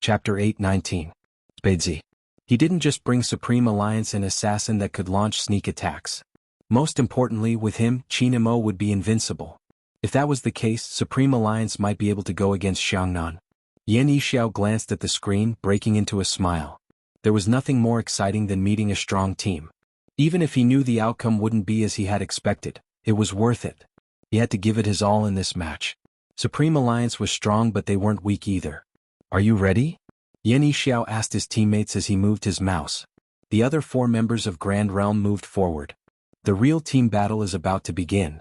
Chapter 8:19. Spadesy. He didn't just bring Supreme Alliance an assassin that could launch sneak attacks. Most importantly, with him, Chinamo would be invincible. If that was the case, Supreme Alliance might be able to go against Xiangnan. Yan Yixiao glanced at the screen, breaking into a smile. There was nothing more exciting than meeting a strong team. Even if he knew the outcome wouldn't be as he had expected, it was worth it. He had to give it his all in this match. Supreme Alliance was strong, but they weren't weak either. Are you ready? Yan Yixiao asked his teammates as he moved his mouse. The other 4 members of Grand Realm moved forward. The real team battle is about to begin.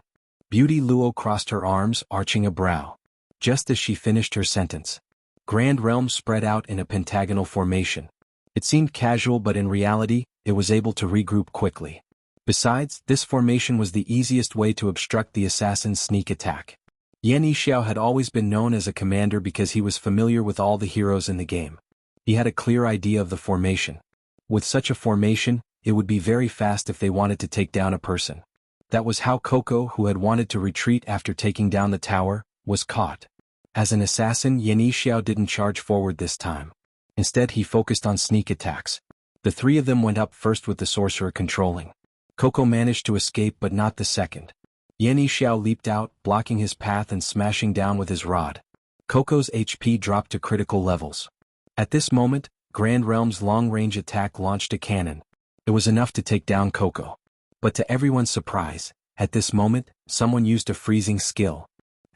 Beauty Luo crossed her arms, arching a brow. Just as she finished her sentence, Grand Realm spread out in a pentagonal formation. It seemed casual, but in reality, it was able to regroup quickly. Besides, this formation was the easiest way to obstruct the assassin's sneak attack. Yan Yixiao had always been known as a commander because he was familiar with all the heroes in the game. He had a clear idea of the formation. With such a formation, it would be very fast if they wanted to take down a person. That was how Coco, who had wanted to retreat after taking down the tower, was caught. As an assassin, Yan Yixiao didn't charge forward this time. Instead, he focused on sneak attacks. The 3 of them went up first with the sorcerer controlling. Coco managed to escape, but not the second. Yan Yixiao leaped out, blocking his path and smashing down with his rod. Coco's HP dropped to critical levels. At this moment, Grand Realm's long-range attack launched a cannon. It was enough to take down Coco. But to everyone's surprise, at this moment, someone used a freezing skill.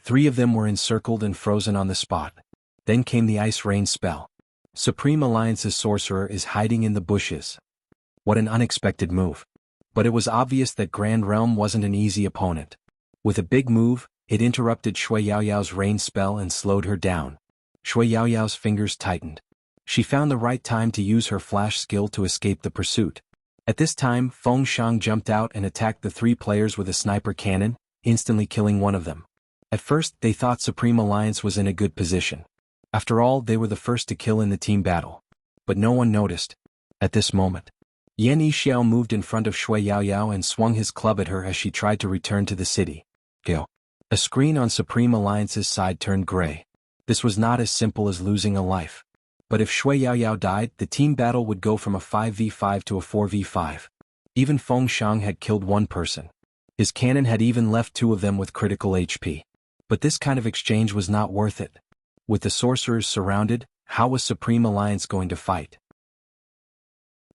3 of them were encircled and frozen on the spot. Then came the Ice Rain spell. Supreme Alliance's sorcerer is hiding in the bushes. What an unexpected move. But it was obvious that Grand Realm wasn't an easy opponent. With a big move, it interrupted Shui Yaoyao's rain spell and slowed her down. Shui Yaoyao's fingers tightened. She found the right time to use her flash skill to escape the pursuit. At this time, Feng Shang jumped out and attacked the 3 players with a sniper cannon, instantly killing one of them. At first, they thought Supreme Alliance was in a good position. After all, they were the first to kill in the team battle. But no one noticed. At this moment, Yan Yixiao moved in front of Shui Yaoyao and swung his club at her as she tried to return to the city. Go. A screen on Supreme Alliance's side turned gray. This was not as simple as losing a life. But if Shui Yaoyao died, the team battle would go from a 5v5 to a 4v5. Even Feng Shang had killed 1 person. His cannon had even left 2 of them with critical HP. But this kind of exchange was not worth it. With the sorcerers surrounded, how was Supreme Alliance going to fight?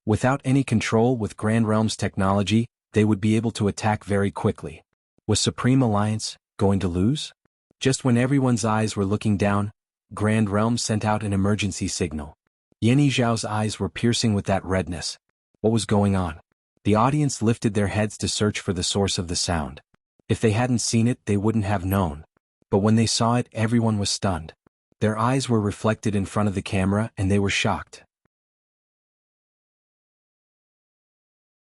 Without any control with Grand Realm's technology, they would be able to attack very quickly. Was Supreme Alliance going to lose? Just when everyone's eyes were looking down, Grand Realm sent out an emergency signal. Yan Yixiao's eyes were piercing with that redness. What was going on? The audience lifted their heads to search for the source of the sound. If they hadn't seen it, they wouldn't have known. But when they saw it, everyone was stunned. Their eyes were reflected in front of the camera and they were shocked.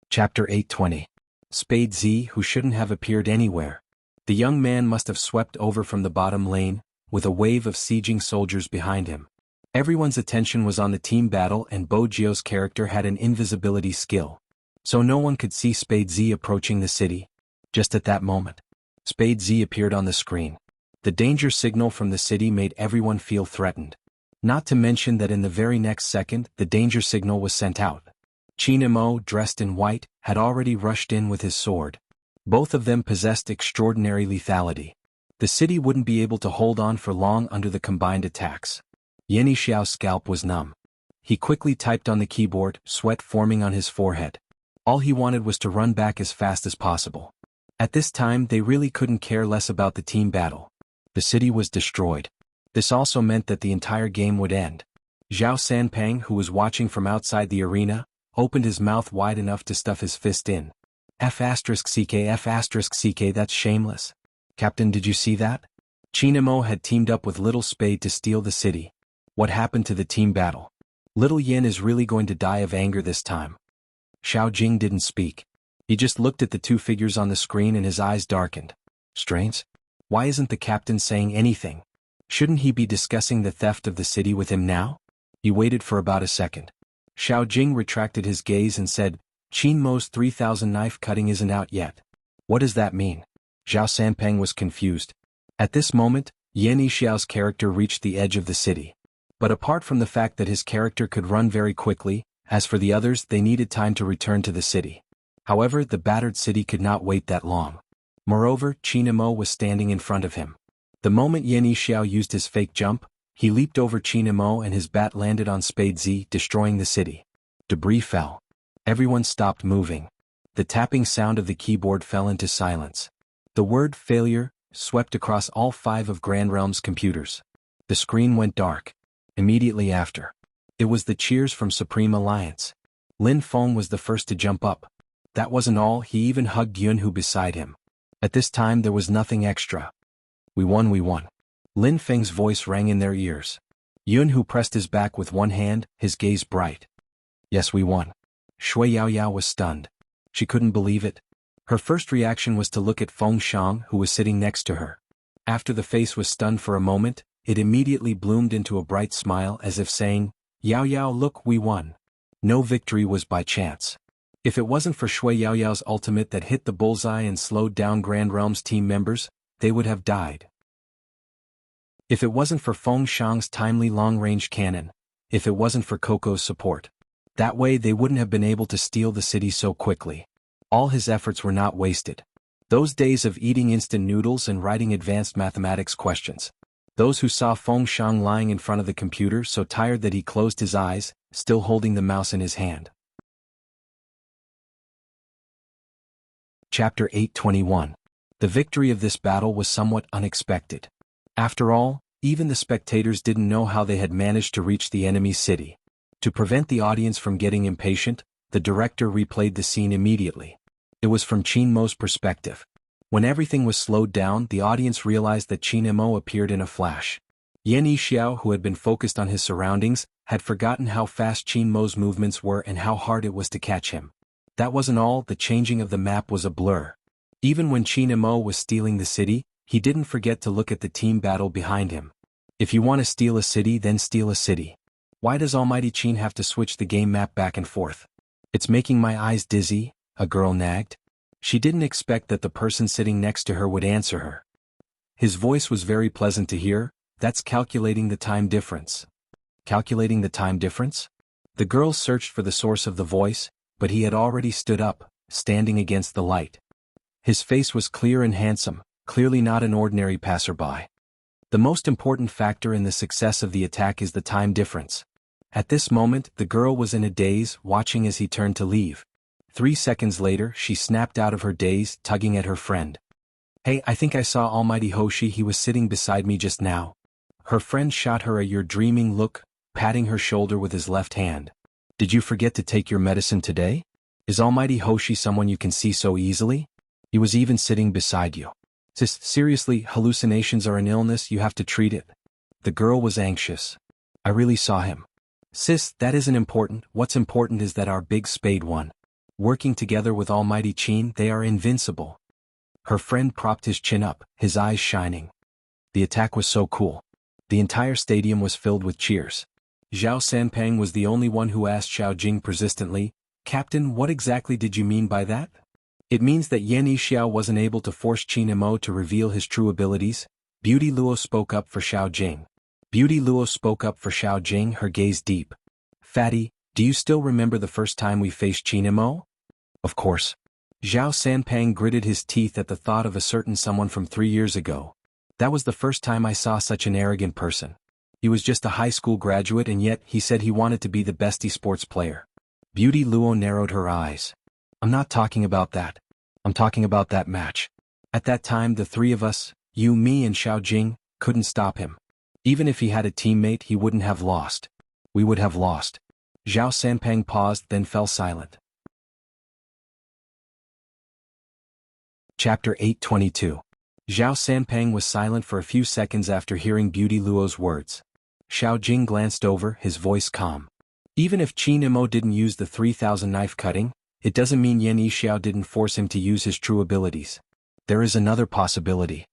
Chapter 8:20. Spade Z, who shouldn't have appeared anywhere. The young man must have swept over from the bottom lane, with a wave of sieging soldiers behind him. Everyone's attention was on the team battle and Bo Jio's character had an invisibility skill. So no one could see Spade Z approaching the city. Just at that moment, Spade Z appeared on the screen. The danger signal from the city made everyone feel threatened. Not to mention that in the very next second, the danger signal was sent out. Chinamo, dressed in white, had already rushed in with his sword. Both of them possessed extraordinary lethality. The city wouldn't be able to hold on for long under the combined attacks. Yan Yixiao's scalp was numb. He quickly typed on the keyboard, sweat forming on his forehead. All he wanted was to run back as fast as possible. At this time, they really couldn't care less about the team battle. The city was destroyed. This also meant that the entire game would end. Zhao Sanpeng, who was watching from outside the arena, opened his mouth wide enough to stuff his fist in. F***CK, that's shameless. Captain, did you see that? Chinamo had teamed up with Little Spade to steal the city. What happened to the team battle? Little Yin is really going to die of anger this time. Xiao Jing didn't speak. He just looked at the 2 figures on the screen and his eyes darkened. Strange. Why isn't the captain saying anything? Shouldn't he be discussing the theft of the city with him now? He waited for about a second. Xiao Jing retracted his gaze and said, Chinmo's 3000 knife cutting isn't out yet. What does that mean? Zhao Sanpeng was confused. At this moment, Yan Yixiao's character reached the edge of the city. But apart from the fact that his character could run very quickly, as for the others, they needed time to return to the city. However, the battered city could not wait that long. Moreover, Qin Mo was standing in front of him. The moment Yan Yixiao used his fake jump, he leaped over Qin Mo and his bat landed on Spade Z, destroying the city. Debris fell. Everyone stopped moving. The tapping sound of the keyboard fell into silence. The word failure swept across all 5 of Grand Realm's computers. The screen went dark. Immediately after, it was the cheers from Supreme Alliance. Lin Feng was the first to jump up. That wasn't all, he even hugged Yun Hu beside him. At this time there was nothing extra. We won, we won. Lin Feng's voice rang in their ears. Yun Hu pressed his back with one hand, his gaze bright. Yes, we won. Shui Yaoyao was stunned. She couldn't believe it. Her first reaction was to look at Feng Shang, who was sitting next to her. After the face was stunned for a moment, it immediately bloomed into a bright smile as if saying, Yaoyao, look, we won. No victory was by chance. If it wasn't for Shui Yaoyao's ultimate that hit the bullseye and slowed down Grand Realm's team members, they would have died. If it wasn't for Feng Shang's timely long-range cannon, if it wasn't for Coco's support. That way they wouldn't have been able to steal the city so quickly. All his efforts were not wasted. Those days of eating instant noodles and writing advanced mathematics questions. Those who saw Feng Shang lying in front of the computer so tired that he closed his eyes, still holding the mouse in his hand. Chapter 821. The victory of this battle was somewhat unexpected. After all, even the spectators didn't know how they had managed to reach the enemy city. To prevent the audience from getting impatient, the director replayed the scene immediately. It was from Qin Mo's perspective. When everything was slowed down, the audience realized that Qin Mo appeared in a flash. Yan Yixiao, who had been focused on his surroundings, had forgotten how fast Qin Mo's movements were and how hard it was to catch him. That wasn't all, the changing of the map was a blur. Even when Qin Mo was stealing the city, he didn't forget to look at the team battle behind him. If you want to steal a city, then steal a city. Why does Almighty Qin have to switch the game map back and forth? It's making my eyes dizzy, a girl nagged. She didn't expect that the person sitting next to her would answer her. His voice was very pleasant to hear. That's calculating the time difference. Calculating the time difference? The girl searched for the source of the voice, but he had already stood up, standing against the light. His face was clear and handsome, clearly not an ordinary passerby. The most important factor in the success of the attack is the time difference. At this moment, the girl was in a daze, watching as he turned to leave. 3 seconds later, she snapped out of her daze, tugging at her friend. Hey, I think I saw Almighty Hoshi, he was sitting beside me just now. Her friend shot her a "you're dreaming" look, patting her shoulder with his left hand. Did you forget to take your medicine today? Is Almighty Hoshi someone you can see so easily? He was even sitting beside you. Sis, seriously, hallucinations are an illness, you have to treat it. The girl was anxious. I really saw him. Sis, that isn't important, what's important is that our big Spade won. Working together with Almighty Qin, they are invincible. Her friend propped his chin up, his eyes shining. The attack was so cool. The entire stadium was filled with cheers. Zhao Sanpeng was the only one who asked Xiao Jing persistently, Captain, what exactly did you mean by that? It means that Yan Yixiao wasn't able to force Qin Mo to reveal his true abilities. Beauty Luo spoke up for Xiao Jing. Beauty Luo spoke up for Xiao Jing, her gaze deep. Fatty, do you still remember the first time we faced Qin Mo? Of course. Zhao Sanpeng gritted his teeth at the thought of a certain someone from 3 years ago. That was the first time I saw such an arrogant person. He was just a high school graduate and yet he said he wanted to be the best esports player. Beauty Luo narrowed her eyes. I'm not talking about that. I'm talking about that match. At that time the 3 of us, you, me and Xiao Jing, couldn't stop him. Even if he had a teammate he wouldn't have lost. We would have lost. Zhao Sanpeng paused, then fell silent. Chapter 822. Zhao Sanpeng was silent for a few seconds after hearing Beauty Luo's words. Xiao Jing glanced over, his voice calm. Even if Qin Mo didn't use the 3000 knife cutting, it doesn't mean Yan Yixiao didn't force him to use his true abilities. There is another possibility.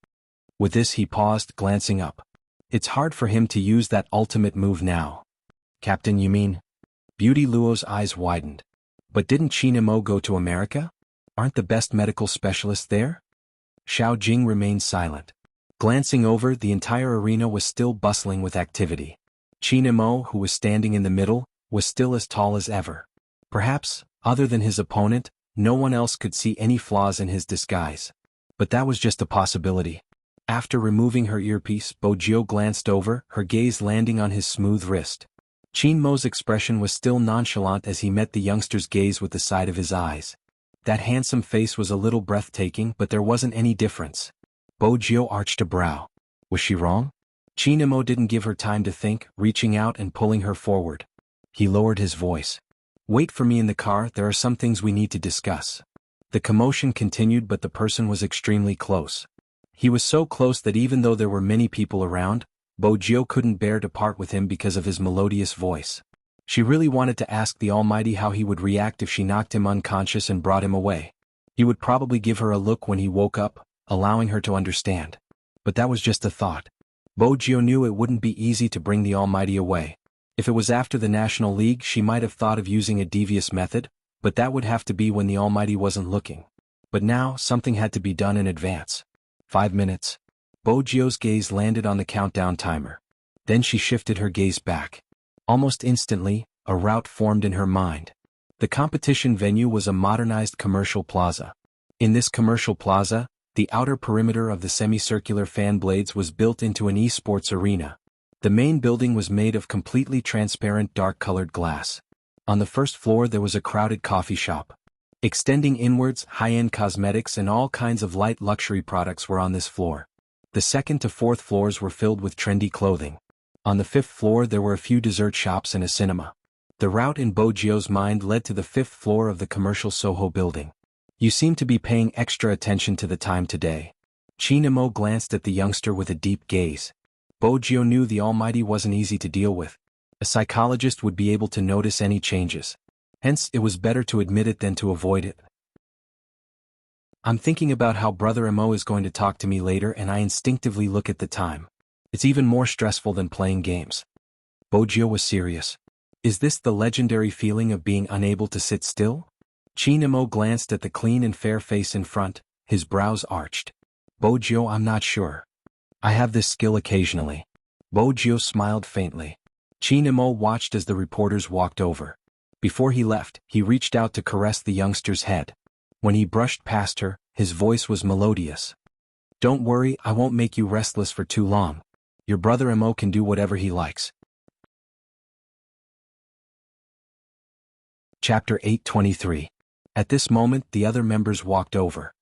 With this he paused, glancing up. It's hard for him to use that ultimate move now. Captain, you mean? Beauty Luo's eyes widened. But didn't Qin Mo go to America? Aren't the best medical specialists there? Xiao Jing remained silent. Glancing over, the entire arena was still bustling with activity. Mo, who was standing in the middle, was still as tall as ever. Perhaps, other than his opponent, no one else could see any flaws in his disguise. But that was just a possibility. After removing her earpiece, Bojio glanced over, her gaze landing on his smooth wrist. Mo's expression was still nonchalant as he met the youngster's gaze with the side of his eyes. That handsome face was a little breathtaking, but there wasn't any difference. Bojio arched a brow. Was she wrong? Mo didn't give her time to think, reaching out and pulling her forward. He lowered his voice. Wait for me in the car, there are some things we need to discuss. The commotion continued, but the person was extremely close. He was so close that even though there were many people around, Bojio couldn't bear to part with him because of his melodious voice. She really wanted to ask the Almighty how he would react if she knocked him unconscious and brought him away. He would probably give her a look when he woke up, allowing her to understand. But that was just a thought. Bojio knew it wouldn't be easy to bring the Almighty away. If it was after the National League, she might have thought of using a devious method, but that would have to be when the Almighty wasn't looking. But now, something had to be done in advance. 5 minutes. Bojio's gaze landed on the countdown timer. Then she shifted her gaze back. Almost instantly, a route formed in her mind. The competition venue was a modernized commercial plaza. In this commercial plaza, the outer perimeter of the semicircular fan blades was built into an esports arena. The main building was made of completely transparent dark-colored glass. On the first floor there was a crowded coffee shop. Extending inwards, high-end cosmetics and all kinds of light luxury products were on this floor. The second to fourth floors were filled with trendy clothing. On the fifth floor there were a few dessert shops and a cinema. The route in Bojio's mind led to the fifth floor of the commercial Soho building. You seem to be paying extra attention to the time today. Mo glanced at the youngster with a deep gaze. Bojio knew the Almighty wasn't easy to deal with. A psychologist would be able to notice any changes. Hence, it was better to admit it than to avoid it. I'm thinking about how Brother Mo is going to talk to me later, and I instinctively look at the time. It's even more stressful than playing games. Bojio was serious. Is this the legendary feeling of being unable to sit still? Mo glanced at the clean and fair face in front, his brows arched. Bojio, I'm not sure. I have this skill occasionally. Bojio smiled faintly. Mo watched as the reporters walked over. Before he left, he reached out to caress the youngster's head. When he brushed past her, his voice was melodious. Don't worry, I won't make you restless for too long. Your brother Mo can do whatever he likes. Chapter 823. At this moment the other members walked over.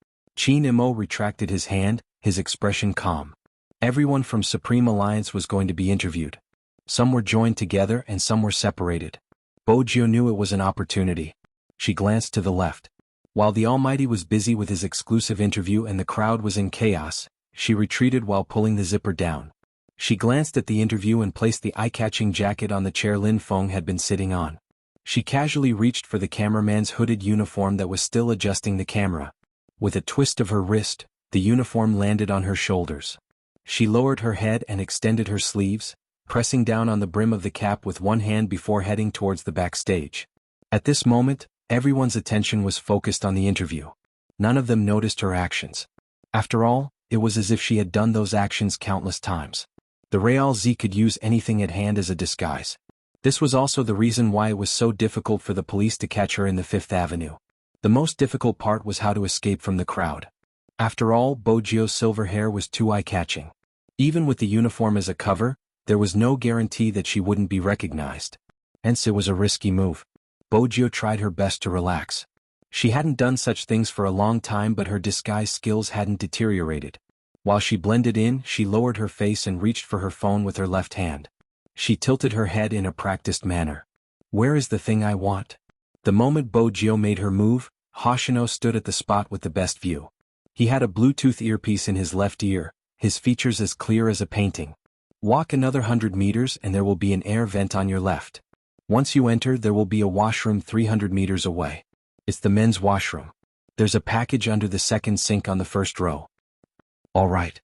Mo retracted his hand, his expression calm. Everyone from Supreme Alliance was going to be interviewed. Some were joined together and some were separated. Bojio knew it was an opportunity. She glanced to the left. While the Almighty was busy with his exclusive interview and the crowd was in chaos, she retreated while pulling the zipper down. She glanced at the interview and placed the eye-catching jacket on the chair Lin Feng had been sitting on. She casually reached for the cameraman's hooded uniform that was still adjusting the camera. With a twist of her wrist, the uniform landed on her shoulders. She lowered her head and extended her sleeves, pressing down on the brim of the cap with one hand before heading towards the backstage. At this moment, everyone's attention was focused on the interview. None of them noticed her actions. After all, it was as if she had done those actions countless times. The Real Z could use anything at hand as a disguise. This was also the reason why it was so difficult for the police to catch her in the Fifth Avenue. The most difficult part was how to escape from the crowd. After all, Bojio's silver hair was too eye-catching. Even with the uniform as a cover, there was no guarantee that she wouldn't be recognized. Hence it was a risky move. Bojio tried her best to relax. She hadn't done such things for a long time, but her disguise skills hadn't deteriorated. While she blended in, she lowered her face and reached for her phone with her left hand. She tilted her head in a practiced manner. Where is the thing I want? The moment Bojio made her move, Hoshino stood at the spot with the best view. He had a Bluetooth earpiece in his left ear, his features as clear as a painting. Walk another 100 meters and there will be an air vent on your left. Once you enter, there will be a washroom 300 meters away. It's the men's washroom. There's a package under the second sink on the first row. All right.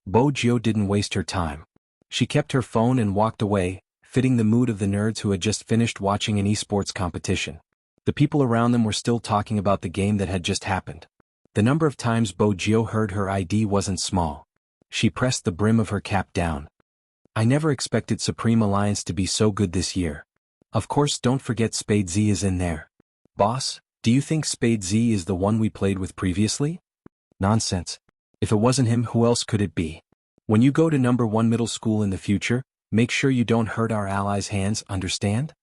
Bojio didn't waste her time. She kept her phone and walked away, fitting the mood of the nerds who had just finished watching an esports competition. The people around them were still talking about the game that had just happened. The number of times Bojio heard her ID wasn't small. She pressed the brim of her cap down. I never expected Supreme Alliance to be so good this year. Of course, don't forget Spade Z is in there. Boss, do you think Spade Z is the one we played with previously? Nonsense. If it wasn't him, who else could it be? When you go to number 1 middle school in the future, make sure you don't hurt our allies' hands, understand?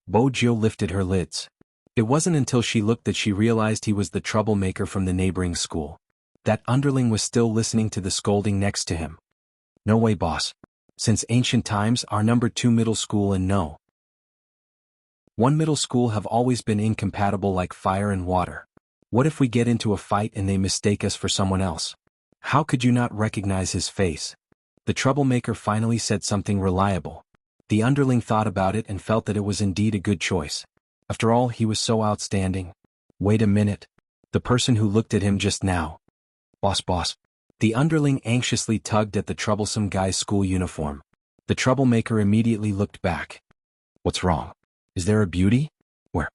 Bojo lifted her lids. It wasn't until she looked that she realized he was the troublemaker from the neighboring school. That underling was still listening to the scolding next to him. No way, boss. Since ancient times, our number 2 middle school and no 1 middle school have always been incompatible like fire and water. What if we get into a fight and they mistake us for someone else? How could you not recognize his face? The troublemaker finally said something reliable. The underling thought about it and felt that it was indeed a good choice. After all, he was so outstanding. Wait a minute. The person who looked at him just now. Boss. The underling anxiously tugged at the troublesome guy's school uniform. The troublemaker immediately looked back. What's wrong? Is there a beauty? Where?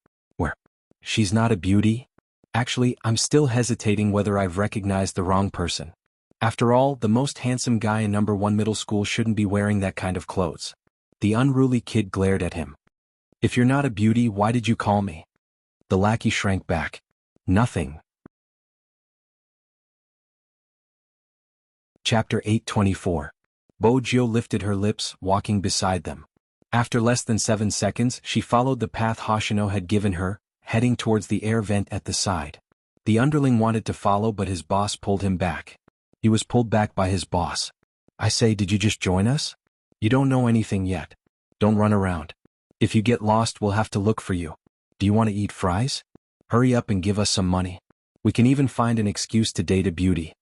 She's not a beauty? Actually, I'm still hesitating whether I've recognized the wrong person. After all, the most handsome guy in number 1 middle school shouldn't be wearing that kind of clothes. The unruly kid glared at him. If you're not a beauty, why did you call me? The lackey shrank back. Nothing. Chapter 8:24. Bojo lifted her lips, walking beside them. After less than 7 seconds, she followed the path Hoshino had given her, heading towards the air vent at the side. The underling wanted to follow, but his boss pulled him back. He was pulled back by his boss. I say, did you just join us? You don't know anything yet. Don't run around. If you get lost, we'll have to look for you. Do you want to eat fries? Hurry up and give us some money. We can even find an excuse to date a beauty.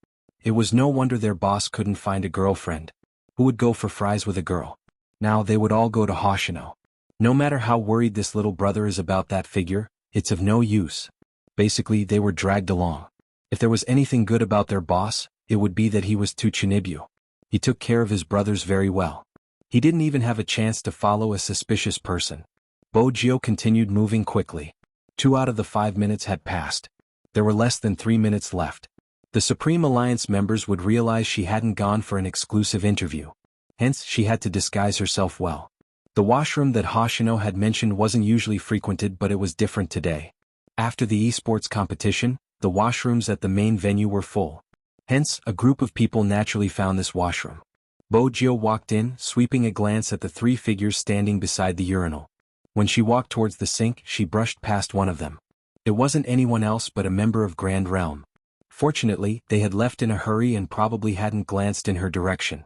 It was no wonder their boss couldn't find a girlfriend. Who would go for fries with a girl? Now they would all go to Hoshino. No matter how worried this little brother is about that figure, it's of no use. Basically, they were dragged along. If there was anything good about their boss, it would be that he was too Chinibu. He took care of his brothers very well. He didn't even have a chance to follow a suspicious person. Bojo continued moving quickly. 2 out of the 5 minutes had passed. There were less than 3 minutes left. The Supreme Alliance members would realize she hadn't gone for an exclusive interview. Hence, she had to disguise herself well. The washroom that Hoshino had mentioned wasn't usually frequented, but it was different today. After the esports competition, the washrooms at the main venue were full. Hence, a group of people naturally found this washroom. Bojo walked in, sweeping a glance at the 3 figures standing beside the urinal. When she walked towards the sink, she brushed past one of them. It wasn't anyone else but a member of Grand Realm. Fortunately, they had left in a hurry and probably hadn't glanced in her direction.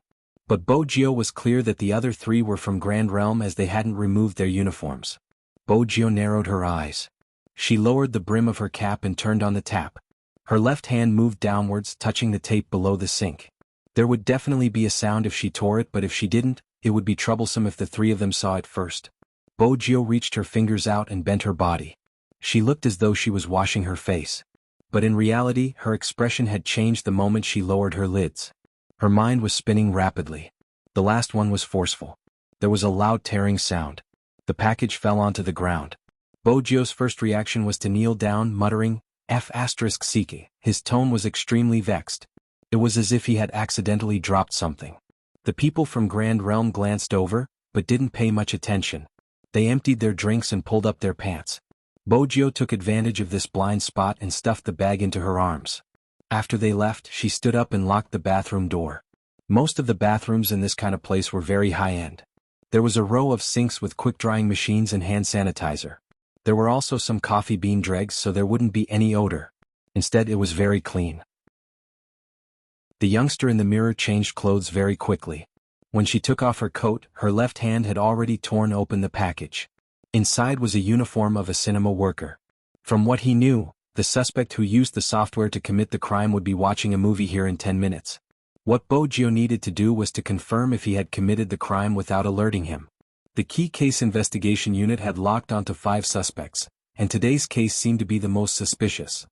But Bojo was clear that the other 3 were from Grand Realm as they hadn't removed their uniforms. Bojo narrowed her eyes. She lowered the brim of her cap and turned on the tap. Her left hand moved downwards, touching the tape below the sink. There would definitely be a sound if she tore it, but if she didn't, it would be troublesome if the 3 of them saw it first. Bojo reached her fingers out and bent her body. She looked as though she was washing her face. But in reality, her expression had changed the moment she lowered her lids. Her mind was spinning rapidly. The last one was forceful. There was a loud tearing sound. The package fell onto the ground. Bojo's first reaction was to kneel down, muttering, F***Siki. His tone was extremely vexed. It was as if he had accidentally dropped something. The people from Grand Realm glanced over, but didn't pay much attention. They emptied their drinks and pulled up their pants. Bojo took advantage of this blind spot and stuffed the bag into her arms. After they left, she stood up and locked the bathroom door. Most of the bathrooms in this kind of place were very high-end. There was a row of sinks with quick-drying machines and hand sanitizer. There were also some coffee bean dregs so there wouldn't be any odor. Instead, it was very clean. The youngster in the mirror changed clothes very quickly. When she took off her coat, her left hand had already torn open the package. Inside was a uniform of a cinema worker. From what he knew, the suspect who used the software to commit the crime would be watching a movie here in 10 minutes. What Bojo needed to do was to confirm if he had committed the crime without alerting him. The key case investigation unit had locked onto 5 suspects, and today's case seemed to be the most suspicious.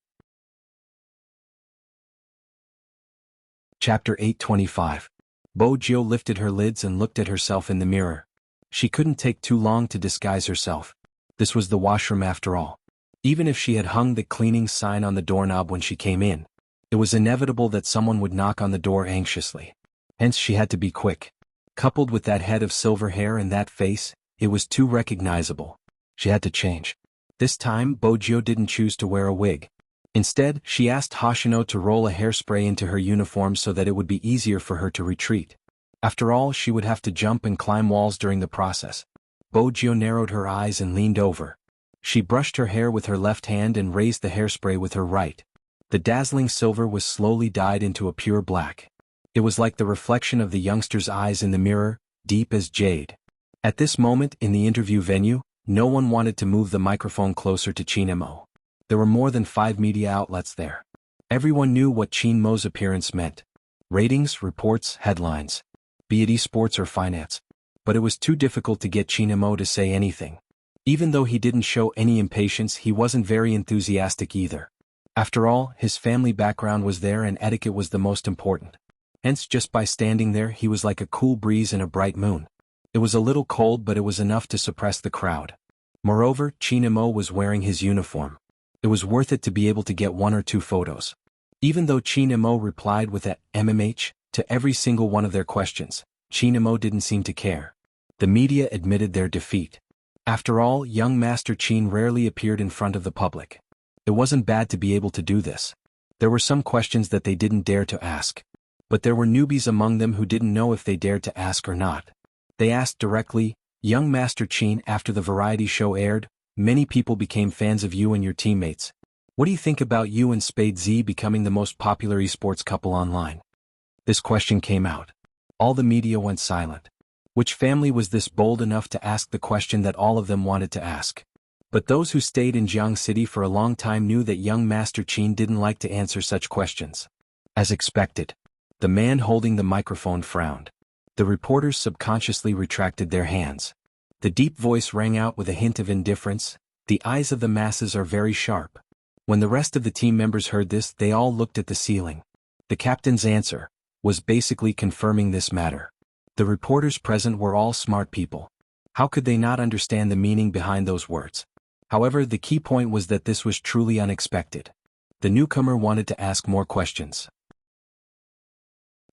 Chapter 8:25. Bojo lifted her lids and looked at herself in the mirror. She couldn't take too long to disguise herself. This was the washroom after all. Even if she had hung the cleaning sign on the doorknob when she came in, it was inevitable that someone would knock on the door anxiously. Hence she had to be quick. Coupled with that head of silver hair and that face, it was too recognizable. She had to change. This time, Bojio didn't choose to wear a wig. Instead, she asked Hoshino to roll a hairspray into her uniform so that it would be easier for her to retreat. After all, she would have to jump and climb walls during the process. Bojio narrowed her eyes and leaned over. She brushed her hair with her left hand and raised the hairspray with her right. The dazzling silver was slowly dyed into a pure black. It was like the reflection of the youngster's eyes in the mirror, deep as jade. At this moment in the interview venue, no one wanted to move the microphone closer to Chinemo. There were more than 5 media outlets there. Everyone knew what Chinmo's appearance meant. Ratings, reports, headlines. Be it esports or finance. But it was too difficult to get Chinemo to say anything. Even though he didn't show any impatience, he wasn't very enthusiastic either. After all, his family background was there and etiquette was the most important. Hence, just by standing there, he was like a cool breeze in a bright moon. It was a little cold, but it was enough to suppress the crowd. Moreover, Chinemo was wearing his uniform. It was worth it to be able to get 1 or 2 photos. Even though Chinemo replied with a MMH to every single one of their questions, Chinemo didn't seem to care. The media admitted their defeat. After all, young Master Chin rarely appeared in front of the public. It wasn't bad to be able to do this. There were some questions that they didn't dare to ask. But there were newbies among them who didn't know if they dared to ask or not. They asked directly, "Young Master Chin, after the variety show aired, many people became fans of you and your teammates. What do you think about you and Spade Z becoming the most popular esports couple online?" This question came out. All the media went silent. Which family was this bold enough to ask the question that all of them wanted to ask? But those who stayed in Jiang City for a long time knew that young Master Chin didn't like to answer such questions. As expected, the man holding the microphone frowned. The reporters subconsciously retracted their hands. The deep voice rang out with a hint of indifference. "The eyes of the masses are very sharp." When the rest of the team members heard this, they all looked at the ceiling. The captain's answer was basically confirming this matter. The reporters present were all smart people. How could they not understand the meaning behind those words? However, the key point was that this was truly unexpected. The newcomer wanted to ask more questions.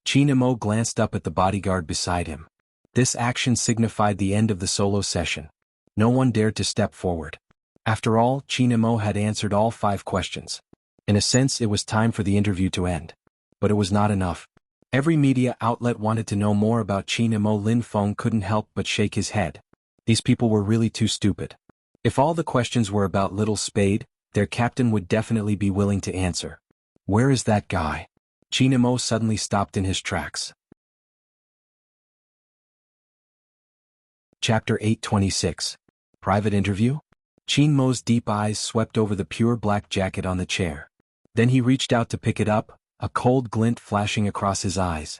Chinemo glanced up at the bodyguard beside him. This action signified the end of the solo session. No one dared to step forward. After all, Chinemo had answered all 5 questions. In a sense, it was time for the interview to end. But it was not enough. Every media outlet wanted to know more about Chinemo. Lin Feng couldn't help but shake his head. These people were really too stupid. If all the questions were about Little Spade, their captain would definitely be willing to answer. "Where is that guy?" Chinemo suddenly stopped in his tracks. Chapter 826. Private Interview? Chinmo's deep eyes swept over the pure black jacket on the chair. Then he reached out to pick it up, a cold glint flashing across his eyes.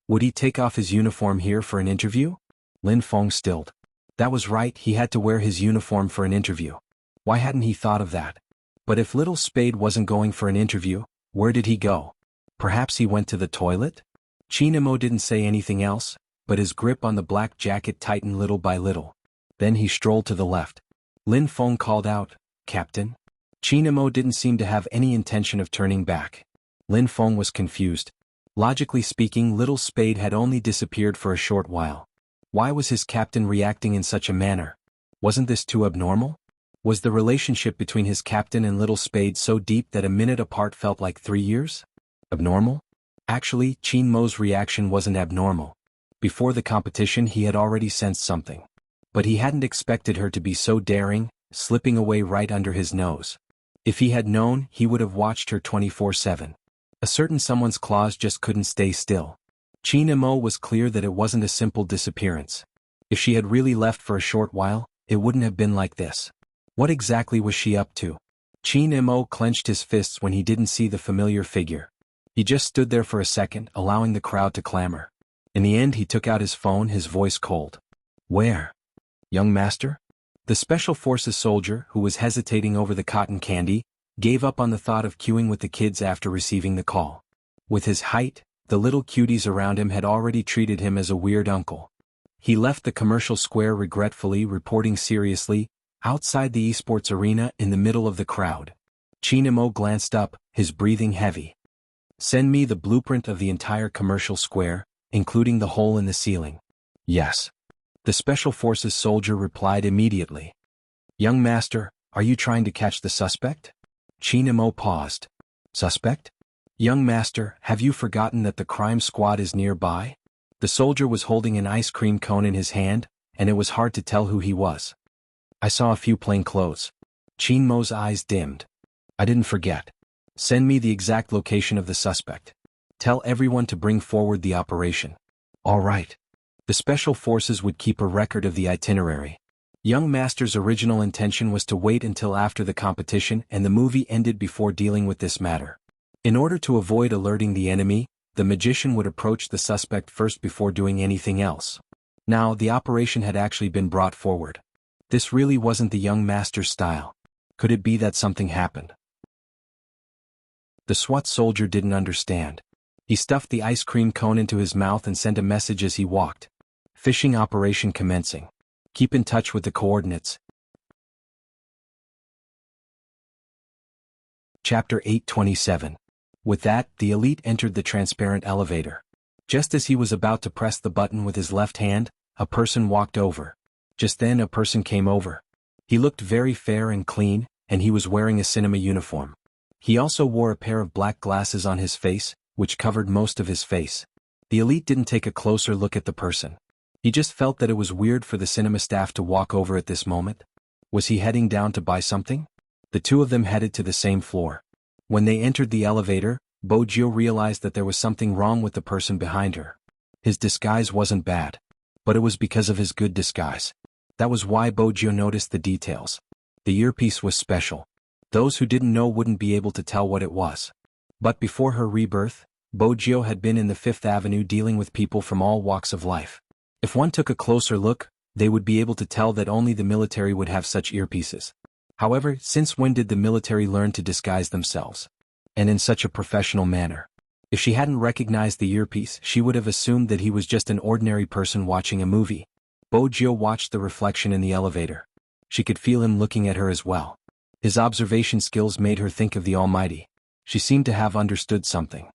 Would he take off his uniform here for an interview? Lin Feng stilled. That was right, he had to wear his uniform for an interview. Why hadn't he thought of that? But if Little Spade wasn't going for an interview, where did he go? Perhaps he went to the toilet? Chinemo didn't say anything else, but his grip on the black jacket tightened little by little. Then he strolled to the left. Lin Feng called out, "Captain?" Chinemo didn't seem to have any intention of turning back. Lin Feng was confused. Logically speaking, Little Spade had only disappeared for a short while. Why was his captain reacting in such a manner? Wasn't this too abnormal? Was the relationship between his captain and Little Spade so deep that a minute apart felt like 3 years? Abnormal? Actually, Chinmo's reaction wasn't abnormal. Before the competition, he had already sensed something. But he hadn't expected her to be so daring, slipping away right under his nose. If he had known, he would have watched her 24/7. A certain someone's claws just couldn't stay still. Chinemo was clear that it wasn't a simple disappearance. If she had really left for a short while, it wouldn't have been like this. What exactly was she up to? Chinemo clenched his fists when he didn't see the familiar figure. He just stood there for a second, allowing the crowd to clamor. In the end, he took out his phone, his voice cold. "Where? Young Master?" The Special Forces soldier, who was hesitating over the cotton candy, gave up on the thought of queuing with the kids after receiving the call. With his height, the little cuties around him had already treated him as a weird uncle. He left the commercial square regretfully, reporting seriously, outside the esports arena in the middle of the crowd. Chinemo glanced up, his breathing heavy. "Send me the blueprint of the entire commercial square, including the hole in the ceiling." Yes. The Special Forces soldier replied immediately. Young master, are you trying to catch the suspect? Chinamo paused. Suspect? Young master, have you forgotten that the crime squad is nearby? The soldier was holding an ice cream cone in his hand, and it was hard to tell who he was. I saw a few plainclothes. Chinmo's eyes dimmed. I didn't forget. Send me the exact location of the suspect. Tell everyone to bring forward the operation. All right. The Special Forces would keep a record of the itinerary. Young Master's original intention was to wait until after the competition and the movie ended before dealing with this matter. In order to avoid alerting the enemy, the magician would approach the suspect first before doing anything else. Now, the operation had actually been brought forward. This really wasn't the young master's style. Could it be that something happened? The SWAT soldier didn't understand. He stuffed the ice cream cone into his mouth and sent a message as he walked. Fishing operation commencing. Keep in touch with the coordinates. Chapter 827. With that, the elite entered the transparent elevator. Just as he was about to press the button with his left hand, a person walked over. Just then a person came over. He looked very fair and clean, and he was wearing a cinema uniform. He also wore a pair of black glasses on his face, which covered most of his face. The elite didn't take a closer look at the person. He just felt that it was weird for the cinema staff to walk over at this moment. Was he heading down to buy something? The two of them headed to the same floor. When they entered the elevator, Bojio realized that there was something wrong with the person behind her. His disguise wasn't bad, but it was because of his good disguise. That was why Bojio noticed the details. The earpiece was special. Those who didn't know wouldn't be able to tell what it was. But before her rebirth, Bojio had been in the Fifth Avenue dealing with people from all walks of life. If one took a closer look, they would be able to tell that only the military would have such earpieces. However, since when did the military learn to disguise themselves? And in such a professional manner. If she hadn't recognized the earpiece, she would have assumed that he was just an ordinary person watching a movie. Bojio watched the reflection in the elevator. She could feel him looking at her as well. His observation skills made her think of the Almighty. She seemed to have understood something.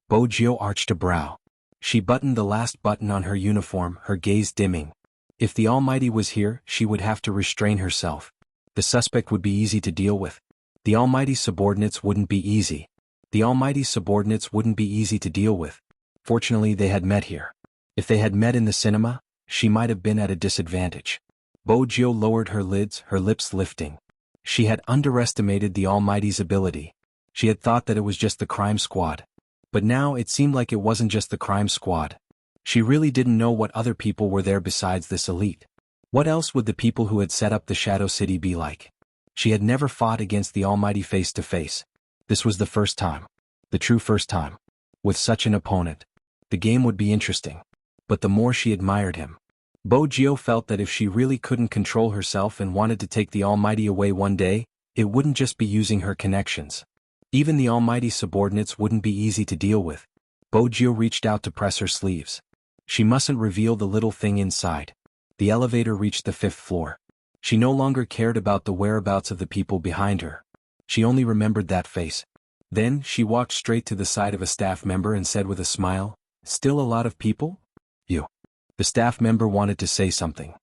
Bojio arched a brow. She buttoned the last button on her uniform, her gaze dimming. If the Almighty was here, she would have to restrain herself. The suspect would be easy to deal with. The Almighty's subordinates wouldn't be easy. The Almighty's subordinates wouldn't be easy to deal with. Fortunately, they had met here. If they had met in the cinema, she might have been at a disadvantage. Bojio lowered her lids, her lips lifting. She had underestimated the Almighty's ability. She had thought that it was just the crime squad. But now it seemed like it wasn't just the crime squad. She really didn't know what other people were there besides this elite. What else would the people who had set up the Shadow City be like? She had never fought against the Almighty face to face. This was the first time. The true first time. With such an opponent. The game would be interesting. But the more she admired him. Bojio felt that if she really couldn't control herself and wanted to take the Almighty away one day, it wouldn't just be using her connections. Even the Almighty's subordinates wouldn't be easy to deal with. Bojio reached out to press her sleeves. She mustn't reveal the little thing inside. The elevator reached the 5th floor. She no longer cared about the whereabouts of the people behind her. She only remembered that face. Then, she walked straight to the side of a staff member and said with a smile, "Still a lot of people? You." The staff member wanted to say something.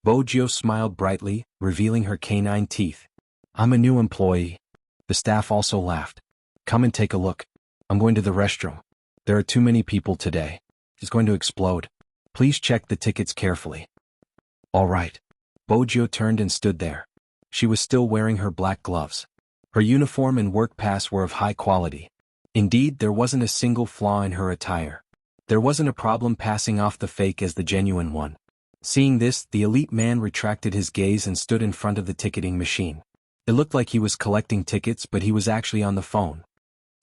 Bojio smiled brightly, revealing her canine teeth. "I'm a new employee." The staff also laughed. "Come and take a look. I'm going to the restroom. There are too many people today. It's going to explode. Please check the tickets carefully." "All right." Bojio turned and stood there. She was still wearing her black gloves. Her uniform and work pass were of high quality. Indeed, there wasn't a single flaw in her attire. There wasn't a problem passing off the fake as the genuine one. Seeing this, the elite man retracted his gaze and stood in front of the ticketing machine. It looked like he was collecting tickets, but he was actually on the phone.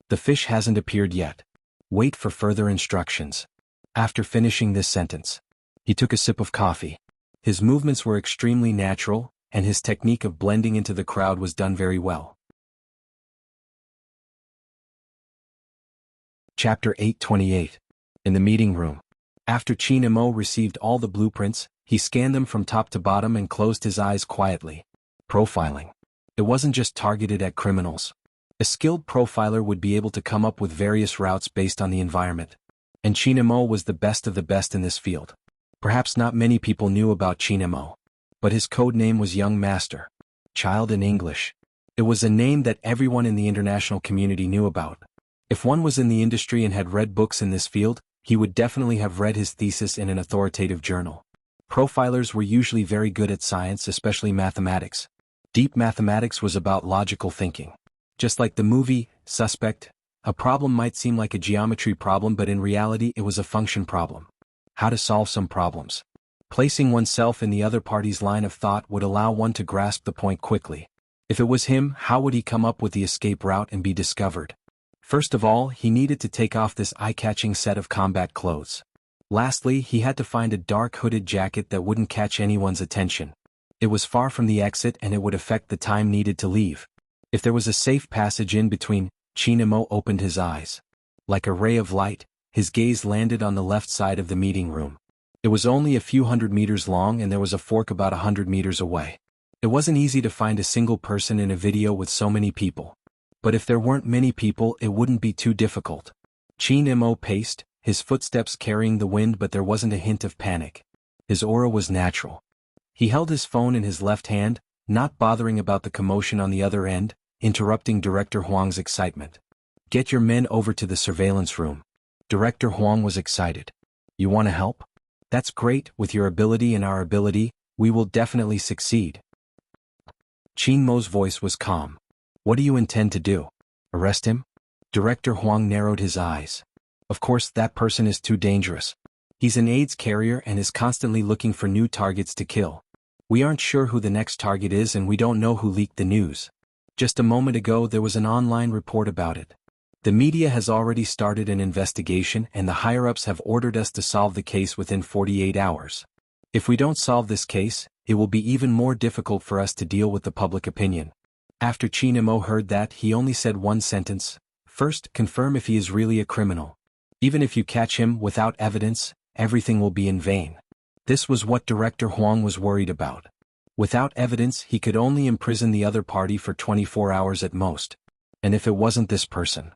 "The fish hasn't appeared yet. Wait for further instructions." After finishing this sentence, he took a sip of coffee. His movements were extremely natural, and his technique of blending into the crowd was done very well. Chapter 828. In the meeting room. After Chinamo received all the blueprints, he scanned them from top to bottom and closed his eyes quietly. Profiling. It wasn't just targeted at criminals. A skilled profiler would be able to come up with various routes based on the environment. And Chinamo was the best of the best in this field. Perhaps not many people knew about Chinamo, but his code name was Young Master, Child in English. It was a name that everyone in the international community knew about. If one was in the industry and had read books in this field, he would definitely have read his thesis in an authoritative journal. Profilers were usually very good at science, especially mathematics. Deep mathematics was about logical thinking. Just like the movie, Suspect, a problem might seem like a geometry problem, but in reality it was a function problem. How to solve some problems. Placing oneself in the other party's line of thought would allow one to grasp the point quickly. If it was him, how would he come up with the escape route and be discovered? First of all, he needed to take off this eye-catching set of combat clothes. Lastly, he had to find a dark hooded jacket that wouldn't catch anyone's attention. It was far from the exit and it would affect the time needed to leave. If there was a safe passage in between, Chinamo opened his eyes. Like a ray of light, his gaze landed on the left side of the meeting room. It was only a few hundred meters long and there was a fork about 100 meters away. It wasn't easy to find a single person in a video with so many people. But if there weren't many people, it wouldn't be too difficult. Chinamo paced, his footsteps carrying the wind, but there wasn't a hint of panic. His aura was natural. He held his phone in his left hand, not bothering about the commotion on the other end, interrupting Director Huang's excitement. Get your men over to the surveillance room. Director Huang was excited. You want to help? That's great, with your ability and our ability, we will definitely succeed. Chinmo's voice was calm. What do you intend to do? Arrest him? Director Huang narrowed his eyes. Of course, that person is too dangerous. He's an AIDS carrier and is constantly looking for new targets to kill. We aren't sure who the next target is and we don't know who leaked the news. Just a moment ago there was an online report about it. The media has already started an investigation and the higher-ups have ordered us to solve the case within 48 hours. If we don't solve this case, it will be even more difficult for us to deal with the public opinion. After Chinamo heard that, he only said one sentence. First, confirm if he is really a criminal. Even if you catch him without evidence, everything will be in vain. This was what Director Huang was worried about. Without evidence, he could only imprison the other party for 24 hours at most. And if it wasn't this person?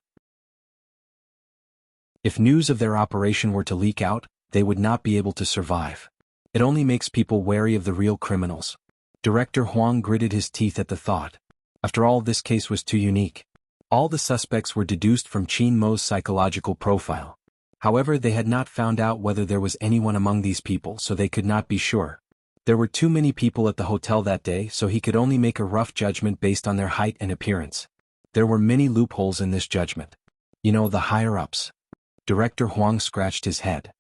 If news of their operation were to leak out, they would not be able to survive. It only makes people wary of the real criminals. Director Huang gritted his teeth at the thought. After all, this case was too unique. All the suspects were deduced from Chinmo's psychological profile. However, they had not found out whether there was anyone among these people, so they could not be sure. There were too many people at the hotel that day, so he could only make a rough judgment based on their height and appearance. There were many loopholes in this judgment. You know, the higher-ups. Director Huang scratched his head.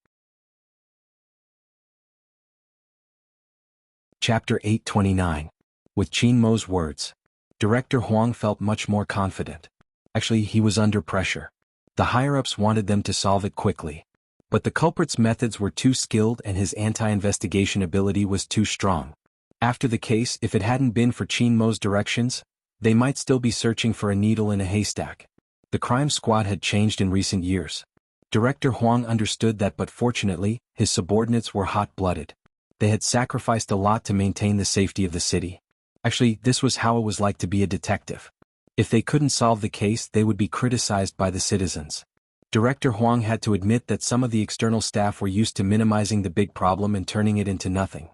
Chapter 829. With Chinmo's words, Director Huang felt much more confident. Actually, he was under pressure. The higher-ups wanted them to solve it quickly. But the culprit's methods were too skilled and his anti-investigation ability was too strong. After the case, if it hadn't been for Chinmo's directions, they might still be searching for a needle in a haystack. The crime squad had changed in recent years. Director Huang understood that, but fortunately, his subordinates were hot-blooded. They had sacrificed a lot to maintain the safety of the city. Actually, this was how it was like to be a detective. If they couldn't solve the case, they would be criticized by the citizens. Director Huang had to admit that some of the external staff were used to minimizing the big problem and turning it into nothing.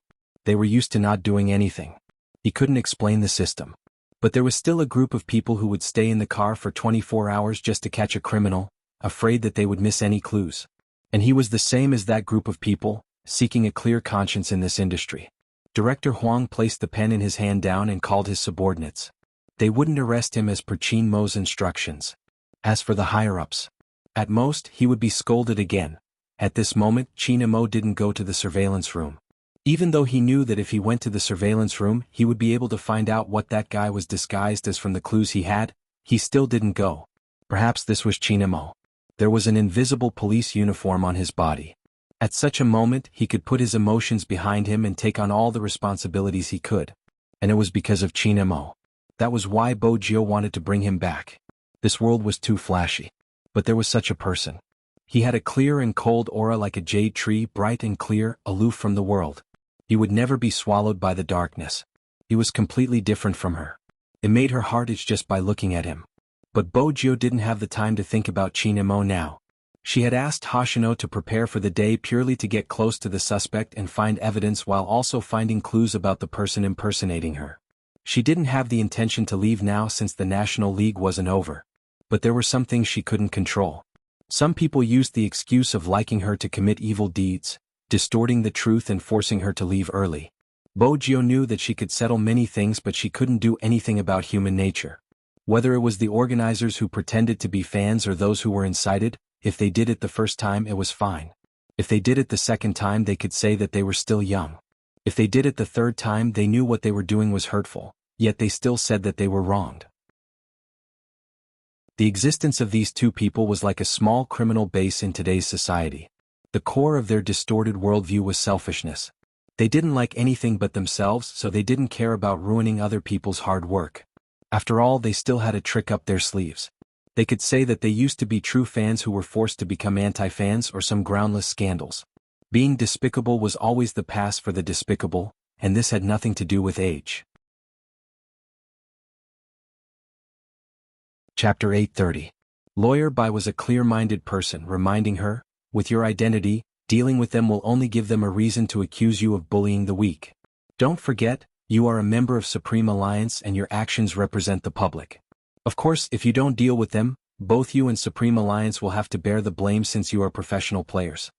They were used to not doing anything. He couldn't explain the system. But there was still a group of people who would stay in the car for 24 hours just to catch a criminal, afraid that they would miss any clues. And he was the same as that group of people, seeking a clear conscience in this industry. Director Huang placed the pen in his hand down and called his subordinates. They wouldn't arrest him as per Chinmo's instructions. As for the higher-ups, at most, he would be scolded again. At this moment, Chinmo didn't go to the surveillance room. Even though he knew that if he went to the surveillance room, he would be able to find out what that guy was disguised as from the clues he had, he still didn't go. Perhaps this was Chinmo. There was an invisible police uniform on his body. At such a moment, he could put his emotions behind him and take on all the responsibilities he could. And it was because of Chinmo. That was why Wuxia wanted to bring him back. This world was too flashy. But there was such a person. He had a clear and cold aura like a jade tree, bright and clear, aloof from the world. He would never be swallowed by the darkness. He was completely different from her. It made her heart itch just by looking at him. But Wuxia didn't have the time to think about Chinmo now. She had asked Hoshino to prepare for the day purely to get close to the suspect and find evidence while also finding clues about the person impersonating her. She didn't have the intention to leave now since the National League wasn't over. But there were some things she couldn't control. Some people used the excuse of liking her to commit evil deeds, distorting the truth and forcing her to leave early. Bojio knew that she could settle many things, but she couldn't do anything about human nature. Whether it was the organizers who pretended to be fans or those who were incited, if they did it the first time it was fine. If they did it the second time they could say that they were still young. If they did it the third time they knew what they were doing was hurtful, yet they still said that they were wronged. The existence of these two people was like a small criminal base in today's society. The core of their distorted worldview was selfishness. They didn't like anything but themselves, so they didn't care about ruining other people's hard work. After all, they still had a trick up their sleeves. They could say that they used to be true fans who were forced to become anti-fans or some groundless scandals. Being despicable was always the pass for the despicable, and this had nothing to do with age. Chapter 830. Lawyer Bai was a clear-minded person, reminding her, with your identity, dealing with them will only give them a reason to accuse you of bullying the weak. Don't forget, you are a member of Supreme Alliance and your actions represent the public. Of course, if you don't deal with them, both you and Supreme Alliance will have to bear the blame since you are professional players.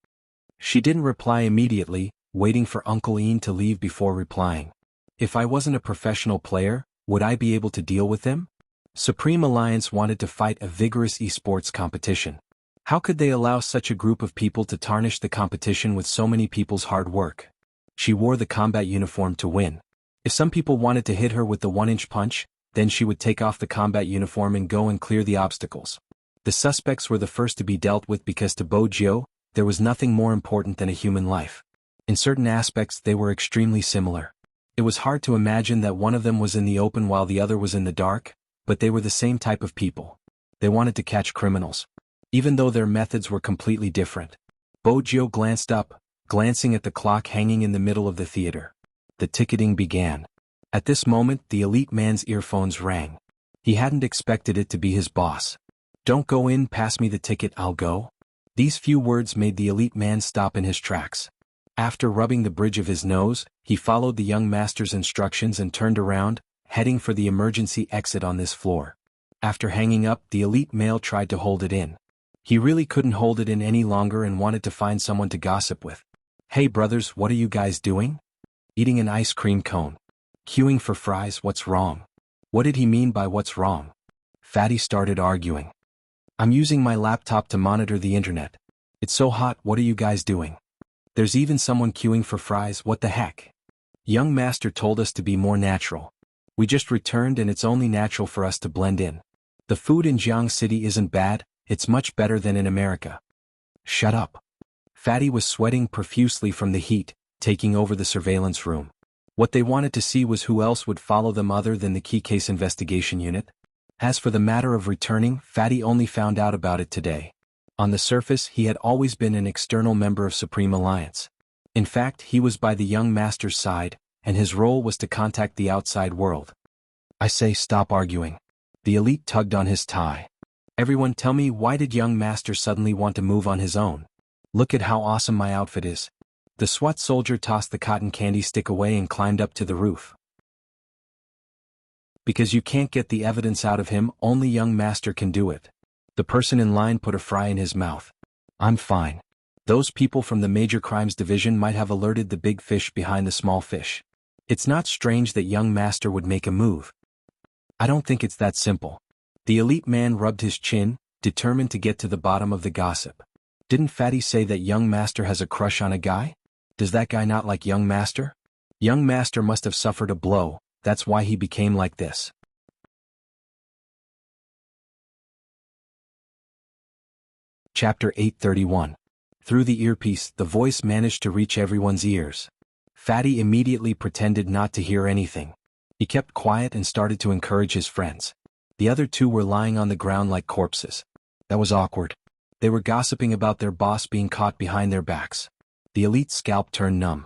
She didn't reply immediately, waiting for Uncle Ian to leave before replying. If I wasn't a professional player, would I be able to deal with them? Supreme Alliance wanted to fight a vigorous esports competition. How could they allow such a group of people to tarnish the competition with so many people's hard work? She wore the combat uniform to win. If some people wanted to hit her with the 1-inch punch, then she would take off the combat uniform and go and clear the obstacles. The suspects were the first to be dealt with because to Bojio, there was nothing more important than a human life. In certain aspects they were extremely similar. It was hard to imagine that one of them was in the open while the other was in the dark, but they were the same type of people. They wanted to catch criminals. Even though their methods were completely different. Bojio glanced up, glancing at the clock hanging in the middle of the theater. The ticketing began. At this moment the elite man's earphones rang. He hadn't expected it to be his boss. Don't go in, pass me the ticket, I'll go. These few words made the elite man stop in his tracks. After rubbing the bridge of his nose, he followed the young master's instructions and turned around, heading for the emergency exit on this floor. After hanging up, the elite male tried to hold it in. He really couldn't hold it in any longer and wanted to find someone to gossip with. Hey brothers, what are you guys doing? Eating an ice cream cone. Queuing for fries, what's wrong? What did he mean by what's wrong? Fatty started arguing. I'm using my laptop to monitor the internet. It's so hot, what are you guys doing? There's even someone queuing for fries, what the heck? Young master told us to be more natural. We just returned and it's only natural for us to blend in. The food in Jiang City isn't bad, it's much better than in America. Shut up. Fatty was sweating profusely from the heat, taking over the surveillance room. What they wanted to see was who else would follow them other than the key case investigation unit. As for the matter of returning, Fatty only found out about it today. On the surface, he had always been an external member of Supreme Alliance. In fact, he was by the young master's side, and his role was to contact the outside world. I say stop arguing. The elite tugged on his tie. Everyone tell me, why did young master suddenly want to move on his own? Look at how awesome my outfit is. The SWAT soldier tossed the cotton candy stick away and climbed up to the roof. Because you can't get the evidence out of him, only young master can do it. The person in line put a fry in his mouth. I'm fine. Those people from the Major Crimes Division might have alerted the big fish behind the small fish. It's not strange that young master would make a move. I don't think it's that simple. The elite man rubbed his chin, determined to get to the bottom of the gossip. Didn't Fatty say that young master has a crush on a guy? Does that guy not like young master? Young master must have suffered a blow, that's why he became like this. Chapter 831. Through the earpiece, the voice managed to reach everyone's ears. Fatty immediately pretended not to hear anything. He kept quiet and started to encourage his friends. The other two were lying on the ground like corpses. That was awkward. They were gossiping about their boss being caught behind their backs. The elite's scalp turned numb.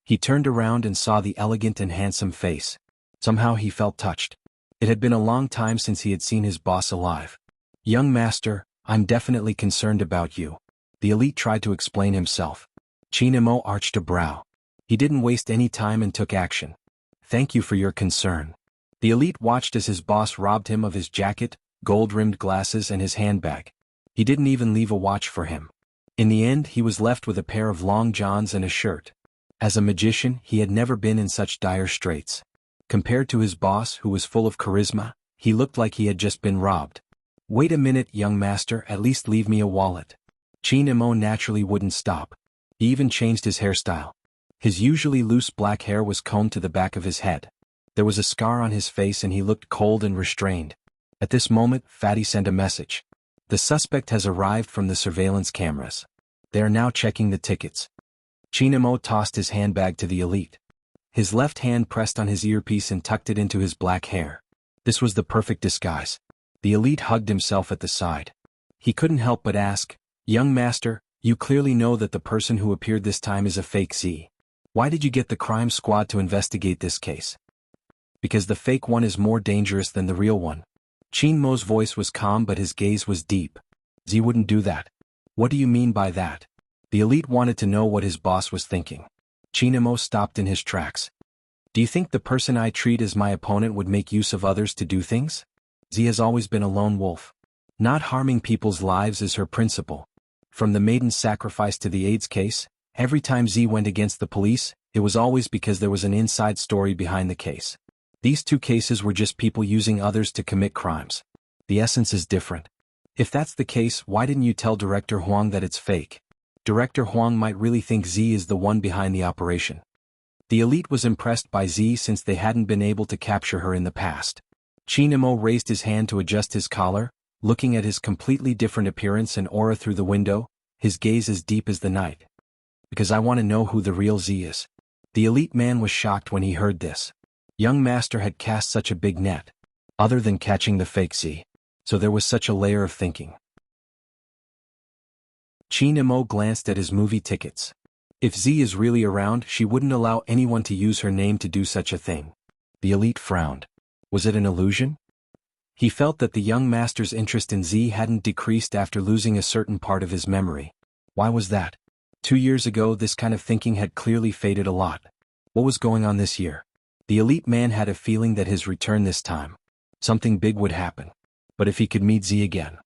He turned around and saw the elegant and handsome face. Somehow he felt touched. It had been a long time since he had seen his boss alive. Young master, I'm definitely concerned about you. The elite tried to explain himself. Chinamo arched a brow. He didn't waste any time and took action. Thank you for your concern. The elite watched as his boss robbed him of his jacket, gold-rimmed glasses and his handbag. He didn't even leave a watch for him. In the end, he was left with a pair of long johns and a shirt. As a magician, he had never been in such dire straits. Compared to his boss, who was full of charisma, he looked like he had just been robbed. Wait a minute, young master, at least leave me a wallet. Chinamo naturally wouldn't stop. He even changed his hairstyle. His usually loose black hair was combed to the back of his head. There was a scar on his face and he looked cold and restrained. At this moment, Fatty sent a message. The suspect has arrived from the surveillance cameras. They are now checking the tickets. Chinamo tossed his handbag to the elite. His left hand pressed on his earpiece and tucked it into his black hair. This was the perfect disguise. The elite hugged himself at the side. He couldn't help but ask, "Young master, you clearly know that the person who appeared this time is a fake Z. Why did you get the crime squad to investigate this case?" "Because the fake one is more dangerous than the real one." Chinmo's voice was calm but his gaze was deep. "Z wouldn't do that." "What do you mean by that?" The elite wanted to know what his boss was thinking. Chinamo stopped in his tracks. "Do you think the person I treat as my opponent would make use of others to do things? Z has always been a lone wolf. Not harming people's lives is her principle. From the maiden's sacrifice to the AIDS case, every time Z went against the police, it was always because there was an inside story behind the case. These two cases were just people using others to commit crimes. The essence is different. If that's the case, why didn't you tell Director Huang that it's fake? Director Huang might really think Z is the one behind the operation." The elite was impressed by Z since they hadn't been able to capture her in the past. Chinamo raised his hand to adjust his collar, looking at his completely different appearance and aura through the window, his gaze as deep as the night. "Because I want to know who the real Z is." The elite man was shocked when he heard this. Young master had cast such a big net. Other than catching the fake Z. So there was such a layer of thinking. Chinamo glanced at his movie tickets. If Z is really around, she wouldn't allow anyone to use her name to do such a thing. The elite frowned. Was it an illusion? He felt that the young master's interest in Z hadn't decreased after losing a certain part of his memory. Why was that? 2 years ago this kind of thinking had clearly faded a lot. What was going on this year? The elite man had a feeling that his return this time. Something big would happen. But if he could meet Z again.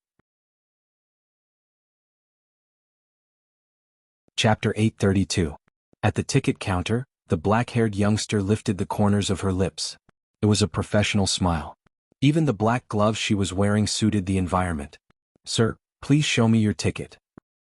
Chapter 832. At the ticket counter, the black-haired youngster lifted the corners of her lips. It was a professional smile. Even the black gloves she was wearing suited the environment. "Sir, please show me your ticket."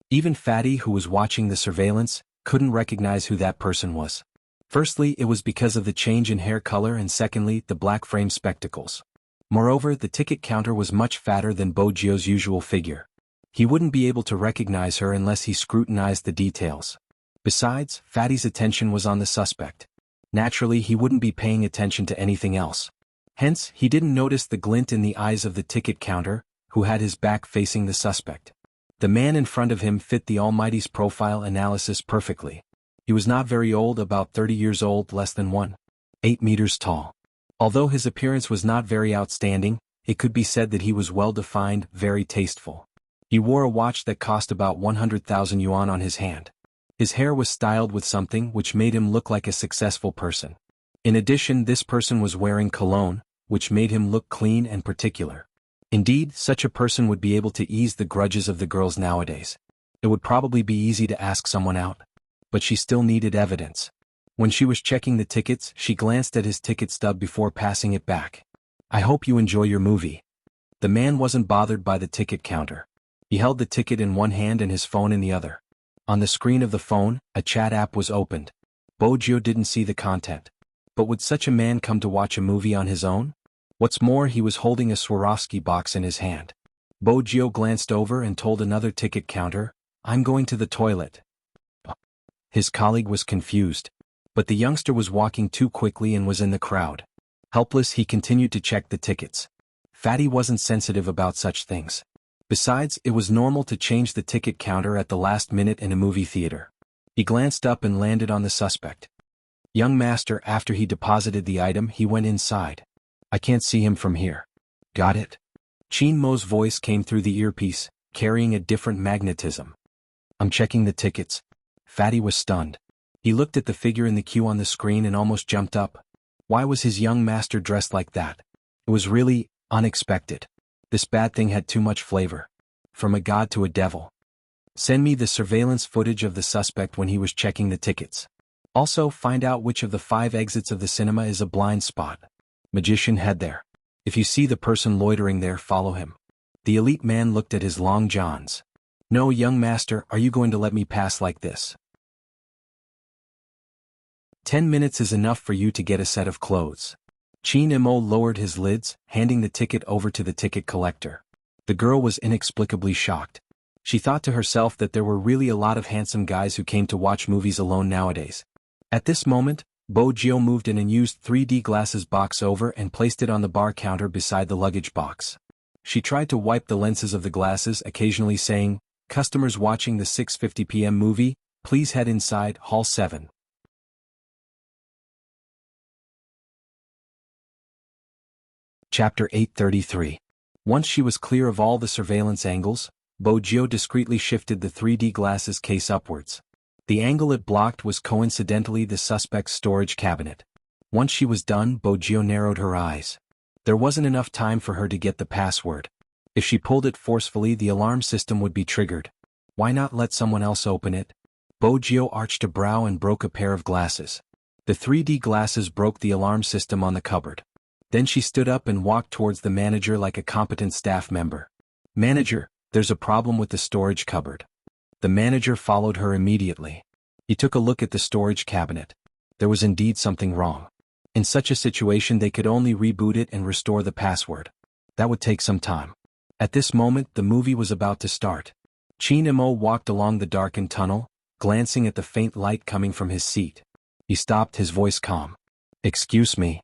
Even Fatty, who was watching the surveillance, couldn't recognize who that person was. Firstly, it was because of the change in hair color and secondly, the black frame spectacles. Moreover, the ticket counter was much fatter than Bojio's usual figure. He wouldn't be able to recognize her unless he scrutinized the details. Besides, Fatty's attention was on the suspect. Naturally, he wouldn't be paying attention to anything else. Hence, he didn't notice the glint in the eyes of the ticket counter, who had his back facing the suspect. The man in front of him fit the Almighty's profile analysis perfectly. He was not very old, about 30 years old, less than 1.8 meters tall. Although his appearance was not very outstanding, it could be said that he was well-defined, very tasteful. He wore a watch that cost about 100,000 yuan on his hand. His hair was styled with something which made him look like a successful person. In addition, this person was wearing cologne, which made him look clean and particular. Indeed, such a person would be able to ease the grudges of the girls nowadays. It would probably be easy to ask someone out. But she still needed evidence. When she was checking the tickets, she glanced at his ticket stub before passing it back. "I hope you enjoy your movie." The man wasn't bothered by the ticket counter. He held the ticket in one hand and his phone in the other. On the screen of the phone, a chat app was opened. Bojio didn't see the content. But would such a man come to watch a movie on his own? What's more, he was holding a Swarovski box in his hand. Bojio glanced over and told another ticket counter, "I'm going to the toilet." His colleague was confused. But the youngster was walking too quickly and was in the crowd. Helpless, he continued to check the tickets. Fatty wasn't sensitive about such things. Besides, it was normal to change the ticket counter at the last minute in a movie theater. He glanced up and landed on the suspect. Young master, after he deposited the item, he went inside. "I can't see him from here." "Got it?" Chinmo's voice came through the earpiece. carrying a different magnetism. I'm checking the tickets. Fatty was stunned. He looked at the figure in the queue on the screen and almost jumped up. Why was his young master dressed like that? It was really unexpected. This bad thing had too much flavor. From a god to a devil. Send me the surveillance footage of the suspect when he was checking the tickets. Also, find out which of the 5 exits of the cinema is a blind spot. Magician, head there. If you see the person loitering there, follow him. The elite man looked at his long johns. No, young master, are you going to let me pass like this? 10 minutes is enough for you to get a set of clothes. Chin Mo lowered his lids, handing the ticket over to the ticket collector. The girl was inexplicably shocked. She thought to herself that there were really a lot of handsome guys who came to watch movies alone nowadays. At this moment, Bo Jio moved an unused 3D glasses box over and placed it on the bar counter beside the luggage box. She tried to wipe the lenses of the glasses, occasionally saying, "Customers watching the 6:50 p.m. movie, please head inside Hall 7. Chapter 833. Once she was clear of all the surveillance angles, Bo Jio discreetly shifted the 3D glasses case upwards. The angle it blocked was coincidentally the suspect's storage cabinet. Once she was done, Bo Jio narrowed her eyes. There wasn't enough time for her to get the password. If she pulled it forcefully, the alarm system would be triggered. Why not let someone else open it? Bo Jio arched a brow and broke a pair of glasses. The 3D glasses broke the alarm system on the cupboard. Then she stood up and walked towards the manager like a competent staff member. "Manager, there's a problem with the storage cupboard." The manager followed her immediately. He took a look at the storage cabinet. There was indeed something wrong. In such a situation they could only reboot it and restore the password. That would take some time. At this moment the movie was about to start. Chin Mo walked along the darkened tunnel, glancing at the faint light coming from his seat. He stopped, his voice calm. "Excuse me."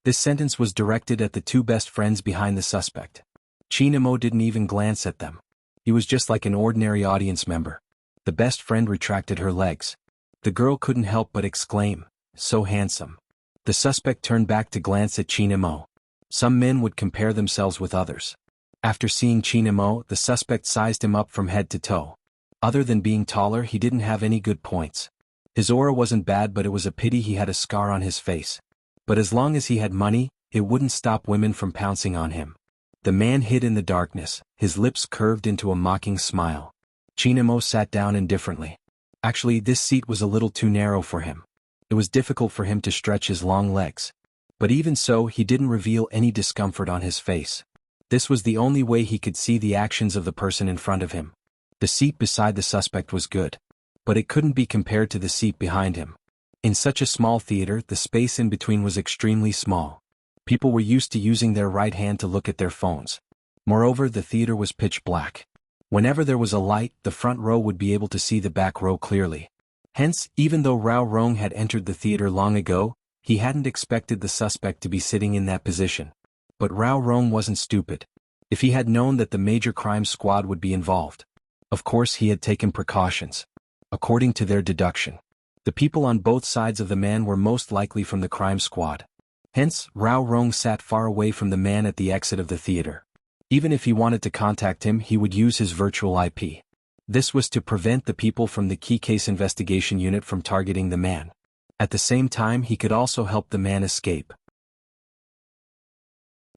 This sentence was directed at the 2 best friends behind the suspect. Chin Mo didn't even glance at them. He was just like an ordinary audience member. The best friend retracted her legs. The girl couldn't help but exclaim, "So handsome." The suspect turned back to glance at Chin Mo. Some men would compare themselves with others. After seeing Chin Mo, the suspect sized him up from head to toe. Other than being taller, he didn't have any good points. His aura wasn't bad, but it was a pity he had a scar on his face. But as long as he had money, it wouldn't stop women from pouncing on him. The man hid in the darkness, his lips curved into a mocking smile. Chin Mo sat down indifferently. Actually, this seat was a little too narrow for him. It was difficult for him to stretch his long legs. But even so, he didn't reveal any discomfort on his face. This was the only way he could see the actions of the person in front of him. The seat beside the suspect was good. But it couldn't be compared to the seat behind him. In such a small theater, the space in between was extremely small. People were used to using their right hand to look at their phones. Moreover, the theater was pitch black. Whenever there was a light, the front row would be able to see the back row clearly. Hence, even though Rao Rong had entered the theater long ago, he hadn't expected the suspect to be sitting in that position. But Rao Rong wasn't stupid. If he had known that the major crime squad would be involved, of course he had taken precautions. According to their deduction, the people on both sides of the man were most likely from the crime squad. Hence, Rao Rong sat far away from the man at the exit of the theater. Even if he wanted to contact him, he would use his virtual IP. This was to prevent the people from the key case investigation unit from targeting the man. At the same time, he could also help the man escape.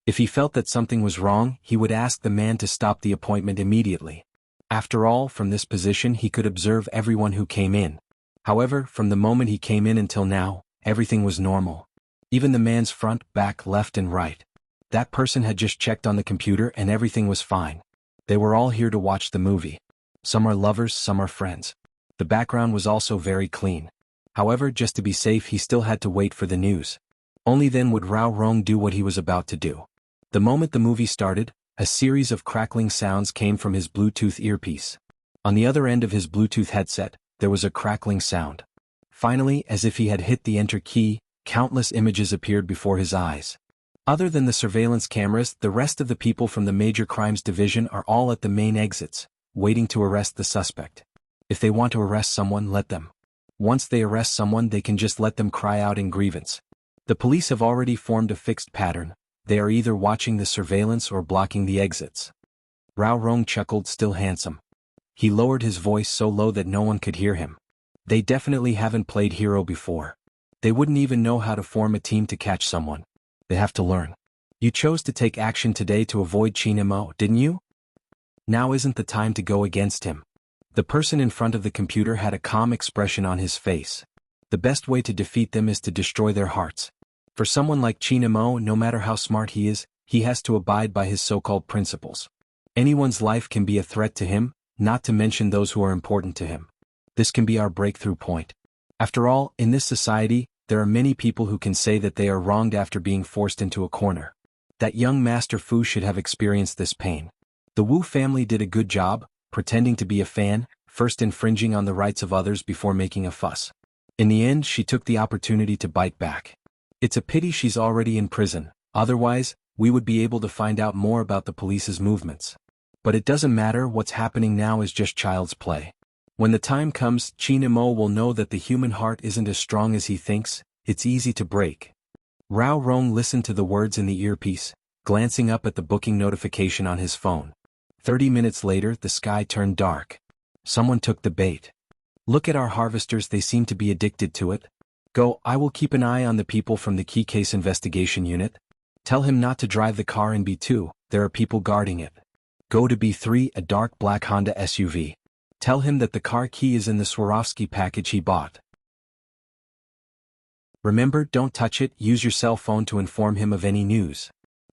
If he felt that something was wrong, he would ask the man to stop the appointment immediately. After all, from this position he could observe everyone who came in. However, from the moment he came in until now, everything was normal. Even the man's front, back, left and right. That person had just checked on the computer and everything was fine. They were all here to watch the movie. Some are lovers, some are friends. The background was also very clean. However, just to be safe, he still had to wait for the news. Only then would Rao Rong do what he was about to do. The moment the movie started, a series of crackling sounds came from his Bluetooth earpiece. On the other end of his Bluetooth headset, there was a crackling sound. Finally, as if he had hit the enter key, countless images appeared before his eyes. Other than the surveillance cameras, the rest of the people from the Major Crimes Division are all at the main exits, waiting to arrest the suspect. If they want to arrest someone, let them. Once they arrest someone, they can just let them cry out in grievance. The police have already formed a fixed pattern. They are either watching the surveillance or blocking the exits. Rao Rong chuckled, still handsome. He lowered his voice so low that no one could hear him. They definitely haven't played hero before. They wouldn't even know how to form a team to catch someone. They have to learn. You chose to take action today to avoid Chinemo, didn't you? Now isn't the time to go against him. The person in front of the computer had a calm expression on his face. The best way to defeat them is to destroy their hearts. For someone like Chinemo, no matter how smart he is, he has to abide by his so-called principles. Anyone's life can be a threat to him, not to mention those who are important to him. This can be our breakthrough point. After all, in this society, there are many people who can say that they are wronged after being forced into a corner. That young Master Fu should have experienced this pain. The Wu family did a good job, pretending to be a fan, first infringing on the rights of others before making a fuss. In the end, she took the opportunity to bite back. It's a pity she's already in prison, otherwise, we would be able to find out more about the police's movements. But it doesn't matter, what's happening now is just child's play. When the time comes, Chinemo will know that the human heart isn't as strong as he thinks, it's easy to break. Rao Rong listened to the words in the earpiece, glancing up at the booking notification on his phone. 30 minutes later, the sky turned dark. Someone took the bait. Look at our harvesters, they seem to be addicted to it. Go, I will keep an eye on the people from the key case investigation unit. Tell him not to drive the car in B2, there are people guarding it. Go to B3, a dark black Honda SUV. Tell him that the car key is in the Swarovski package he bought. Remember, don't touch it, use your cell phone to inform him of any news.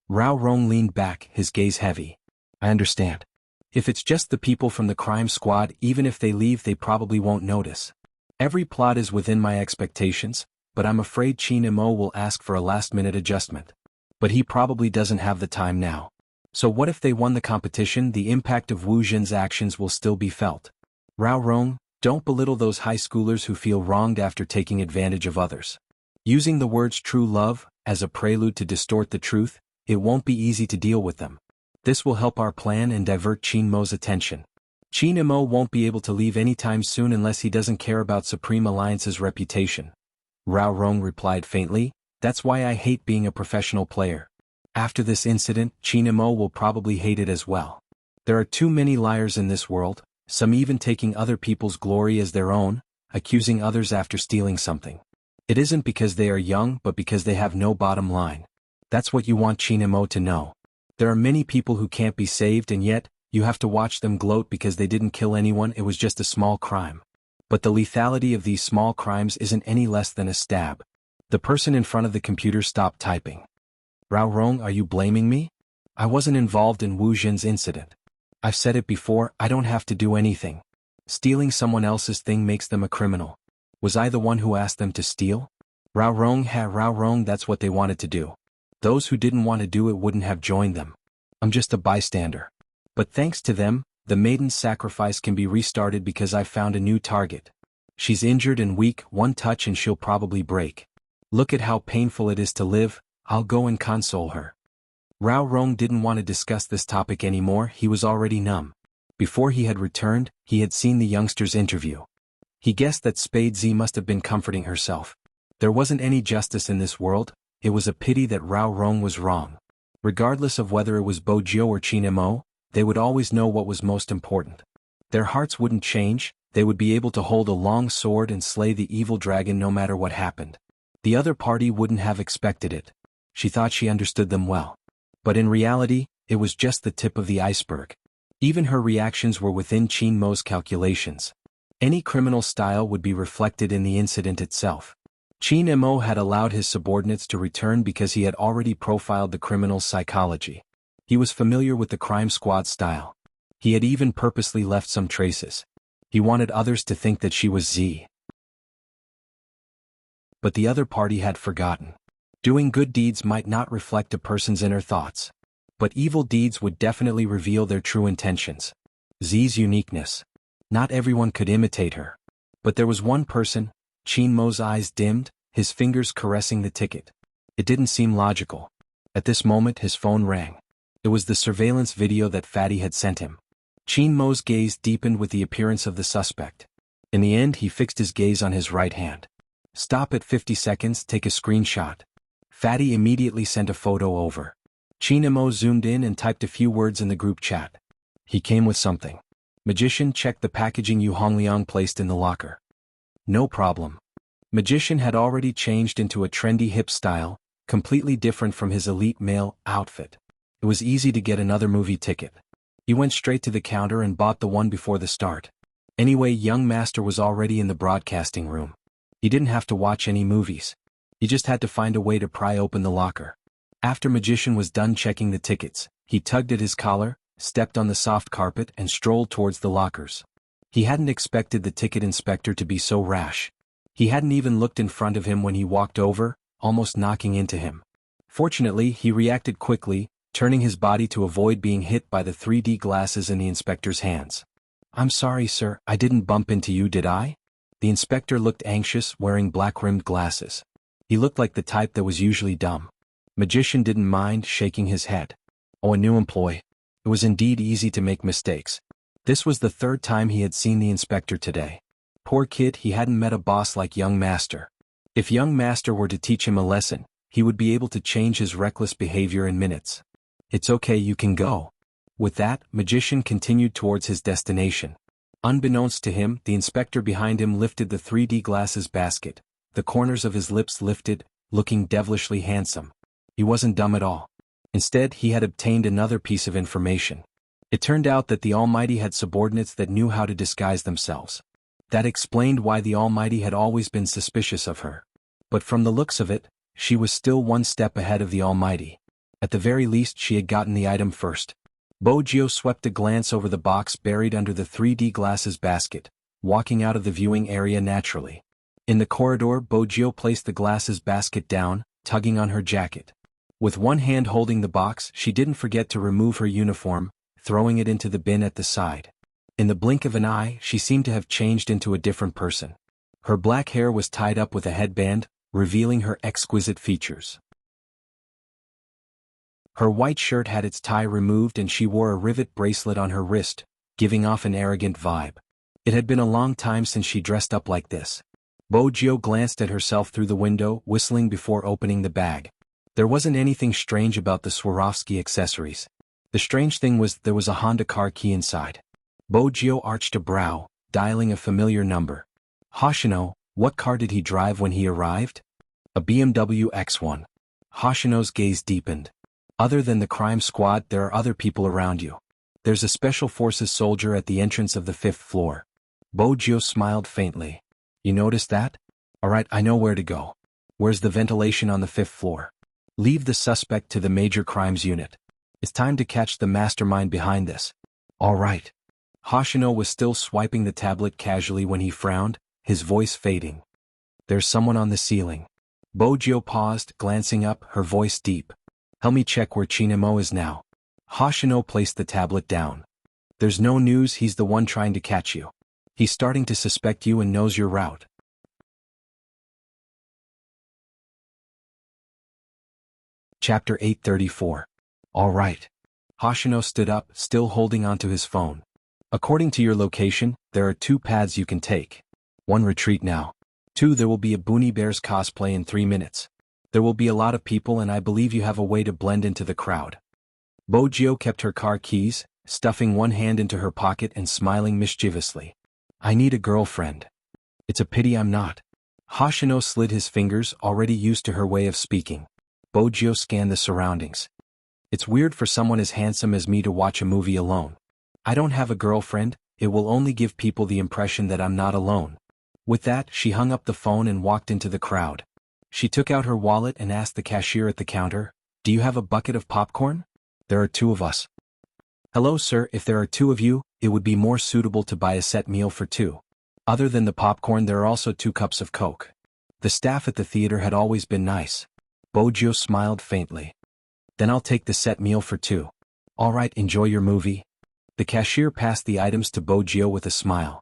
Rao Rong leaned back, his gaze heavy. I understand. If it's just the people from the crime squad, even if they leave, they probably won't notice. Every plot is within my expectations, but I'm afraid Chinemo will ask for a last-minute adjustment. But he probably doesn't have the time now. So what if they won the competition? The impact of Wu Jin's actions will still be felt. Rao Rong, don't belittle those high schoolers who feel wronged after taking advantage of others. Using the words true love as a prelude to distort the truth, it won't be easy to deal with them. This will help our plan and divert Chinmo's attention. Chinemo won't be able to leave anytime soon unless he doesn't care about Supreme Alliance's reputation. Rao Rong replied faintly, that's why I hate being a professional player. After this incident, Chinemo will probably hate it as well. There are too many liars in this world, some even taking other people's glory as their own, accusing others after stealing something. It isn't because they are young but because they have no bottom line. That's what you want Chinemo to know. There are many people who can't be saved and yet, you have to watch them gloat because they didn't kill anyone, it was just a small crime. But the lethality of these small crimes isn't any less than a stab. The person in front of the computer stopped typing. Rao Rong, are you blaming me? I wasn't involved in Wu Jin's incident. I've said it before, I don't have to do anything. Stealing someone else's thing makes them a criminal. Was I the one who asked them to steal? Rao Rong, that's what they wanted to do. Those who didn't want to do it wouldn't have joined them. I'm just a bystander. But thanks to them, the maiden's sacrifice can be restarted because I've found a new target. She's injured and weak, one touch and she'll probably break. Look at how painful it is to live, I'll go and console her. Rao Rong didn't want to discuss this topic anymore, he was already numb. Before he had returned, he had seen the youngster's interview. He guessed that Spade Z must have been comforting herself. There wasn't any justice in this world, it was a pity that Rao Rong was wrong. Regardless of whether it was Bojiu or Chinemo, they would always know what was most important. Their hearts wouldn't change, they would be able to hold a long sword and slay the evil dragon no matter what happened. The other party wouldn't have expected it. She thought she understood them well. But in reality, it was just the tip of the iceberg. Even her reactions were within Chinmo's calculations. Any criminal style would be reflected in the incident itself. Chinemo had allowed his subordinates to return because he had already profiled the criminal's psychology. He was familiar with the crime squad style. He had even purposely left some traces. He wanted others to think that she was Z. But the other party had forgotten. Doing good deeds might not reflect a person's inner thoughts. But evil deeds would definitely reveal their true intentions. Z's uniqueness. Not everyone could imitate her. But there was one person. Chinmo's eyes dimmed, his fingers caressing the ticket. It didn't seem logical. At this moment his phone rang. It was the surveillance video that Fatty had sent him. Chinmo's gaze deepened with the appearance of the suspect. In the end he fixed his gaze on his right hand. Stop at 50 seconds, take a screenshot. Fatty immediately sent a photo over. Chinemo zoomed in and typed a few words in the group chat. He came with something. Magician checked the packaging Yu Hongliang placed in the locker. No problem. Magician had already changed into a trendy hip style, completely different from his elite male outfit. It was easy to get another movie ticket. He went straight to the counter and bought the one before the start. Anyway, young master was already in the broadcasting room. He didn't have to watch any movies. He just had to find a way to pry open the locker. After Magician was done checking the tickets, he tugged at his collar, stepped on the soft carpet and strolled towards the lockers. He hadn't expected the ticket inspector to be so rash. He hadn't even looked in front of him when he walked over, almost knocking into him. Fortunately, he reacted quickly, turning his body to avoid being hit by the 3D glasses in the inspector's hands. "I'm sorry, sir, I didn't bump into you, did I?" The inspector looked anxious, wearing black-rimmed glasses. He looked like the type that was usually dumb. Magician didn't mind, shaking his head. Oh, a new employee. It was indeed easy to make mistakes. This was the third time he had seen the inspector today. Poor kid, he hadn't met a boss like young master. If young master were to teach him a lesson, he would be able to change his reckless behavior in minutes. "It's okay, you can go." With that, Magician continued towards his destination. Unbeknownst to him, the inspector behind him lifted the 3D glasses basket. The corners of his lips lifted, looking devilishly handsome. He wasn't dumb at all. Instead, he had obtained another piece of information. It turned out that the Almighty had subordinates that knew how to disguise themselves. That explained why the Almighty had always been suspicious of her. But from the looks of it, she was still one step ahead of the Almighty. At the very least, she had gotten the item first. Bojio swept a glance over the box buried under the 3D glasses basket, walking out of the viewing area naturally. In the corridor, Bojio placed the glasses basket down, tugging on her jacket. With one hand holding the box, she didn't forget to remove her uniform, throwing it into the bin at the side. In the blink of an eye, she seemed to have changed into a different person. Her black hair was tied up with a headband, revealing her exquisite features. Her white shirt had its tie removed and she wore a rivet bracelet on her wrist, giving off an arrogant vibe. It had been a long time since she dressed up like this. Bojio glanced at herself through the window, whistling before opening the bag. There wasn't anything strange about the Swarovski accessories. The strange thing was there was a Honda car key inside. Bojio arched a brow, dialing a familiar number. Hoshino, what car did he drive when he arrived? A BMW X1. Hoshino's gaze deepened. Other than the crime squad, there are other people around you. There's a special forces soldier at the entrance of the 5th floor. Bojio smiled faintly. You noticed that? Alright, I know where to go. Where's the ventilation on the 5th floor? Leave the suspect to the major crimes unit. It's time to catch the mastermind behind this. Alright. Hoshino was still swiping the tablet casually when he frowned, his voice fading. There's someone on the ceiling. Bojio paused, glancing up, her voice deep. Help me check where Chinemo is now. Hoshino placed the tablet down. There's no news, he's the one trying to catch you. He's starting to suspect you and knows your route. Chapter 834. All right. Hoshino stood up, still holding onto his phone. According to your location, there are 2 paths you can take. 1, retreat now. 2, there will be a Boonie Bears cosplay in 3 minutes. There will be a lot of people and I believe you have a way to blend into the crowd. Bojio kept her car keys, stuffing one hand into her pocket and smiling mischievously. I need a girlfriend. It's a pity I'm not. Hoshino slid his fingers, already used to her way of speaking. Bojio scanned the surroundings. It's weird for someone as handsome as me to watch a movie alone. I don't have a girlfriend, it will only give people the impression that I'm not alone. With that, she hung up the phone and walked into the crowd. She took out her wallet and asked the cashier at the counter, "Do you have a bucket of popcorn? There are 2 of us." "Hello sir, if there are 2 of you, it would be more suitable to buy a set meal for 2. Other than the popcorn there are also 2 cups of Coke." The staff at the theater had always been nice. Bojio smiled faintly. "Then I'll take the set meal for 2. Alright, enjoy your movie." The cashier passed the items to Bojio with a smile.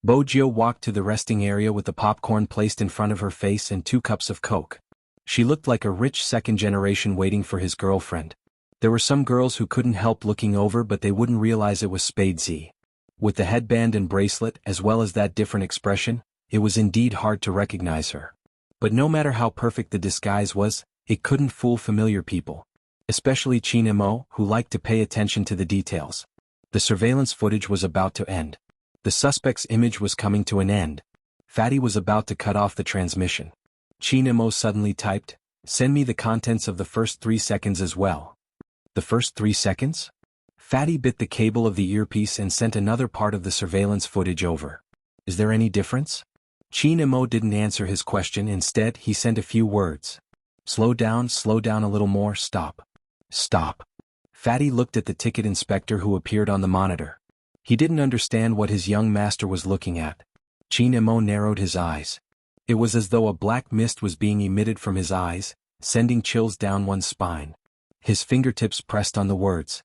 Bojio walked to the resting area with the popcorn placed in front of her face and 2 cups of Coke. She looked like a rich second generation waiting for his girlfriend. There were some girls who couldn't help looking over but they wouldn't realize it was Spade Z. With the headband and bracelet as well as that different expression, it was indeed hard to recognize her. But no matter how perfect the disguise was, it couldn't fool familiar people. Especially Chinemo, who liked to pay attention to the details. The surveillance footage was about to end. The suspect's image was coming to an end. Fatty was about to cut off the transmission. Chinemo suddenly typed, "Send me the contents of the first 3 seconds as well." The first 3 seconds? Fatty bit the cable of the earpiece and sent another part of the surveillance footage over. Is there any difference? Chinemo didn't answer his question. Instead, he sent a few words. Slow down a little more, stop. Stop. Fatty looked at the ticket inspector who appeared on the monitor. He didn't understand what his young master was looking at. Chinemo narrowed his eyes. It was as though a black mist was being emitted from his eyes, sending chills down one's spine. His fingertips pressed on the words.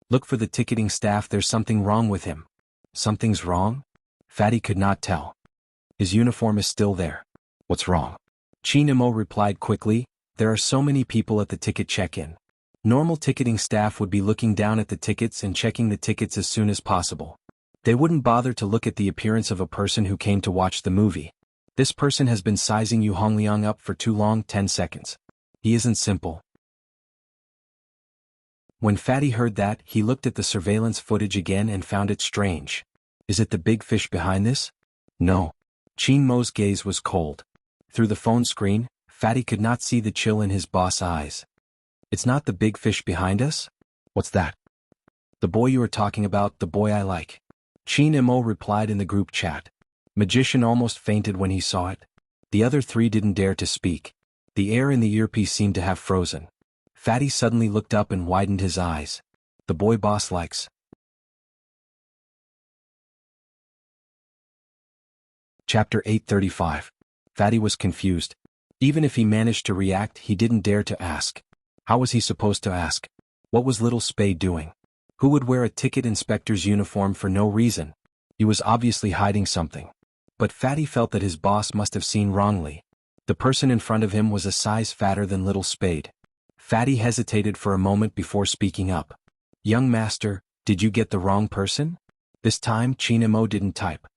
Look for the ticketing staff, there's something wrong with him. Something's wrong? Fatty could not tell. His uniform is still there. What's wrong? Chinemo replied quickly, there are so many people at the ticket check-in. Normal ticketing staff would be looking down at the tickets and checking the tickets as soon as possible. They wouldn't bother to look at the appearance of a person who came to watch the movie. This person has been sizing Yu Hongliang up for too long, 10 seconds. He isn't simple. When Fatty heard that, he looked at the surveillance footage again and found it strange. Is it the big fish behind this? No. Chinemo's gaze was cold. Through the phone screen, Fatty could not see the chill in his boss' eyes. It's not the big fish behind us? What's that? The boy you were talking about, the boy I like. Chinemo replied in the group chat. Magician almost fainted when he saw it. The other 3 didn't dare to speak. The air in the earpiece seemed to have frozen. Fatty suddenly looked up and widened his eyes. The boy boss likes. Chapter 835. Fatty was confused. Even if he managed to react, he didn't dare to ask. How was he supposed to ask? What was Little Spade doing? Who would wear a ticket inspector's uniform for no reason? He was obviously hiding something. But Fatty felt that his boss must have seen wrongly. The person in front of him was a size fatter than Little Spade. Fatty hesitated for a moment before speaking up. Young master, did you get the wrong person? This time Chinemo didn't type.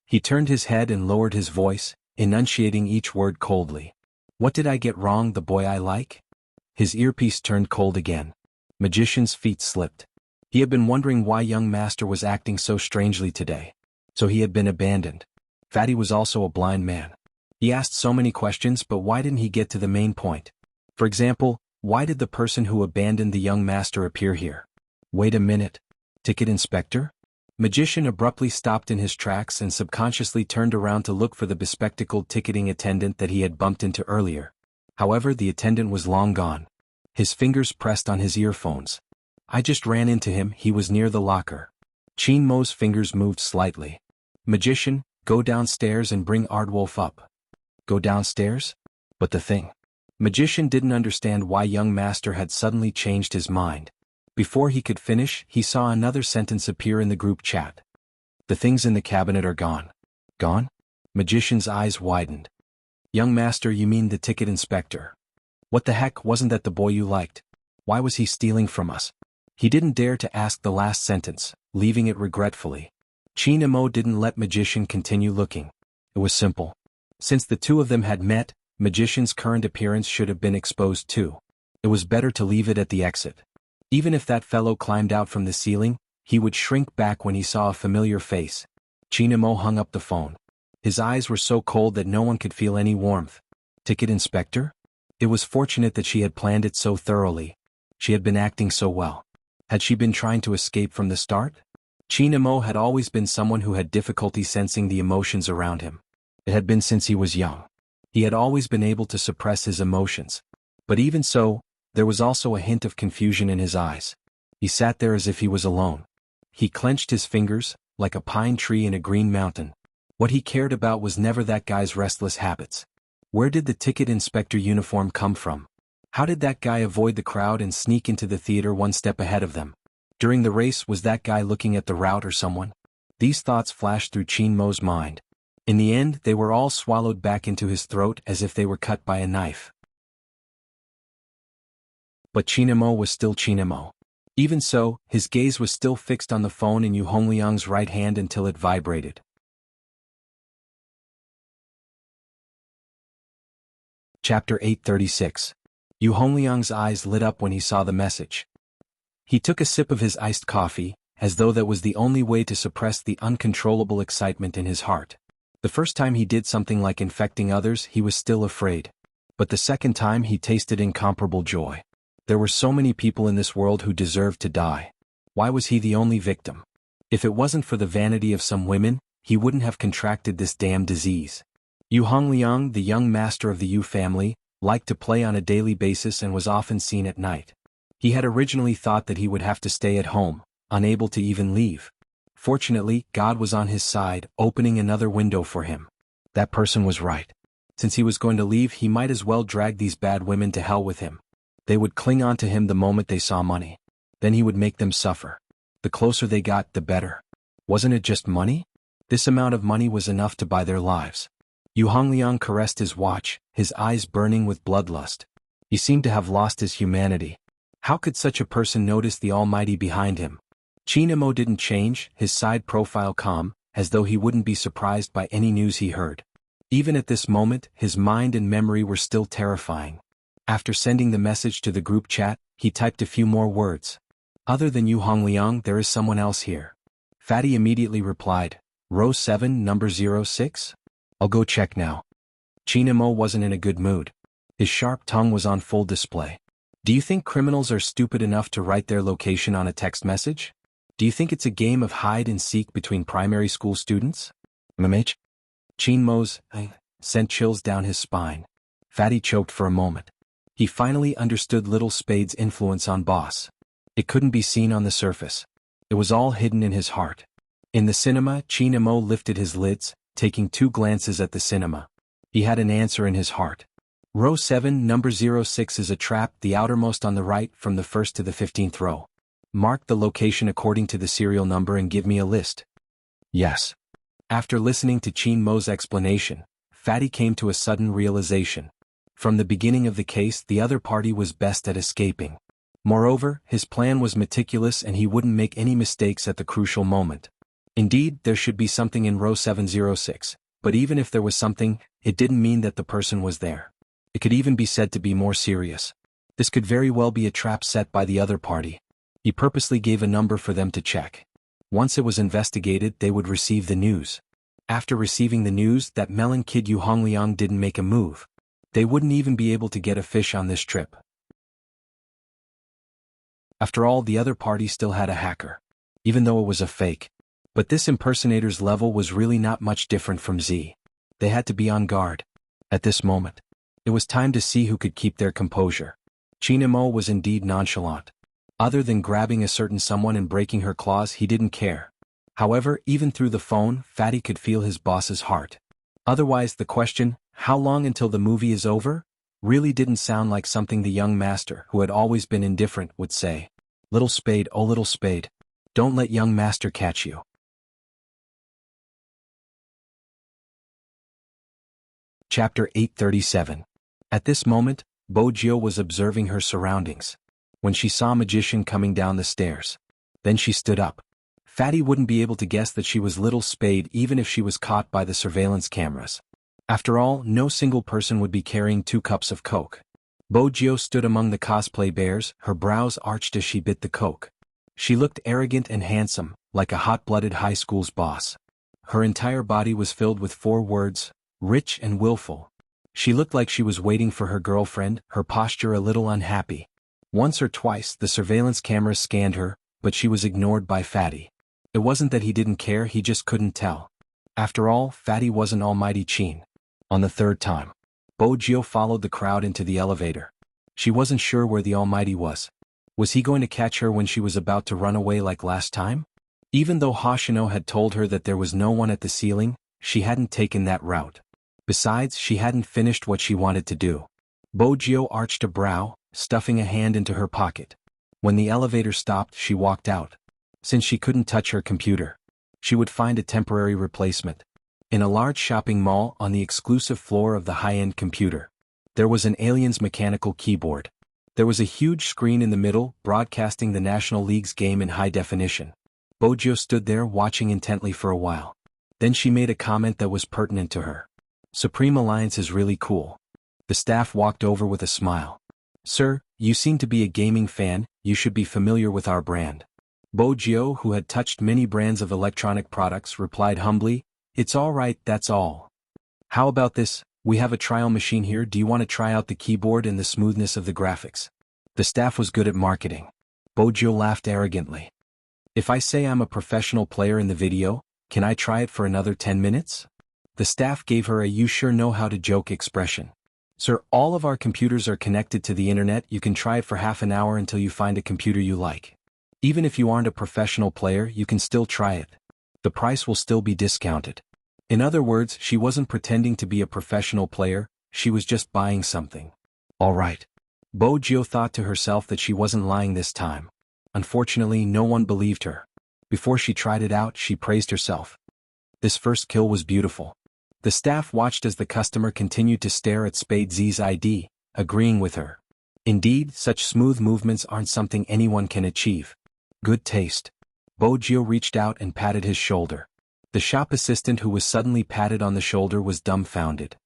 He turned his head and lowered his voice, enunciating each word coldly. What did I get wrong, the boy I like? His earpiece turned cold again. Magician's feet slipped. He had been wondering why young master was acting so strangely today. So he had been abandoned. Fatty was also a blind man. He asked so many questions, but why didn't he get to the main point? For example, why did the person who abandoned the young master appear here? Wait a minute. Ticket inspector? Magician abruptly stopped in his tracks and subconsciously turned around to look for the bespectacled ticketing attendant that he had bumped into earlier. However, the attendant was long gone. His fingers pressed on his earphones. I just ran into him, he was near the locker. Chinemo's fingers moved slightly. Magician, go downstairs and bring Aardwolf up. Go downstairs? But the thing. Magician didn't understand why young master had suddenly changed his mind. Before he could finish, he saw another sentence appear in the group chat. The things in the cabinet are gone. Gone? Magician's eyes widened. Young master, you mean the ticket inspector? What the heck, wasn't that the boy you liked? Why was he stealing from us? He didn't dare to ask the last sentence, leaving it regretfully. Chinemo didn't let Magician continue looking. It was simple. Since the two of them had met, Magician's current appearance should have been exposed too. It was better to leave it at the exit. Even if that fellow climbed out from the ceiling, he would shrink back when he saw a familiar face. Chinemo hung up the phone. His eyes were so cold that no one could feel any warmth. Ticket inspector? It was fortunate that she had planned it so thoroughly. She had been acting so well. Had she been trying to escape from the start? Chinemo had always been someone who had difficulty sensing the emotions around him. It had been since he was young. He had always been able to suppress his emotions. But even so, there was also a hint of confusion in his eyes. He sat there as if he was alone. He clenched his fingers, like a pine tree in a green mountain. What he cared about was never that guy's restless habits. Where did the ticket inspector uniform come from? How did that guy avoid the crowd and sneak into the theater one step ahead of them? During the race, was that guy looking at the route or someone? These thoughts flashed through Chinmo's mind. In the end, they were all swallowed back into his throat as if they were cut by a knife. But Chinemo was still Chinemo. Even so, his gaze was still fixed on the phone in Yu Hongliang's right hand until it vibrated. Chapter 836. Yu Hongliang's eyes lit up when he saw the message. He took a sip of his iced coffee, as though that was the only way to suppress the uncontrollable excitement in his heart. The first time he did something like infecting others, he was still afraid. But the second time he tasted incomparable joy. There were so many people in this world who deserved to die. Why was he the only victim? If it wasn't for the vanity of some women, he wouldn't have contracted this damn disease. Yu Hongliang, the young master of the Yu family, liked to play on a daily basis and was often seen at night. He had originally thought that he would have to stay at home, unable to even leave. Fortunately, God was on his side, opening another window for him. That person was right. Since he was going to leave, he might as well drag these bad women to hell with him. They would cling on to him the moment they saw money. Then he would make them suffer. The closer they got, the better. Wasn't it just money? This amount of money was enough to buy their lives. Yu Hongliang caressed his watch, his eyes burning with bloodlust. He seemed to have lost his humanity. How could such a person notice the Almighty behind him? Qin Mo didn't change, his side profile calm, as though he wouldn't be surprised by any news he heard. Even at this moment, his mind and memory were still terrifying. After sending the message to the group chat, he typed a few more words. Other than Yu Hongliang, there is someone else here. Fatty immediately replied, Row 7, number 06? I'll go check now. Qin Mo wasn't in a good mood. His sharp tongue was on full display. Do you think criminals are stupid enough to write their location on a text message? Do you think it's a game of hide and seek between primary school students? MMH? Qin Mo's sent chills down his spine. Fatty choked for a moment. He finally understood Little Spade's influence on Boss. It couldn't be seen on the surface. It was all hidden in his heart. In the cinema, Qin Mo lifted his lids, taking 2 glances at the cinema. He had an answer in his heart. Row 7, number 06 is a trap, the outermost on the right from the 1st to the 15th row. Mark the location according to the serial number and give me a list. Yes. After listening to Qin Mo's explanation, Fatty came to a sudden realization. From the beginning of the case, the other party was best at escaping. Moreover, his plan was meticulous and he wouldn't make any mistakes at the crucial moment. Indeed, there should be something in row 706, but even if there was something, it didn't mean that the person was there. It could even be said to be more serious. This could very well be a trap set by the other party. He purposely gave a number for them to check. Once it was investigated, they would receive the news. After receiving the news that melon kid Yu Hongliang didn't make a move, they wouldn't even be able to get a fish on this trip. After all, the other party still had a hacker, even though it was a fake. But this impersonator's level was really not much different from Z. They had to be on guard. At this moment, it was time to see who could keep their composure. Qin Mo was indeed nonchalant. Other than grabbing a certain someone and breaking her claws, he didn't care. However, even through the phone, Fatty could feel his boss's heart. Otherwise, the question, how long until the movie is over, really didn't sound like something the young master, who had always been indifferent, would say. Little Spade, oh little Spade, don't let young master catch you. Chapter 837. At this moment, Bo Jio was observing her surroundings. When she saw Magician coming down the stairs, then she stood up. Fatty wouldn't be able to guess that she was Little Spade even if she was caught by the surveillance cameras. After all, no single person would be carrying 2 cups of Coke. Bo Jio stood among the cosplay bears, her brows arched as she bit the Coke. She looked arrogant and handsome, like a hot-blooded high school's boss. Her entire body was filled with 4 words, rich and willful. She looked like she was waiting for her girlfriend, her posture a little unhappy. Once or twice the surveillance cameras scanned her, but she was ignored by Fatty. It wasn't that he didn't care, he just couldn't tell. After all, Fatty wasn't Almighty Qin. On the 3rd time, Bo Jio followed the crowd into the elevator. She wasn't sure where the Almighty was. Was he going to catch her when she was about to run away like last time? Even though Hoshino had told her that there was no one at the ceiling, she hadn't taken that route. Besides, she hadn't finished what she wanted to do. Bo Jio arched a brow, stuffing a hand into her pocket. When the elevator stopped, she walked out. Since she couldn't touch her computer, she would find a temporary replacement. In a large shopping mall on the exclusive floor of the high-end computer, there was an alien's mechanical keyboard. There was a huge screen in the middle, broadcasting the National League's game in high definition. Bo Jio stood there watching intently for a while. Then she made a comment that was pertinent to her. Supreme Alliance is really cool. The staff walked over with a smile. Sir, you seem to be a gaming fan, you should be familiar with our brand. Bo Jio, who had touched many brands of electronic products, replied humbly, "It's all right, that's all. How about this? We have a trial machine here. Do you want to try out the keyboard and the smoothness of the graphics?" The staff was good at marketing. Bo Jio laughed arrogantly. "If I say I'm a professional player in the video, can I try it for another 10 minutes? The staff gave her a "you sure know how to joke" expression. "Sir, all of our computers are connected to the internet. You can try it for half an hour until you find a computer you like. Even if you aren't a professional player, you can still try it. The price will still be discounted." In other words, she wasn't pretending to be a professional player, she was just buying something. All right. Bo Jio thought to herself that she wasn't lying this time. Unfortunately, no one believed her. Before she tried it out, she praised herself. This first kill was beautiful. The staff watched as the customer continued to stare at Spade Z's ID, agreeing with her. Indeed, such smooth movements aren't something anyone can achieve. Good taste. Bo Jio reached out and patted his shoulder. The shop assistant, who was suddenly patted on the shoulder, was dumbfounded.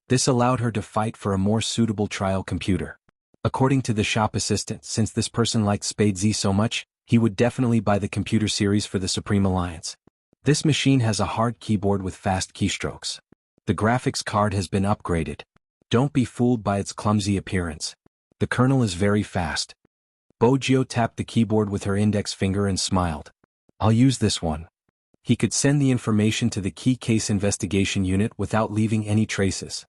This allowed her to fight for a more suitable trial computer. According to the shop assistant, since this person liked Spade Z so much, he would definitely buy the computer series for the Supreme Alliance. This machine has a hard keyboard with fast keystrokes. The graphics card has been upgraded. Don't be fooled by its clumsy appearance. The kernel is very fast. Bo Jio tapped the keyboard with her index finger and smiled. "I'll use this one." He could send the information to the key case investigation unit without leaving any traces.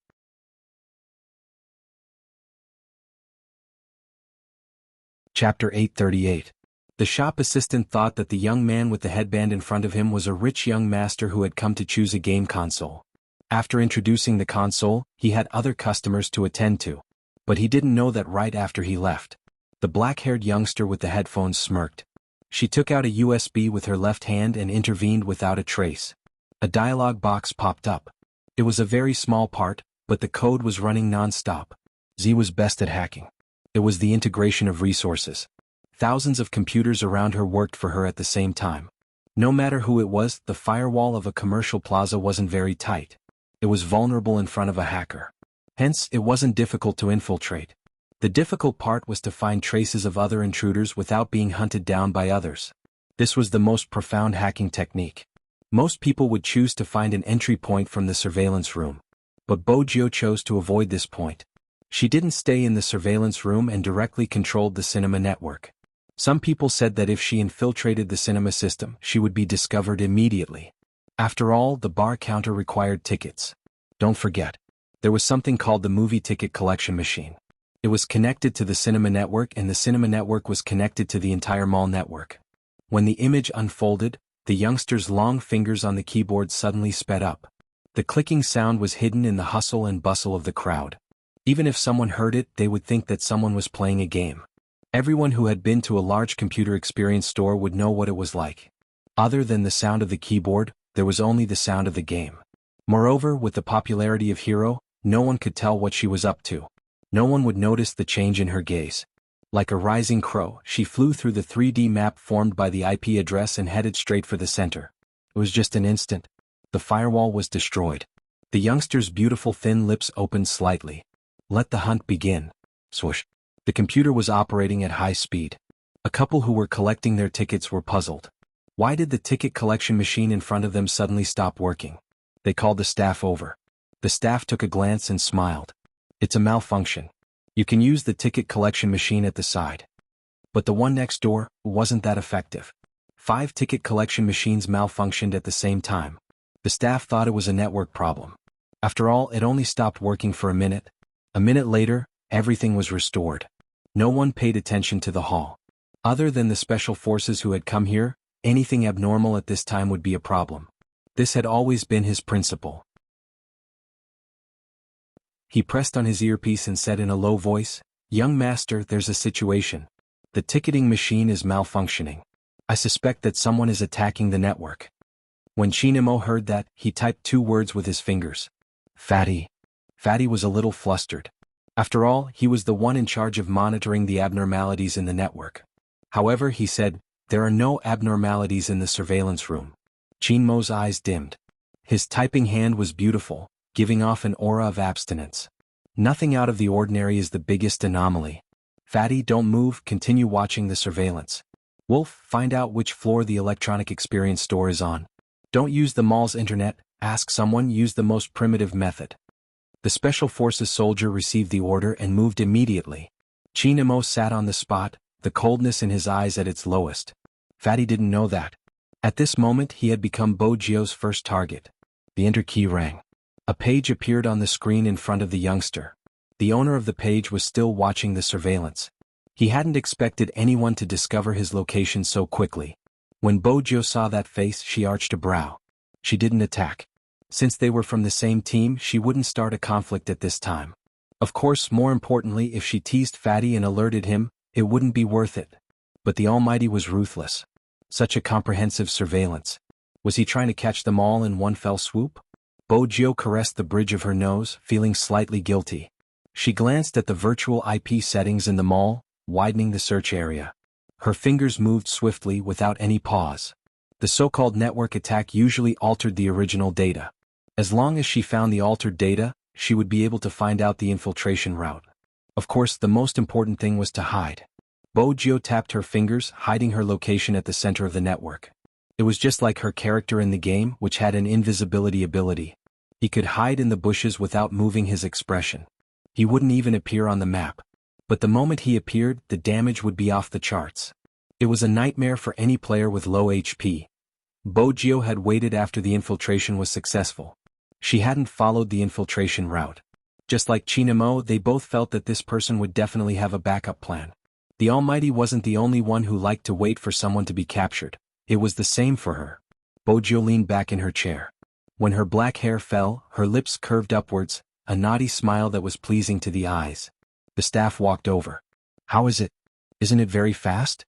Chapter 838. The shop assistant thought that the young man with the headband in front of him was a rich young master who had come to choose a game console. After introducing the console, he had other customers to attend to. But he didn't know that right after he left. The black-haired youngster with the headphones smirked. She took out a USB with her left hand and intervened without a trace. A dialog box popped up. It was a very small part, but the code was running non-stop. Z was best at hacking. It was the integration of resources. Thousands of computers around her worked for her at the same time. No matter who it was, the firewall of a commercial plaza wasn't very tight. It was vulnerable in front of a hacker. Hence, it wasn't difficult to infiltrate. The difficult part was to find traces of other intruders without being hunted down by others. This was the most profound hacking technique. Most people would choose to find an entry point from the surveillance room. But Bo Jio chose to avoid this point. She didn't stay in the surveillance room and directly controlled the cinema network. Some people said that if she infiltrated the cinema system, she would be discovered immediately. After all, the bar counter required tickets. Don't forget, there was something called the movie ticket collection machine. It was connected to the cinema network, and the cinema network was connected to the entire mall network. When the image unfolded, the youngster's long fingers on the keyboard suddenly sped up. The clicking sound was hidden in the hustle and bustle of the crowd. Even if someone heard it, they would think that someone was playing a game. Everyone who had been to a large computer experience store would know what it was like. Other than the sound of the keyboard, there was only the sound of the game. Moreover, with the popularity of Hero, no one could tell what she was up to. No one would notice the change in her gaze. Like a rising crow, she flew through the 3D map formed by the IP address and headed straight for the center. It was just an instant. The firewall was destroyed. The youngster's beautiful thin lips opened slightly. Let the hunt begin. Swoosh. The computer was operating at high speed. A couple who were collecting their tickets were puzzled. Why did the ticket collection machine in front of them suddenly stop working? They called the staff over. The staff took a glance and smiled. It's a malfunction. You can use the ticket collection machine at the side. But the one next door wasn't that effective. 5 ticket collection machines malfunctioned at the same time. The staff thought it was a network problem. After all, it only stopped working for a minute. A minute later, everything was restored. No one paid attention to the hall. Other than the special forces who had come here, anything abnormal at this time would be a problem. This had always been his principle. He pressed on his earpiece and said in a low voice, "Young master, there's a situation. The ticketing machine is malfunctioning. I suspect that someone is attacking the network." When Chinemo heard that, he typed 2 words with his fingers. Fatty. Fatty was a little flustered. After all, he was the one in charge of monitoring the abnormalities in the network. However, he said, "There are no abnormalities in the surveillance room." Chinmo's eyes dimmed. His typing hand was beautiful, giving off an aura of abstinence. Nothing out of the ordinary is the biggest anomaly. Fatty, don't move, continue watching the surveillance. Wolf, find out which floor the electronic experience store is on. Don't use the mall's internet, ask someone, use the most primitive method. The Special Forces soldier received the order and moved immediately. Chinamo sat on the spot, the coldness in his eyes at its lowest. Fatty didn't know that. At this moment he had become Bojio's first target. The enter key rang. A page appeared on the screen in front of the youngster. The owner of the page was still watching the surveillance. He hadn't expected anyone to discover his location so quickly. When Bojio saw that face, she arched a brow. She didn't attack. Since they were from the same team, she wouldn't start a conflict at this time. Of course, more importantly, if she teased Fatty and alerted him, it wouldn't be worth it. But the Almighty was ruthless. Such a comprehensive surveillance. Was he trying to catch them all in one fell swoop? Bojio caressed the bridge of her nose, feeling slightly guilty. She glanced at the virtual IP settings in the mall, widening the search area. Her fingers moved swiftly without any pause. The so-called network attack usually altered the original data. As long as she found the altered data, she would be able to find out the infiltration route. Of course, the most important thing was to hide. Bojio tapped her fingers, hiding her location at the center of the network. It was just like her character in the game, which had an invisibility ability. He could hide in the bushes without moving his expression. He wouldn't even appear on the map. But the moment he appeared, the damage would be off the charts. It was a nightmare for any player with low HP. Bojio had waited after the infiltration was successful. She hadn't followed the infiltration route. Just like Chinamo, they both felt that this person would definitely have a backup plan. The Almighty wasn't the only one who liked to wait for someone to be captured. It was the same for her. Bojio leaned back in her chair. When her black hair fell, her lips curved upwards, a naughty smile that was pleasing to the eyes. The staff walked over. How is it? Isn't it very fast?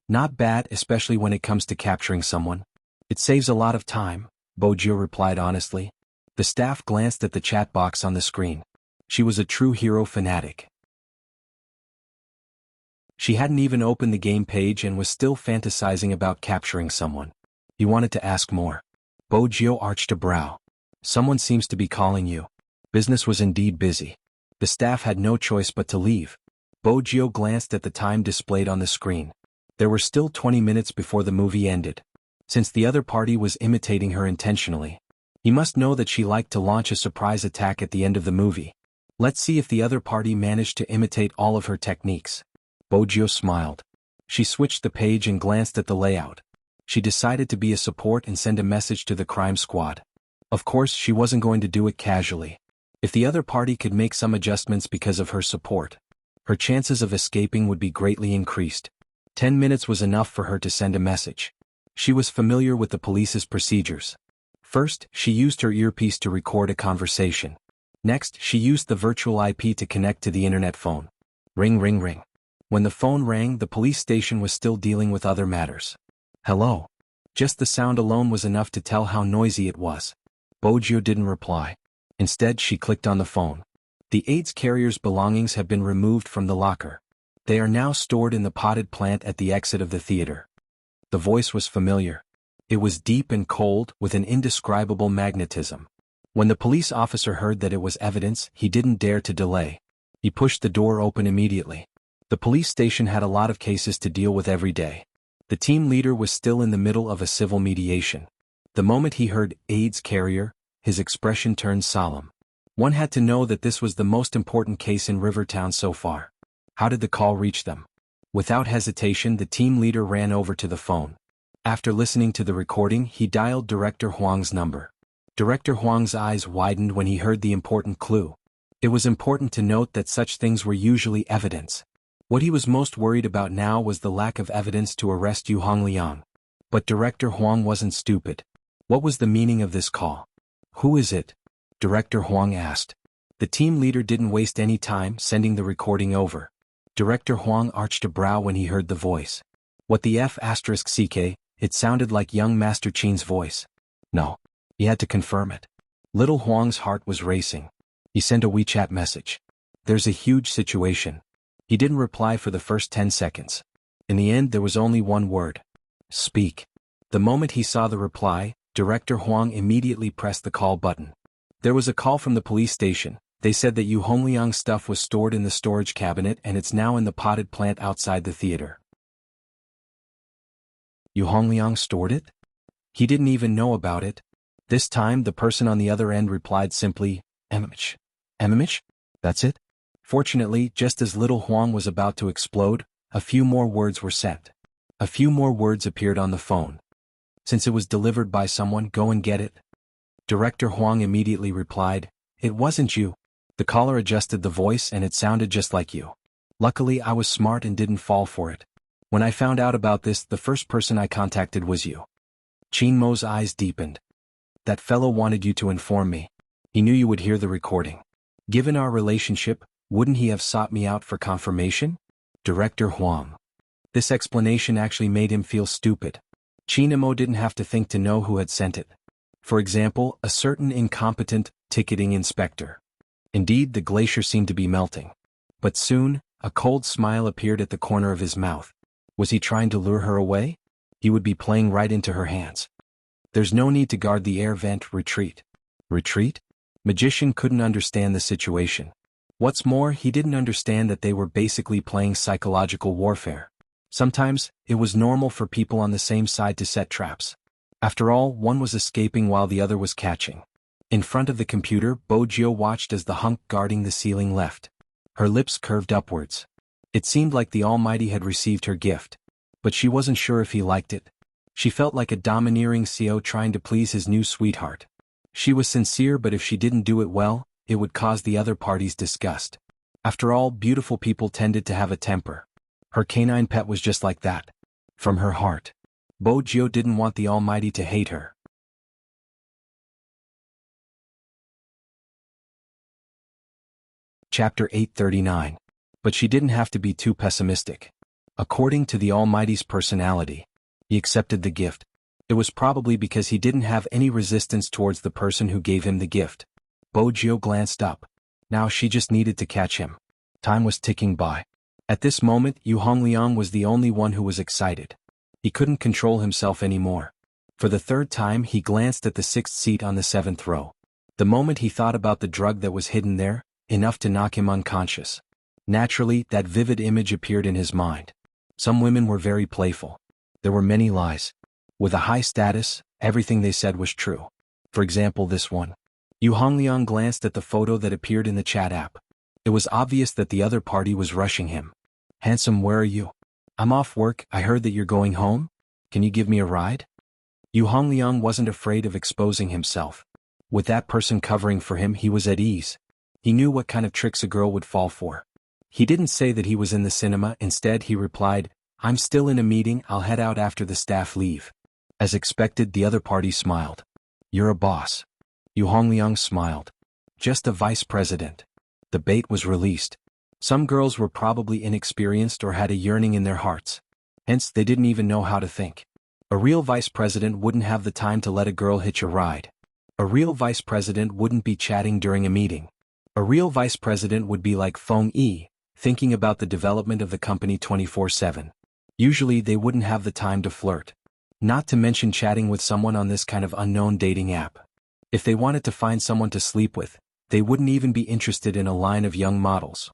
Not bad, especially when it comes to capturing someone. It saves a lot of time, Bojio replied honestly. The staff glanced at the chat box on the screen. She was a true hero fanatic. She hadn't even opened the game page and was still fantasizing about capturing someone. He wanted to ask more. Bojio arched a brow. Someone seems to be calling you. Business was indeed busy. The staff had no choice but to leave. Bojio glanced at the time displayed on the screen. There were still 20 minutes before the movie ended. Since the other party was imitating her intentionally, he must know that she liked to launch a surprise attack at the end of the movie. Let's see if the other party managed to imitate all of her techniques. Bojio smiled. She switched the page and glanced at the layout. She decided to be a support and send a message to the crime squad. Of course, she wasn't going to do it casually. If the other party could make some adjustments because of her support, her chances of escaping would be greatly increased. 10 minutes was enough for her to send a message. She was familiar with the police's procedures. First, she used her earpiece to record a conversation. Next, she used the virtual IP to connect to the internet phone. Ring, ring, ring. When the phone rang, the police station was still dealing with other matters. Hello. Just the sound alone was enough to tell how noisy it was. Bojio didn't reply. Instead, she clicked on the phone. The AIDS carrier's belongings have been removed from the locker. They are now stored in the potted plant at the exit of the theater. The voice was familiar. It was deep and cold, with an indescribable magnetism. When the police officer heard that it was evidence, he didn't dare to delay. He pushed the door open immediately. The police station had a lot of cases to deal with every day. The team leader was still in the middle of a civil mediation. The moment he heard AIDS carrier, his expression turned solemn. One had to know that this was the most important case in Rivertown so far. How did the call reach them? Without hesitation, the team leader ran over to the phone. After listening to the recording, he dialed Director Huang's number. Director Huang's eyes widened when he heard the important clue. It was important to note that such things were usually evidence. What he was most worried about now was the lack of evidence to arrest Yu Hongliang. But Director Huang wasn't stupid. What was the meaning of this call? Who is it? Director Huang asked. The team leader didn't waste any time sending the recording over. Director Huang arched a brow when he heard the voice. What the F***ck, it sounded like young Master Qin's voice. No. He had to confirm it. Little Huang's heart was racing. He sent a WeChat message. There's a huge situation. He didn't reply for the first 10 seconds. In the end, there was only one word. Speak. The moment he saw the reply, Director Huang immediately pressed the call button. There was a call from the police station. They said that Yu Hongliang's stuff was stored in the storage cabinet and it's now in the potted plant outside the theater. Yu Hongliang stored it? He didn't even know about it. This time the person on the other end replied simply, "Emimich. Emimich? That's it?" Fortunately, just as little Huang was about to explode, a few more words were sent. A few more words appeared on the phone. "Since it was delivered by someone, go and get it." Director Huang immediately replied, "It wasn't you." The caller adjusted the voice and it sounded just like you. Luckily I was smart and didn't fall for it. When I found out about this, the first person I contacted was you. Qin Mo's eyes deepened. That fellow wanted you to inform me. He knew you would hear the recording. Given our relationship, wouldn't he have sought me out for confirmation? Director Huang. This explanation actually made him feel stupid. Qin Mo didn't have to think to know who had sent it. For example, a certain incompetent ticketing inspector. Indeed, the glacier seemed to be melting. But soon, a cold smile appeared at the corner of his mouth. Was he trying to lure her away? He would be playing right into her hands. There's no need to guard the air vent. Retreat. Retreat? Magician couldn't understand the situation. What's more, he didn't understand that they were basically playing psychological warfare. Sometimes, it was normal for people on the same side to set traps. After all, one was escaping while the other was catching. In front of the computer, Bo Jio watched as the hunk guarding the ceiling left. Her lips curved upwards. It seemed like the Almighty had received her gift. But she wasn't sure if he liked it. She felt like a domineering CEO trying to please his new sweetheart. She was sincere, but if she didn't do it well, it would cause the other party's disgust. After all, beautiful people tended to have a temper. Her canine pet was just like that. From her heart. Bo Jio didn't want the Almighty to hate her. Chapter 839. But she didn't have to be too pessimistic. According to the Almighty's personality, he accepted the gift. It was probably because he didn't have any resistance towards the person who gave him the gift. Bo Jio glanced up. Now she just needed to catch him. Time was ticking by. At this moment, Yu Hongliang was the only one who was excited. He couldn't control himself anymore. For the third time, he glanced at the sixth seat on the seventh row. The moment he thought about the drug that was hidden there, enough to knock him unconscious. Naturally, that vivid image appeared in his mind. Some women were very playful. There were many lies. With a high status, everything they said was true. For example, this one. Yu Hongliang glanced at the photo that appeared in the chat app. It was obvious that the other party was rushing him. "Handsome, where are you?" "I'm off work. I heard that you're going home. Can you give me a ride?" Yu Hongliang wasn't afraid of exposing himself. With that person covering for him, he was at ease. He knew what kind of tricks a girl would fall for. He didn't say that he was in the cinema. Instead, he replied, "I'm still in a meeting. I'll head out after the staff leave." As expected, the other party smiled. "You're a boss." Yu Hongliang smiled. "Just a vice president." The bait was released. Some girls were probably inexperienced or had a yearning in their hearts. Hence, they didn't even know how to think. A real vice president wouldn't have the time to let a girl hitch a ride. A real vice president wouldn't be chatting during a meeting. A real vice president would be like Feng Yi, thinking about the development of the company 24/7. Usually they wouldn't have the time to flirt. Not to mention chatting with someone on this kind of unknown dating app. If they wanted to find someone to sleep with, they wouldn't even be interested in a line of young models.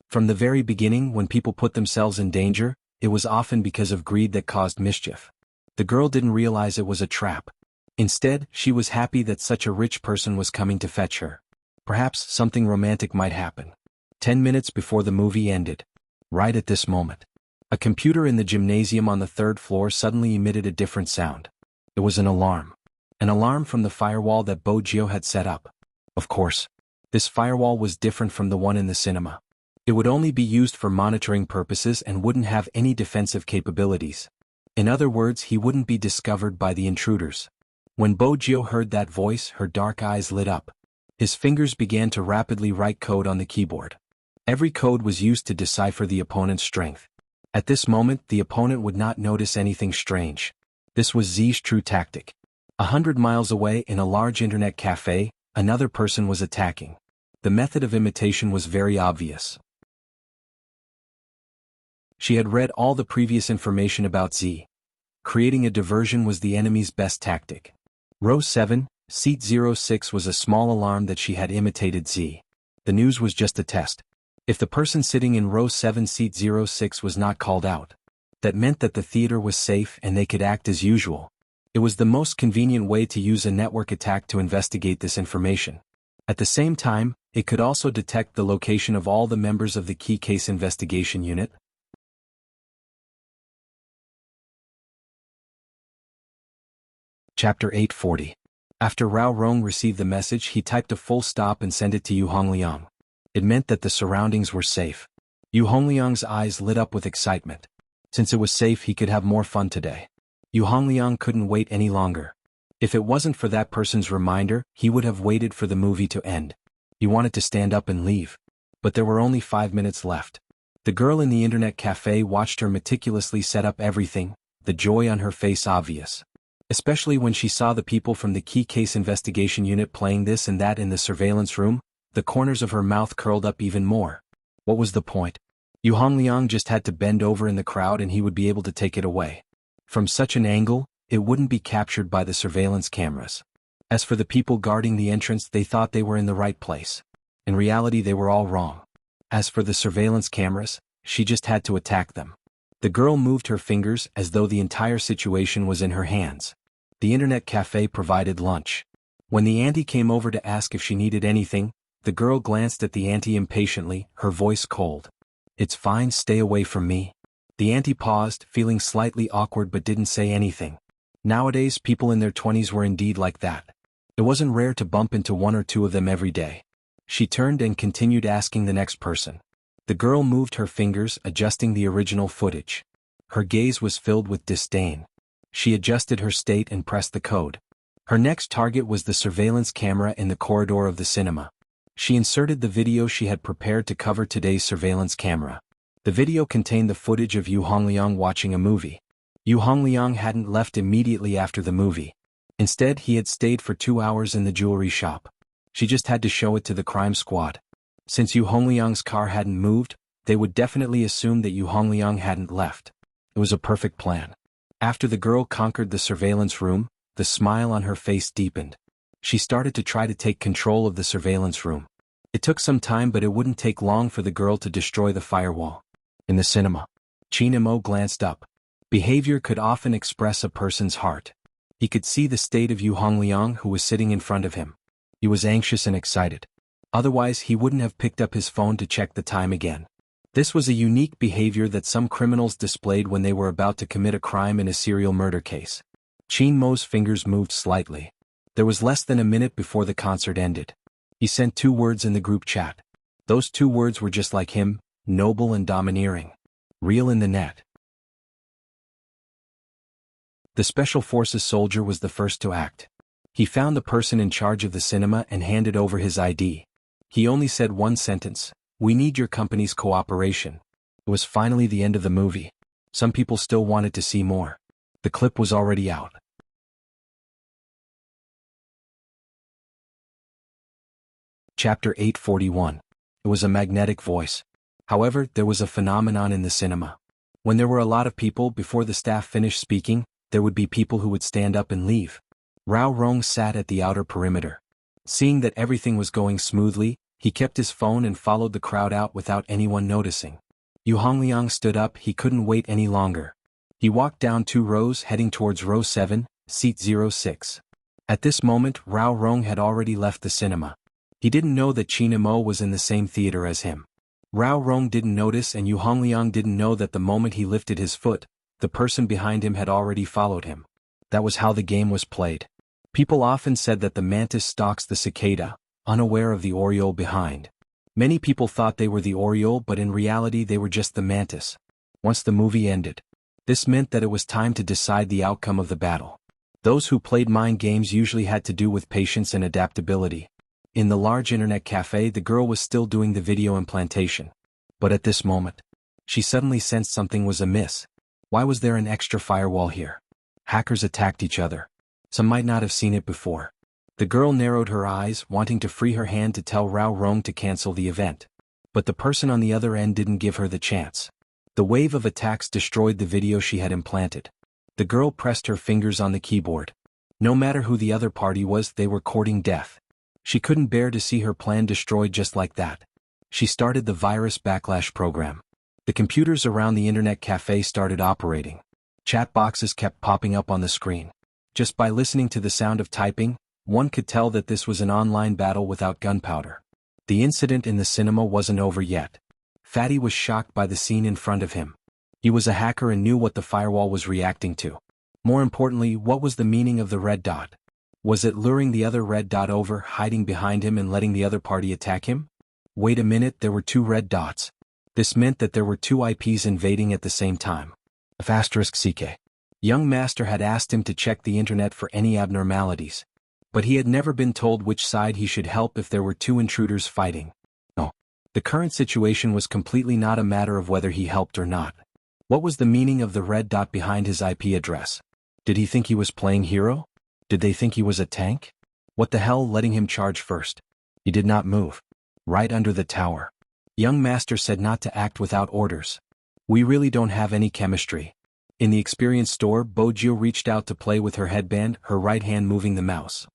From the very beginning, when people put themselves in danger, it was often because of greed that caused mischief. The girl didn't realize it was a trap. Instead, she was happy that such a rich person was coming to fetch her. Perhaps something romantic might happen. 10 minutes before the movie ended. Right at this moment. A computer in the gymnasium on the third floor suddenly emitted a different sound. It was an alarm. An alarm from the firewall that Bo Jio had set up. Of course. This firewall was different from the one in the cinema. It would only be used for monitoring purposes and wouldn't have any defensive capabilities. In other words, he wouldn't be discovered by the intruders. When Bo Jio heard that voice, her dark eyes lit up. His fingers began to rapidly write code on the keyboard. Every code was used to decipher the opponent's strength. At this moment, the opponent would not notice anything strange. This was Zi's true tactic. 100 miles away in a large internet cafe, another person was attacking. The method of imitation was very obvious. She had read all the previous information about Z. Creating a diversion was the enemy's best tactic. Row 7, Seat 06 was a small alarm that she had imitated Z. The news was just a test. If the person sitting in row 7 seat 06 was not called out, that meant that the theater was safe and they could act as usual. It was the most convenient way to use a network attack to investigate this information. At the same time, it could also detect the location of all the members of the key case investigation unit. Chapter 840. After Rao Rong received the message, he typed a full stop and sent it to Yu Hongliang. It meant that the surroundings were safe. Yu Hongliang's eyes lit up with excitement. Since it was safe, he could have more fun today. Yu Hongliang couldn't wait any longer. If it wasn't for that person's reminder, he would have waited for the movie to end. He wanted to stand up and leave. But there were only 5 minutes left. The girl in the internet cafe watched her meticulously set up everything, the joy on her face obvious. Especially when she saw the people from the key case investigation unit playing this and that in the surveillance room, the corners of her mouth curled up even more. What was the point? Yu Hongliang just had to bend over in the crowd and he would be able to take it away. From such an angle, it wouldn't be captured by the surveillance cameras. As for the people guarding the entrance, they thought they were in the right place. In reality, they were all wrong. As for the surveillance cameras, she just had to attack them. The girl moved her fingers as though the entire situation was in her hands. The internet cafe provided lunch. When the auntie came over to ask if she needed anything, the girl glanced at the auntie impatiently, her voice cold. "It's fine, stay away from me." The auntie paused, feeling slightly awkward but didn't say anything. Nowadays, people in their 20s were indeed like that. It wasn't rare to bump into 1 or 2 of them every day. She turned and continued asking the next person. The girl moved her fingers, adjusting the original footage. Her gaze was filled with disdain. She adjusted her state and pressed the code. Her next target was the surveillance camera in the corridor of the cinema. She inserted the video she had prepared to cover today's surveillance camera. The video contained the footage of Yu Hongliang watching a movie. Yu Hongliang hadn't left immediately after the movie. Instead, he had stayed for 2 hours in the jewelry shop. She just had to show it to the crime squad. Since Yu Hongliang's car hadn't moved, they would definitely assume that Yu Hongliang hadn't left. It was a perfect plan. After the girl conquered the surveillance room, the smile on her face deepened. She started to try to take control of the surveillance room. It took some time, but it wouldn't take long for the girl to destroy the firewall. In the cinema, Qin Mo glanced up. Behavior could often express a person's heart. He could see the state of Yu Hongliang, who was sitting in front of him. He was anxious and excited. Otherwise, he wouldn't have picked up his phone to check the time again. This was a unique behavior that some criminals displayed when they were about to commit a crime in a serial murder case. Qin Mo's fingers moved slightly. There was less than a minute before the concert ended. He sent 2 words in the group chat. Those 2 words were just like him, noble and domineering. Real in the net. The Special Forces soldier was the first to act. He found the person in charge of the cinema and handed over his ID. He only said 1 sentence, "We need your company's cooperation." It was finally the end of the movie. Some people still wanted to see more. The clip was already out. Chapter 841. It was a magnetic voice. However, there was a phenomenon in the cinema. When there were a lot of people, before the staff finished speaking, there would be people who would stand up and leave. Rao Rong sat at the outer perimeter. Seeing that everything was going smoothly, he kept his phone and followed the crowd out without anyone noticing. Yu Hongliang stood up, he couldn't wait any longer. He walked down 2 rows heading towards row 7, seat 06. At this moment, Rao Rong had already left the cinema. He didn't know that Qin Mo was in the same theater as him. Rao Rong didn't notice, and Yu Hongliang didn't know that the moment he lifted his foot, the person behind him had already followed him. That was how the game was played. People often said that the mantis stalks the cicada, unaware of the oriole behind. Many people thought they were the oriole, but in reality they were just the mantis. Once the movie ended, this meant that it was time to decide the outcome of the battle. Those who played mind games usually had to do with patience and adaptability. In the large internet cafe, the girl was still doing the video implantation. But at this moment, she suddenly sensed something was amiss. Why was there an extra firewall here? Hackers attacked each other. Some might not have seen it before. The girl narrowed her eyes, wanting to free her hand to tell Rao Rong to cancel the event. But the person on the other end didn't give her the chance. The wave of attacks destroyed the video she had implanted. The girl pressed her fingers on the keyboard. No matter who the other party was, they were courting death. She couldn't bear to see her plan destroyed just like that. She started the virus backlash program. The computers around the internet cafe started operating. Chat boxes kept popping up on the screen. Just by listening to the sound of typing, one could tell that this was an online battle without gunpowder. The incident in the cinema wasn't over yet. Fatty was shocked by the scene in front of him. He was a hacker and knew what the firewall was reacting to. More importantly, what was the meaning of the red dot? Was it luring the other red dot over, hiding behind him and letting the other party attack him? Wait a minute, there were 2 red dots. This meant that there were 2 IPs invading at the same time. *CK. Young Master had asked him to check the internet for any abnormalities. But he had never been told which side he should help if there were 2 intruders fighting. No. The current situation was completely not a matter of whether he helped or not. What was the meaning of the red dot behind his IP address? Did he think he was playing hero? Did they think he was a tank? What the hell, letting him charge first? He did not move. Right under the tower. Young Master said not to act without orders. We really don't have any chemistry. In the experience store, Bojio reached out to play with her headband, her right hand moving the mouse.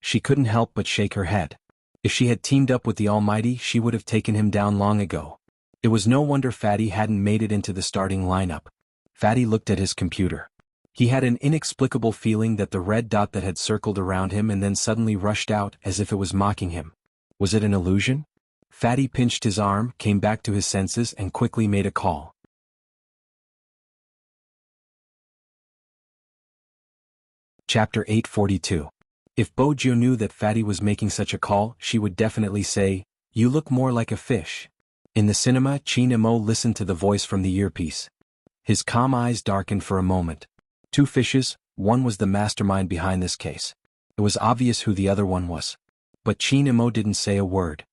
She couldn't help but shake her head. If she had teamed up with the Almighty, she would have taken him down long ago. It was no wonder Fatty hadn't made it into the starting lineup. Fatty looked at his computer. He had an inexplicable feeling that the red dot that had circled around him and then suddenly rushed out as if it was mocking him. Was it an illusion? Fatty pinched his arm, came back to his senses and quickly made a call. Chapter 842. If Bojio knew that Fatty was making such a call, she would definitely say, "You look more like a fish." In the cinema, Chin Mo listened to the voice from the earpiece. His calm eyes darkened for a moment. 2 fishes, one was the mastermind behind this case. It was obvious who the other one was. But Chin Mo didn't say a word.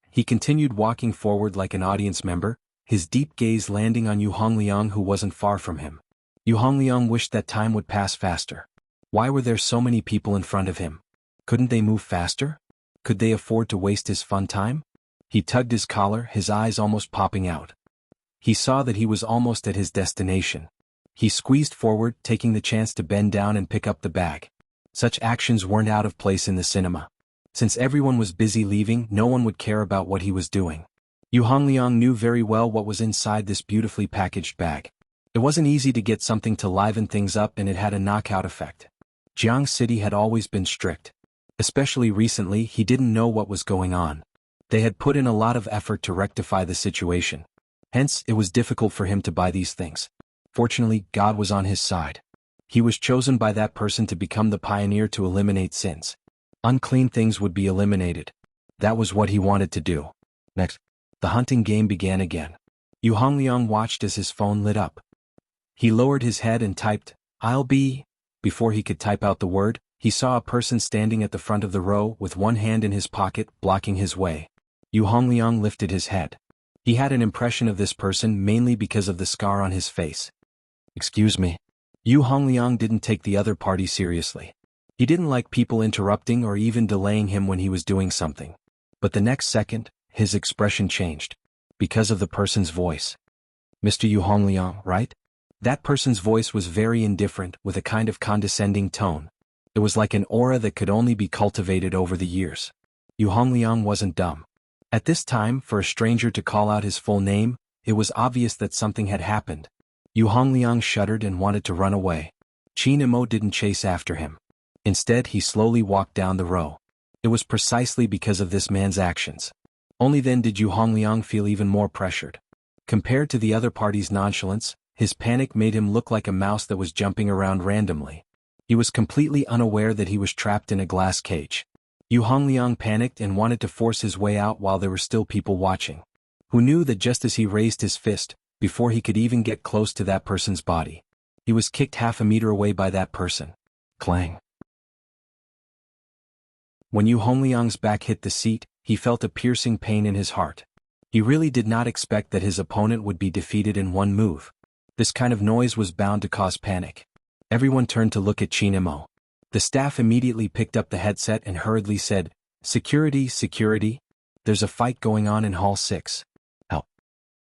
He continued walking forward like an audience member, his deep gaze landing on Yu Hongliang, who wasn't far from him. Yu Hongliang wished that time would pass faster. Why were there so many people in front of him? Couldn't they move faster? Could they afford to waste his fun time? He tugged his collar, his eyes almost popping out. He saw that he was almost at his destination. He squeezed forward, taking the chance to bend down and pick up the bag. Such actions weren't out of place in the cinema. Since everyone was busy leaving, no one would care about what he was doing. Yu Hongliang knew very well what was inside this beautifully packaged bag. It wasn't easy to get something to liven things up, and it had a knockout effect. Jiang City had always been strict. Especially recently, he didn't know what was going on. They had put in a lot of effort to rectify the situation. Hence, it was difficult for him to buy these things. Fortunately, God was on his side. He was chosen by that person to become the pioneer to eliminate sins. Unclean things would be eliminated. That was what he wanted to do. Next, the hunting game began again. Yu Hongliang watched as his phone lit up. He lowered his head and typed, "I'll be..." Before he could type out the word, he saw a person standing at the front of the row with one hand in his pocket, blocking his way. Yu Hongliang lifted his head. He had an impression of this person mainly because of the scar on his face. "Excuse me." Yu Hongliang didn't take the other party seriously. He didn't like people interrupting or even delaying him when he was doing something. But the next second, his expression changed. Because of the person's voice. "Mr. Yu Hongliang, right?" That person's voice was very indifferent, with a kind of condescending tone. It was like an aura that could only be cultivated over the years. Yu Hongliang wasn't dumb. At this time, for a stranger to call out his full name, it was obvious that something had happened. Yu Hongliang shuddered and wanted to run away. Chin Mo didn't chase after him. Instead, he slowly walked down the row. It was precisely because of this man's actions. Only then did Yu Hongliang feel even more pressured. Compared to the other party's nonchalance, his panic made him look like a mouse that was jumping around randomly. He was completely unaware that he was trapped in a glass cage. Yu Hongliang panicked and wanted to force his way out while there were still people watching. Who knew that just as he raised his fist, before he could even get close to that person's body, he was kicked half a meter away by that person. Clang. When Yu Hongliang's back hit the seat, he felt a piercing pain in his heart. He really did not expect that his opponent would be defeated in one move. This kind of noise was bound to cause panic. Everyone turned to look at Chin Mo. The staff immediately picked up the headset and hurriedly said, "Security, security. There's a fight going on in Hall 6. Help."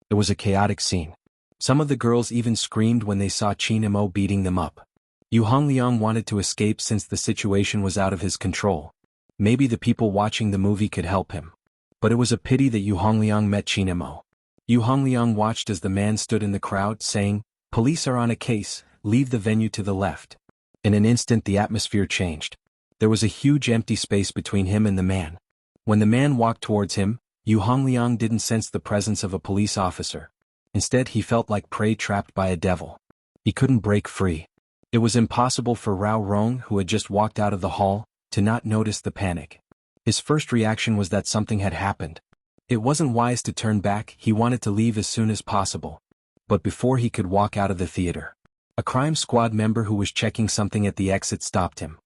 It was a chaotic scene. Some of the girls even screamed when they saw Chin Mo beating them up. Yu Hongliang wanted to escape since the situation was out of his control. Maybe the people watching the movie could help him. But it was a pity that Yu Hongliang met Chinemo. Yu Hongliang watched as the man stood in the crowd saying, "Police are on a case, leave the venue to the left." In an instant the atmosphere changed. There was a huge empty space between him and the man. When the man walked towards him, Yu Hongliang didn't sense the presence of a police officer. Instead he felt like prey trapped by a devil. He couldn't break free. It was impossible for Rao Rong, who had just walked out of the hall, to not notice the panic. His first reaction was that something had happened. It wasn't wise to turn back, he wanted to leave as soon as possible. But before he could walk out of the theater, a crime squad member who was checking something at the exit stopped him.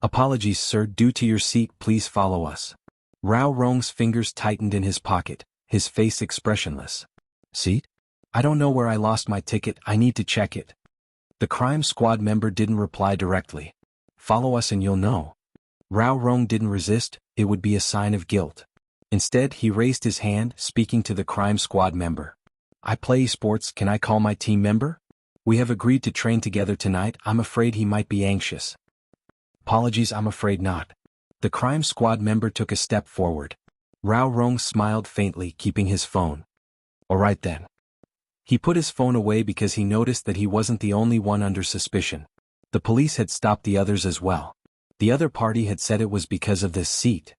"Apologies sir, due to your seat, please follow us." Rao Rong's fingers tightened in his pocket, his face expressionless. "Seat? I don't know where I lost my ticket, I need to check it." The crime squad member didn't reply directly. "Follow us and you'll know." Rao Rong didn't resist, it would be a sign of guilt. Instead he raised his hand, speaking to the crime squad member. "I play esports, can I call my team member? We have agreed to train together tonight, I'm afraid he might be anxious." "Apologies, I'm afraid not." The crime squad member took a step forward. Rao Rong smiled faintly, keeping his phone. "Alright then." He put his phone away because he noticed that he wasn't the only one under suspicion. The police had stopped the others as well. The other party had said it was because of this seat.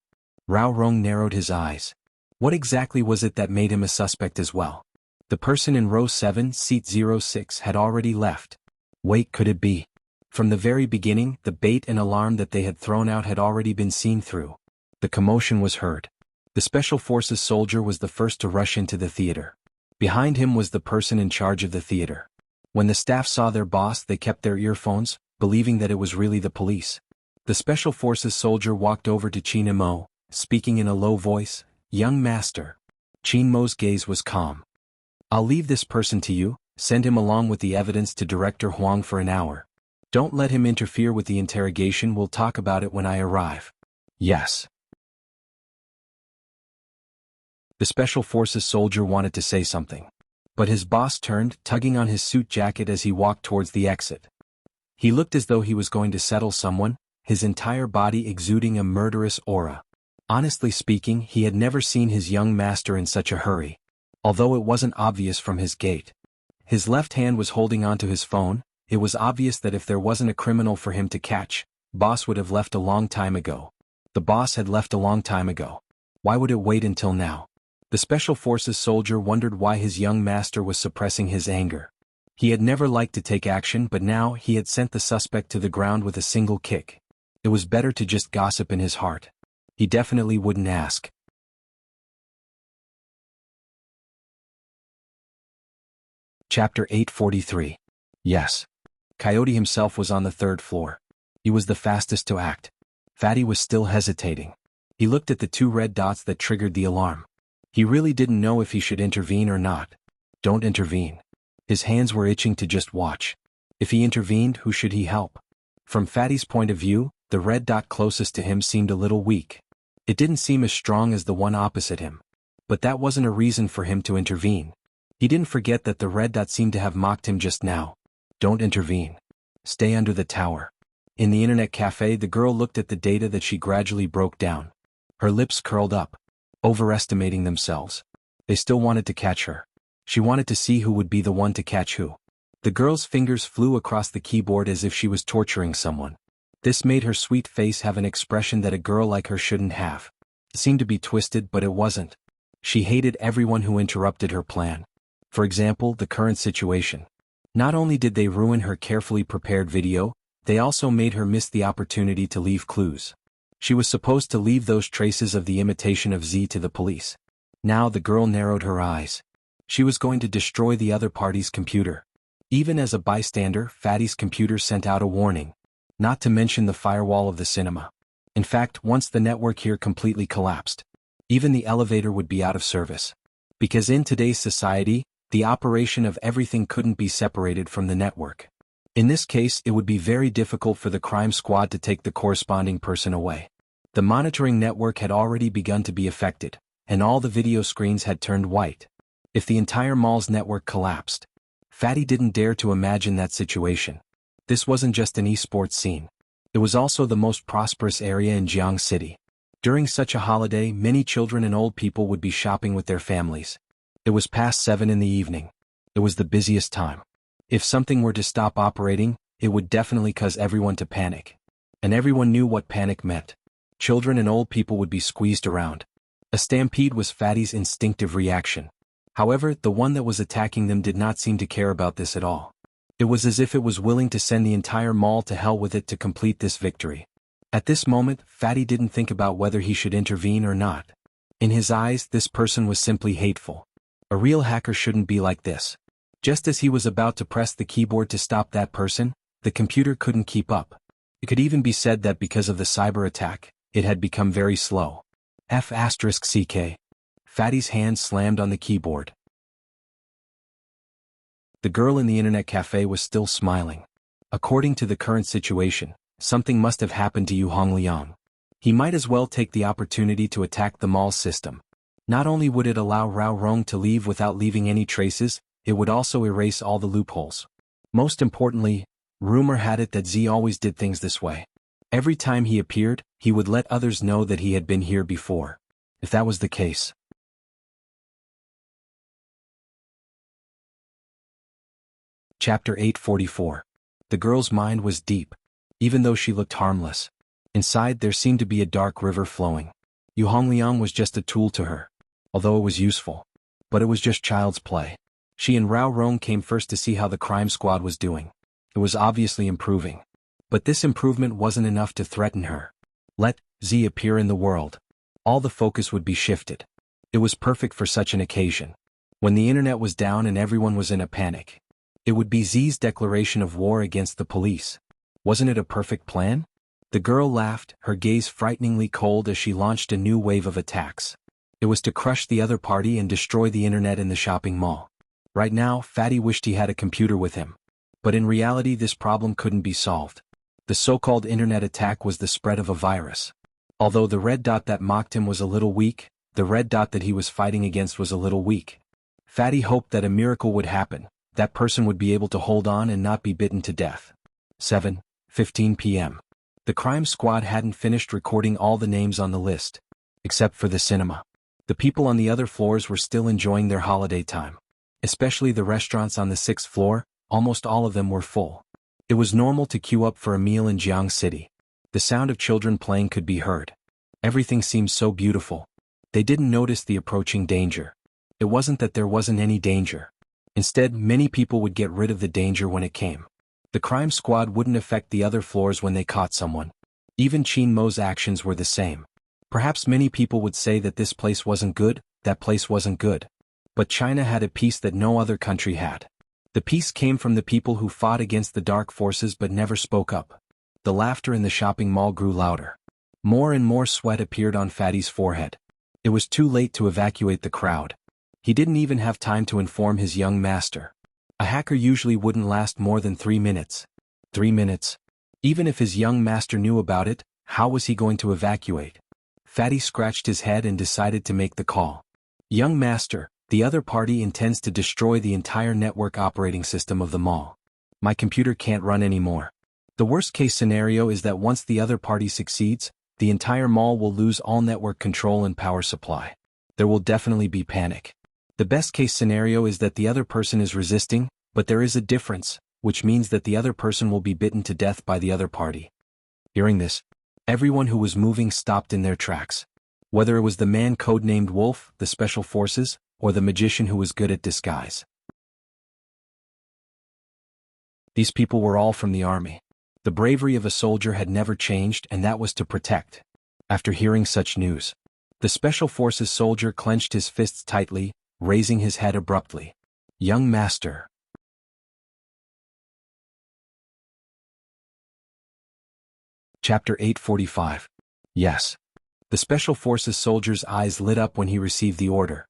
Rao Rong narrowed his eyes. What exactly was it that made him a suspect as well? The person in row 7, seat 06, had already left. Wait, could it be? From the very beginning, the bait and alarm that they had thrown out had already been seen through. The commotion was heard. The Special Forces soldier was the first to rush into the theater. Behind him was the person in charge of the theater. When the staff saw their boss, they kept their earphones, believing that it was really the police. The Special Forces soldier walked over to Qin Mo, speaking in a low voice, "Young master." Qin Mo's gaze was calm. "I'll leave this person to you, send him along with the evidence to Director Huang for an hour. Don't let him interfere with the interrogation, we'll talk about it when I arrive." "Yes." The Special Forces soldier wanted to say something. But his boss turned, tugging on his suit jacket as he walked towards the exit. He looked as though he was going to settle someone, his entire body exuding a murderous aura. Honestly speaking, he had never seen his young master in such a hurry. Although it wasn't obvious from his gait. His left hand was holding onto his phone, it was obvious that if there wasn't a criminal for him to catch, boss would have left a long time ago. The boss had left a long time ago. Why would it wait until now? The Special Forces soldier wondered why his young master was suppressing his anger. He had never liked to take action, but now he had sent the suspect to the ground with a single kick. It was better to just gossip in his heart. He definitely wouldn't ask. Chapter 843. Yes. Coyote himself was on the 3rd floor. He was the fastest to act. Fatty was still hesitating. He looked at the 2 red dots that triggered the alarm. He really didn't know if he should intervene or not. Don't intervene. His hands were itching to just watch. If he intervened, who should he help? From Fatty's point of view, the red dot closest to him seemed a little weak. It didn't seem as strong as the one opposite him. But that wasn't a reason for him to intervene. He didn't forget that the red dot seemed to have mocked him just now. Don't intervene. Stay under the tower. In the internet cafe, the girl looked at the data that she gradually broke down. Her lips curled up. Overestimating themselves. They still wanted to catch her. She wanted to see who would be the one to catch who. The girl's fingers flew across the keyboard as if she was torturing someone. This made her sweet face have an expression that a girl like her shouldn't have. It seemed to be twisted, but it wasn't. She hated everyone who interrupted her plan. For example, the current situation. Not only did they ruin her carefully prepared video, they also made her miss the opportunity to leave clues. She was supposed to leave those traces of the imitation of Z to the police. Now the girl narrowed her eyes. She was going to destroy the other party's computer. Even as a bystander, Fatty's computer sent out a warning. Not to mention the firewall of the cinema. In fact, once the network here completely collapsed, even the elevator would be out of service. Because in today's society, the operation of everything couldn't be separated from the network. In this case, it would be very difficult for the crime squad to take the corresponding person away. The monitoring network had already begun to be affected, and all the video screens had turned white. If the entire mall's network collapsed, Fatty didn't dare to imagine that situation. This wasn't just an esports scene. It was also the most prosperous area in Jiang City. During such a holiday, many children and old people would be shopping with their families. It was past 7 in the evening. It was the busiest time. If something were to stop operating, it would definitely cause everyone to panic. And everyone knew what panic meant. Children and old people would be squeezed around. A stampede was Fatty's instinctive reaction. However, the one that was attacking them did not seem to care about this at all. It was as if it was willing to send the entire mall to hell with it to complete this victory. At this moment, Fatty didn't think about whether he should intervene or not. In his eyes, this person was simply hateful. A real hacker shouldn't be like this. Just as he was about to press the keyboard to stop that person, the computer couldn't keep up. It could even be said that because of the cyber attack, it had become very slow. F***CK. Fatty's hand slammed on the keyboard. The girl in the internet cafe was still smiling. According to the current situation, something must have happened to Yu Hongliang. He might as well take the opportunity to attack the mall system. Not only would it allow Rao Rong to leave without leaving any traces, it would also erase all the loopholes. Most importantly, rumor had it that Z always did things this way. Every time he appeared, he would let others know that he had been here before. If that was the case. Chapter 844. The girl's mind was deep. Even though she looked harmless, inside there seemed to be a dark river flowing. Yu Hongliang was just a tool to her. Although it was useful. But it was just child's play. She and Rao Rong came first to see how the crime squad was doing. It was obviously improving. But this improvement wasn't enough to threaten her. Let Z appear in the world. All the focus would be shifted. It was perfect for such an occasion. When the internet was down and everyone was in a panic. It would be Z's declaration of war against the police. Wasn't it a perfect plan? The girl laughed, her gaze frighteningly cold as she launched a new wave of attacks. It was to crush the other party and destroy the internet in the shopping mall. Right now, Fatty wished he had a computer with him. But in reality, this problem couldn't be solved. The so-called internet attack was the spread of a virus. Although the red dot that mocked him was a little weak, the red dot that he was fighting against was a little weak. Fatty hoped that a miracle would happen. That person would be able to hold on and not be bitten to death. 7:15 p.m. The crime squad hadn't finished recording all the names on the list. Except for the cinema. The people on the other floors were still enjoying their holiday time. Especially the restaurants on the 6th floor, almost all of them were full. It was normal to queue up for a meal in Jiang City. The sound of children playing could be heard. Everything seemed so beautiful. They didn't notice the approaching danger. It wasn't that there wasn't any danger. Instead, many people would get rid of the danger when it came. The crime squad wouldn't affect the other floors when they caught someone. Even Qin Mo's actions were the same. Perhaps many people would say that this place wasn't good, that place wasn't good. But China had a peace that no other country had. The peace came from the people who fought against the dark forces but never spoke up. The laughter in the shopping mall grew louder. More and more sweat appeared on Fatty's forehead. It was too late to evacuate the crowd. He didn't even have time to inform his young master. A hacker usually wouldn't last more than 3 minutes. 3 minutes. Even if his young master knew about it, how was he going to evacuate? Fatty scratched his head and decided to make the call. Young master, the other party intends to destroy the entire network operating system of the mall. My computer can't run anymore. The worst case scenario is that once the other party succeeds, the entire mall will lose all network control and power supply. There will definitely be panic. The best case scenario is that the other person is resisting, but there is a difference, which means that the other person will be bitten to death by the other party. Hearing this, everyone who was moving stopped in their tracks. Whether it was the man codenamed Wolf, the Special Forces, or the magician who was good at disguise. These people were all from the army. The bravery of a soldier had never changed, and that was to protect. After hearing such news, the Special Forces soldier clenched his fists tightly, raising his head abruptly. Young master. Chapter 845. Yes. The Special Forces soldier's eyes lit up when he received the order.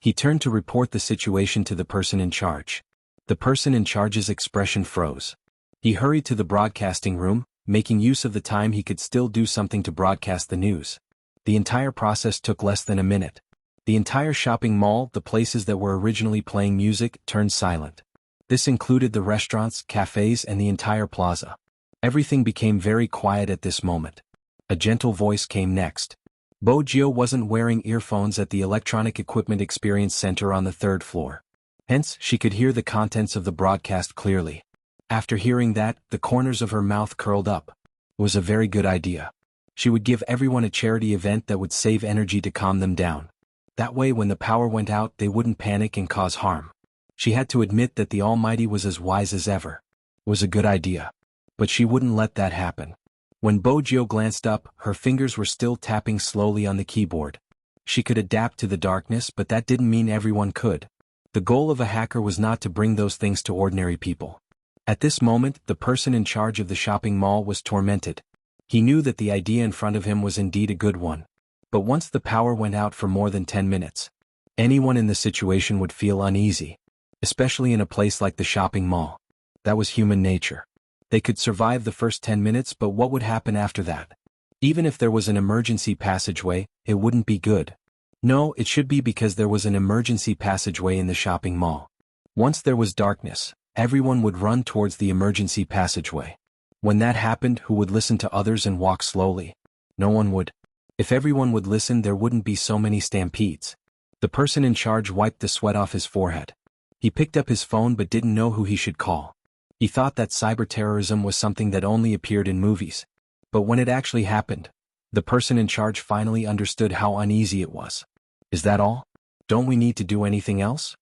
He turned to report the situation to the person in charge. The person in charge's expression froze. He hurried to the broadcasting room, making use of the time he could still do something to broadcast the news. The entire process took less than a minute. The entire shopping mall, the places that were originally playing music, turned silent. This included the restaurants, cafes, and the entire plaza. Everything became very quiet at this moment. A gentle voice came next. Bojio wasn't wearing earphones at the Electronic Equipment Experience Center on the 3rd floor. Hence, she could hear the contents of the broadcast clearly. After hearing that, the corners of her mouth curled up. It was a very good idea. She would give everyone a charity event that would save energy to calm them down. That way when the power went out they wouldn't panic and cause harm. She had to admit that the Almighty was as wise as ever. It was a good idea. But she wouldn't let that happen. When Bojio glanced up, her fingers were still tapping slowly on the keyboard. She could adapt to the darkness, but that didn't mean everyone could. The goal of a hacker was not to bring those things to ordinary people. At this moment, the person in charge of the shopping mall was tormented. He knew that the idea in front of him was indeed a good one. But once the power went out for more than 10 minutes, anyone in the situation would feel uneasy. Especially in a place like the shopping mall. That was human nature. They could survive the first 10 minutes, but what would happen after that? Even if there was an emergency passageway, it wouldn't be good. No, it should be because there was an emergency passageway in the shopping mall. Once there was darkness, everyone would run towards the emergency passageway. When that happened, who would listen to others and walk slowly? No one would. If everyone would listen, there wouldn't be so many stampedes. The person in charge wiped the sweat off his forehead. He picked up his phone but didn't know who he should call. He thought that cyberterrorism was something that only appeared in movies. But when it actually happened, the person in charge finally understood how uneasy it was. Is that all? Don't we need to do anything else?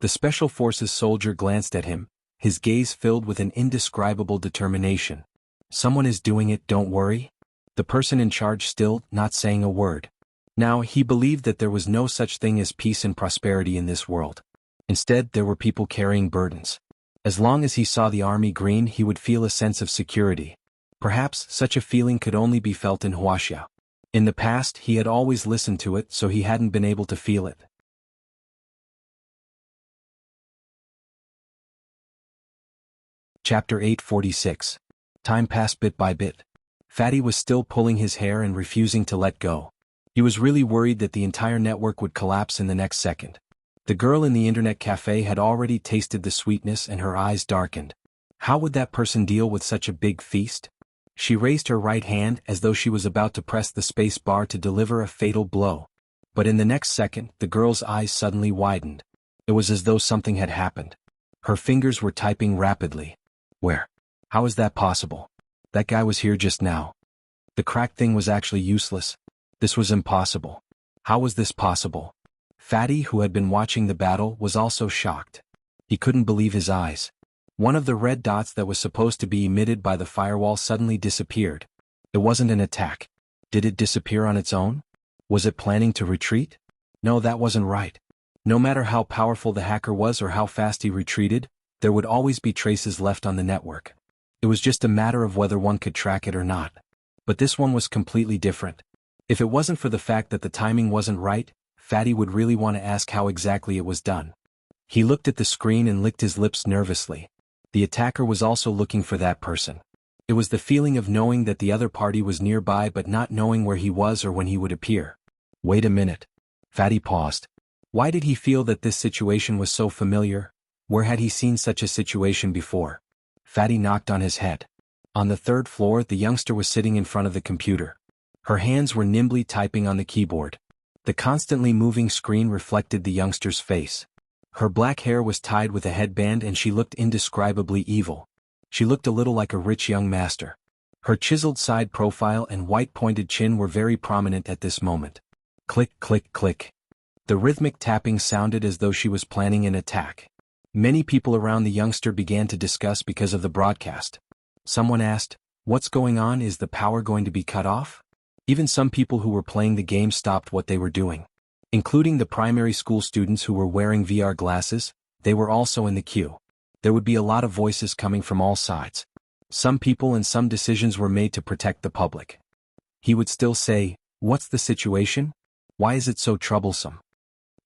The Special Forces soldier glanced at him, his gaze filled with an indescribable determination. Someone is doing it, don't worry. The person in charge still, not saying a word. Now, he believed that there was no such thing as peace and prosperity in this world. Instead, there were people carrying burdens. As long as he saw the army green, he would feel a sense of security. Perhaps such a feeling could only be felt in Wuxia. In the past, he had always listened to it, so he hadn't been able to feel it. Chapter 846. Time passed bit by bit. Fatty was still pulling his hair and refusing to let go. He was really worried that the entire network would collapse in the next second. The girl in the internet cafe had already tasted the sweetness and her eyes darkened. How would that person deal with such a big feast? She raised her right hand as though she was about to press the space bar to deliver a fatal blow. But in the next second, the girl's eyes suddenly widened. It was as though something had happened. Her fingers were typing rapidly. Where? How is that possible? That guy was here just now. The crack thing was actually useless. This was impossible. How was this possible? Fatty, who had been watching the battle, was also shocked. He couldn't believe his eyes. One of the red dots that was supposed to be emitted by the firewall suddenly disappeared. It wasn't an attack. Did it disappear on its own? Was it planning to retreat? No, that wasn't right. No matter how powerful the hacker was or how fast he retreated, there would always be traces left on the network. It was just a matter of whether one could track it or not. But this one was completely different. If it wasn't for the fact that the timing wasn't right, Fatty would really want to ask how exactly it was done. He looked at the screen and licked his lips nervously. The attacker was also looking for that person. It was the feeling of knowing that the other party was nearby but not knowing where he was or when he would appear. Wait a minute. Fatty paused. Why did he feel that this situation was so familiar? Where had he seen such a situation before? Fatty knocked on his head. On the 3rd floor, the youngster was sitting in front of the computer. Her hands were nimbly typing on the keyboard. The constantly moving screen reflected the youngster's face. Her black hair was tied with a headband and she looked indescribably evil. She looked a little like a rich young master. Her chiseled side profile and white pointed chin were very prominent at this moment. Click, click, click. The rhythmic tapping sounded as though she was planning an attack. Many people around the youngster began to discuss because of the broadcast. Someone asked, "What's going on? Is the power going to be cut off?" Even some people who were playing the game stopped what they were doing. Including the primary school students who were wearing VR glasses, they were also in the queue. There would be a lot of voices coming from all sides. Some people and some decisions were made to protect the public. He would still say, "What's the situation? Why is it so troublesome?"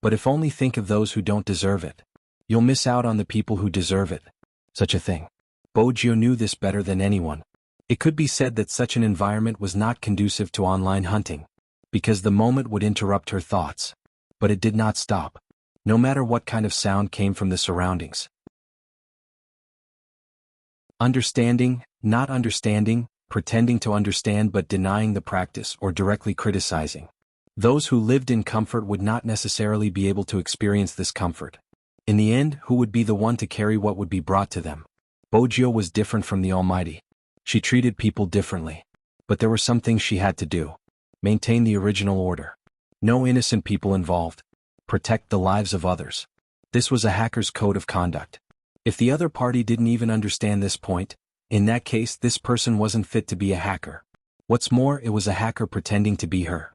But if only think of those who don't deserve it. You'll miss out on the people who deserve it. Such a thing. Bojio knew this better than anyone. It could be said that such an environment was not conducive to online hunting, because the moment would interrupt her thoughts. But it did not stop. No matter what kind of sound came from the surroundings. Understanding, not understanding, pretending to understand but denying the practice or directly criticizing. Those who lived in comfort would not necessarily be able to experience this comfort. In the end, who would be the one to carry what would be brought to them? Bojio was different from the Almighty. She treated people differently. But there were some things she had to do. Maintain the original order. No innocent people involved. Protect the lives of others. This was a hacker's code of conduct. If the other party didn't even understand this point, in that case this person wasn't fit to be a hacker. What's more, it was a hacker pretending to be her.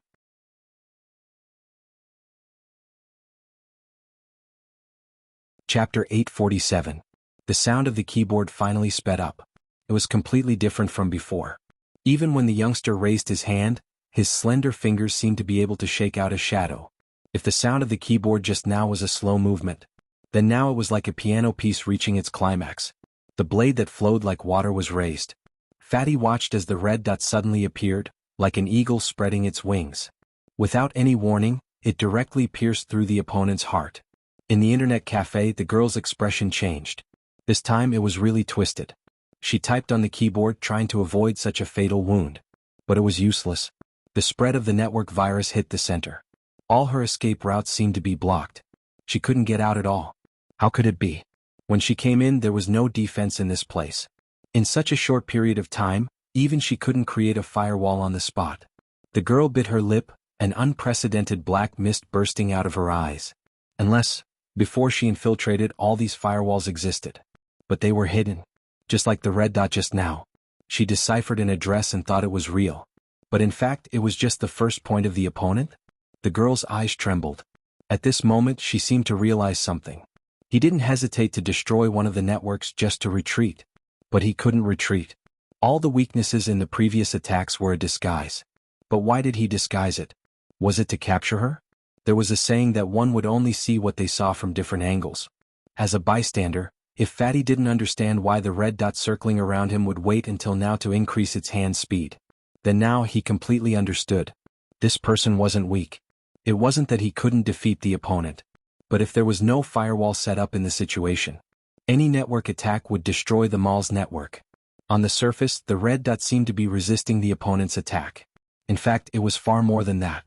Chapter 847. The sound of the keyboard finally sped up. It was completely different from before. Even when the youngster raised his hand, his slender fingers seemed to be able to shake out a shadow. If the sound of the keyboard just now was a slow movement, then now it was like a piano piece reaching its climax. The blade that flowed like water was raised. Fatty watched as the red dot suddenly appeared, like an eagle spreading its wings. Without any warning, it directly pierced through the opponent's heart. In the internet cafe, the girl's expression changed. This time it was really twisted. She typed on the keyboard trying to avoid such a fatal wound. But it was useless. The spread of the network virus hit the center. All her escape routes seemed to be blocked. She couldn't get out at all. How could it be? When she came in, there was no defense in this place. In such a short period of time, even she couldn't create a firewall on the spot. The girl bit her lip, an unprecedented black mist bursting out of her eyes. Unless, before she infiltrated, all these firewalls existed. But they were hidden. Just like the red dot just now. She deciphered an address and thought it was real. But in fact, it was just the first point of the opponent? The girl's eyes trembled. At this moment, she seemed to realize something. He didn't hesitate to destroy one of the networks just to retreat. But he couldn't retreat. All the weaknesses in the previous attacks were a disguise. But why did he disguise it? Was it to capture her? There was a saying that one would only see what they saw from different angles. As a bystander, if Fatty didn't understand why the red dot circling around him would wait until now to increase its hand speed, then now he completely understood. This person wasn't weak. It wasn't that he couldn't defeat the opponent. But if there was no firewall set up in the situation, any network attack would destroy the mall's network. On the surface, the red dot seemed to be resisting the opponent's attack. In fact, it was far more than that.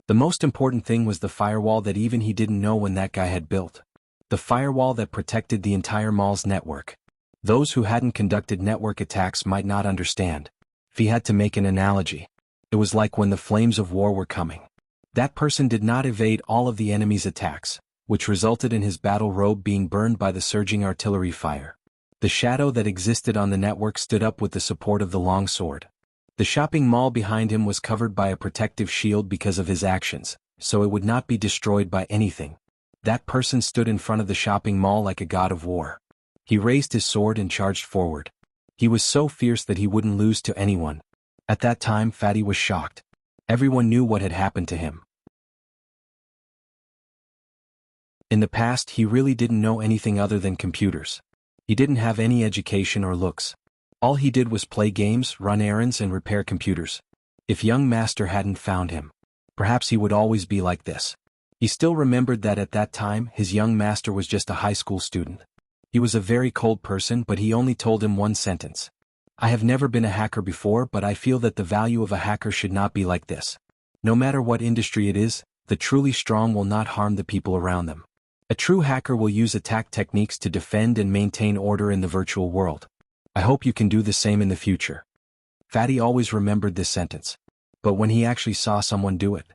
The most important thing was the firewall that even he didn't know when that guy had built. The firewall that protected the entire mall's network. Those who hadn't conducted network attacks might not understand. If he had to make an analogy, it was like when the flames of war were coming. That person did not evade all of the enemy's attacks, which resulted in his battle robe being burned by the surging artillery fire. The shadow that existed on the network stood up with the support of the long sword. The shopping mall behind him was covered by a protective shield because of his actions, so it would not be destroyed by anything. That person stood in front of the shopping mall like a god of war. He raised his sword and charged forward. He was so fierce that he wouldn't lose to anyone. At that time, Fatty was shocked. Everyone knew what had happened to him. In the past, he really didn't know anything other than computers. He didn't have any education or looks. All he did was play games, run errands, and repair computers. If young master hadn't found him, perhaps he would always be like this. He still remembered that at that time, his young master was just a high school student. He was a very cold person, but he only told him one sentence. I have never been a hacker before, but I feel that the value of a hacker should not be like this. No matter what industry it is, the truly strong will not harm the people around them. A true hacker will use attack techniques to defend and maintain order in the virtual world. I hope you can do the same in the future. Fatty always remembered this sentence. But when he actually saw someone do it,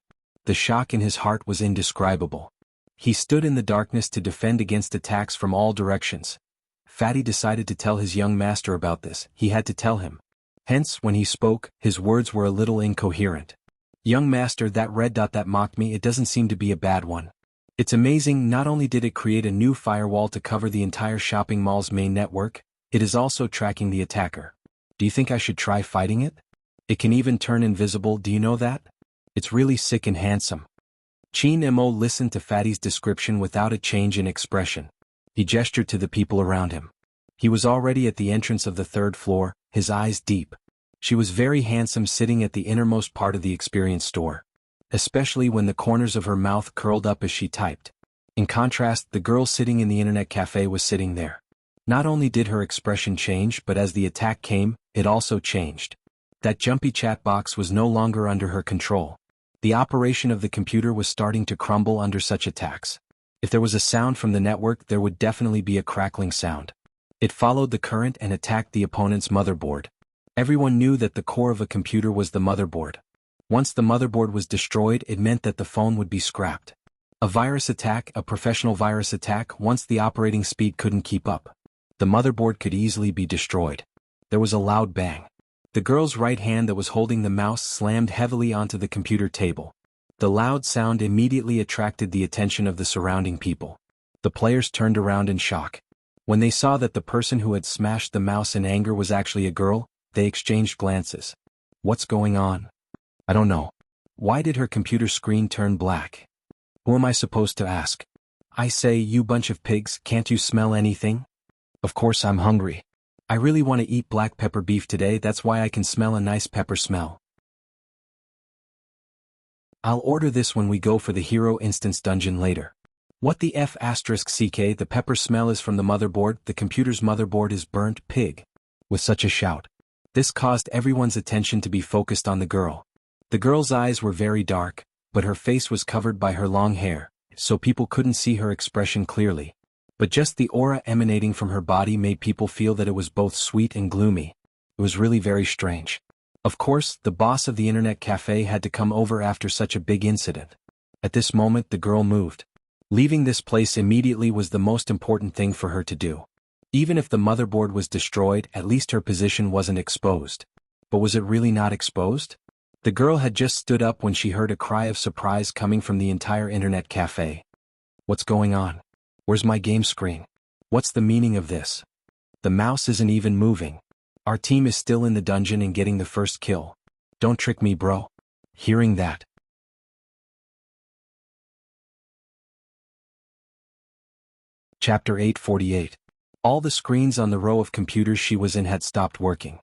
the shock in his heart was indescribable. He stood in the darkness to defend against attacks from all directions. Fatty decided to tell his young master about this. He had to tell him. Hence, when he spoke, his words were a little incoherent. Young master, that red dot that mocked me, it doesn't seem to be a bad one. It's amazing, not only did it create a new firewall to cover the entire shopping mall's main network, it is also tracking the attacker. Do you think I should try fighting it? It can even turn invisible, do you know that? It's really sick and handsome. Chin Mo listened to Fatty's description without a change in expression. He gestured to the people around him. He was already at the entrance of the third floor, his eyes deep. She was very handsome, sitting at the innermost part of the experience store. Especially when the corners of her mouth curled up as she typed. In contrast, the girl sitting in the internet cafe was sitting there. Not only did her expression change, but as the attack came, it also changed. That jumpy chat box was no longer under her control. The operation of the computer was starting to crumble under such attacks. If there was a sound from the network, there would definitely be a crackling sound. It followed the current and attacked the opponent's motherboard. Everyone knew that the core of a computer was the motherboard. Once the motherboard was destroyed, it meant that the phone would be scrapped. A virus attack, a professional virus attack, once the operating speed couldn't keep up, the motherboard could easily be destroyed. There was a loud bang. The girl's right hand that was holding the mouse slammed heavily onto the computer table. The loud sound immediately attracted the attention of the surrounding people. The players turned around in shock. When they saw that the person who had smashed the mouse in anger was actually a girl, they exchanged glances. What's going on? I don't know. Why did her computer screen turn black? Who am I supposed to ask? I say, you bunch of pigs, can't you smell anything? Of course I'm hungry. I really want to eat black pepper beef today, that's why I can smell a nice pepper smell. I'll order this when we go for the hero instance dungeon later. What the F***ck, the pepper smell is from the motherboard, the computer's motherboard is burnt, pig. With such a shout. This caused everyone's attention to be focused on the girl. The girl's eyes were very dark, but her face was covered by her long hair, so people couldn't see her expression clearly. But just the aura emanating from her body made people feel that it was both sweet and gloomy. It was really very strange. Of course, the boss of the internet cafe had to come over after such a big incident. At this moment the girl moved. Leaving this place immediately was the most important thing for her to do. Even if the motherboard was destroyed, at least her position wasn't exposed. But was it really not exposed? The girl had just stood up when she heard a cry of surprise coming from the entire internet cafe. What's going on? Where's my game screen? What's the meaning of this? The mouse isn't even moving. Our team is still in the dungeon and getting the first kill. Don't trick me, bro. Hearing that. Chapter 848. All the screens on the row of computers she was in had stopped working.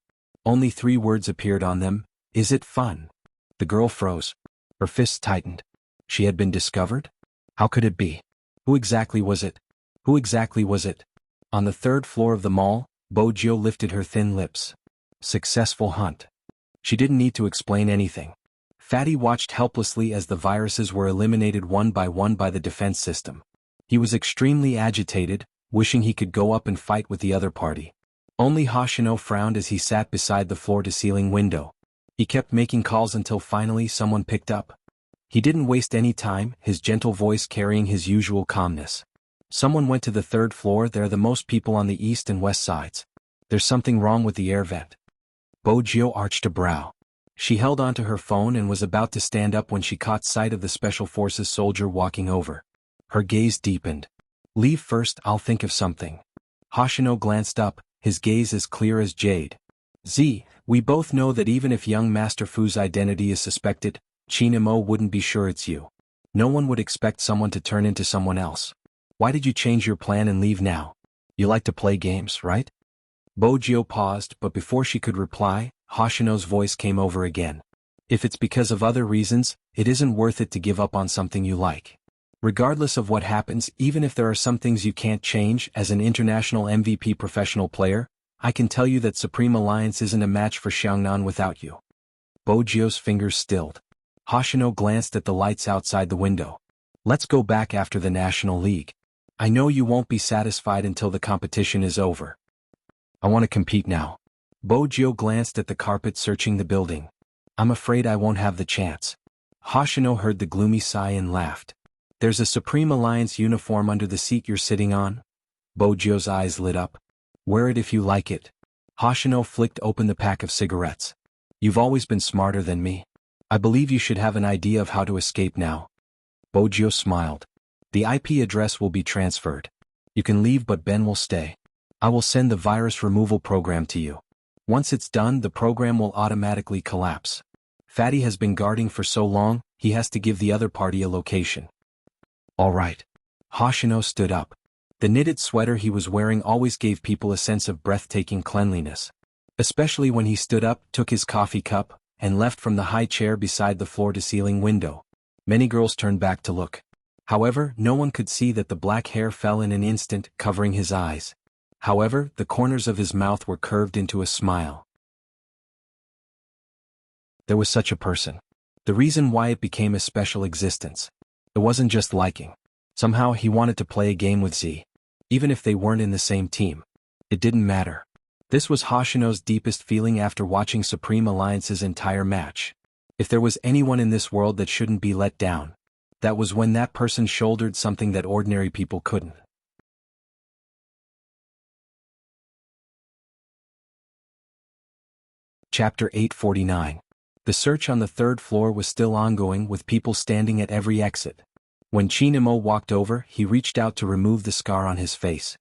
Only 3 words appeared on them. Is it fun? The girl froze. Her fists tightened. She had been discovered? How could it be? Who exactly was it? Who exactly was it? On the 3rd floor of the mall, Bojo lifted her thin lips. Successful hunt. She didn't need to explain anything. Fatty watched helplessly as the viruses were eliminated one by the defense system. He was extremely agitated, wishing he could go up and fight with the other party. Only Hoshino frowned as he sat beside the floor-to-ceiling window. He kept making calls until finally someone picked up. He didn't waste any time, his gentle voice carrying his usual calmness. Someone went to the 3rd floor, there are the most people on the east and west sides. There's something wrong with the air vent. Bojo arched a brow. She held onto her phone and was about to stand up when she caught sight of the Special Forces soldier walking over. Her gaze deepened. Leave first, I'll think of something. Hoshino glanced up, his gaze as clear as jade. We both know that even if young Master Fu's identity is suspected, Chinamo wouldn't be sure it's you. No one would expect someone to turn into someone else. Why did you change your plan and leave now? You like to play games, right? Bojo paused, but before she could reply, Hoshino's voice came over again. If it's because of other reasons, it isn't worth it to give up on something you like. Regardless of what happens, even if there are some things you can't change, as an international MVP professional player, I can tell you that Supreme Alliance isn't a match for Xiangnan without you. Bojo's fingers stilled. Hoshino glanced at the lights outside the window. Let's go back after the National League. I know you won't be satisfied until the competition is over. I want to compete now. Bojo glanced at the carpet searching the building. I'm afraid I won't have the chance. Hoshino heard the gloomy sigh and laughed. There's a Supreme Alliance uniform under the seat you're sitting on? Bojo's eyes lit up. Wear it if you like it. Hoshino flicked open the pack of cigarettes. You've always been smarter than me. I believe you should have an idea of how to escape now. Bojo smiled. The IP address will be transferred. You can leave, but Ben will stay. I will send the virus removal program to you. Once it's done, the program will automatically collapse. Fatty has been guarding for so long, he has to give the other party a location. All right. Hoshino stood up. The knitted sweater he was wearing always gave people a sense of breathtaking cleanliness. Especially when he stood up, took his coffee cup, and left from the high chair beside the floor-to-ceiling window. Many girls turned back to look. However, no one could see that the black hair fell in an instant, covering his eyes. However, the corners of his mouth were curved into a smile. There was such a person. The reason why it became a special existence. It wasn't just liking. Somehow he wanted to play a game with Z. Even if they weren't in the same team. It didn't matter. This was Hoshino's deepest feeling after watching Supreme Alliance's entire match. If there was anyone in this world that shouldn't be let down, that was when that person shouldered something that ordinary people couldn't. Chapter 849. The search on the third floor was still ongoing with people standing at every exit. When Chinemo walked over, he reached out to remove the scar on his face.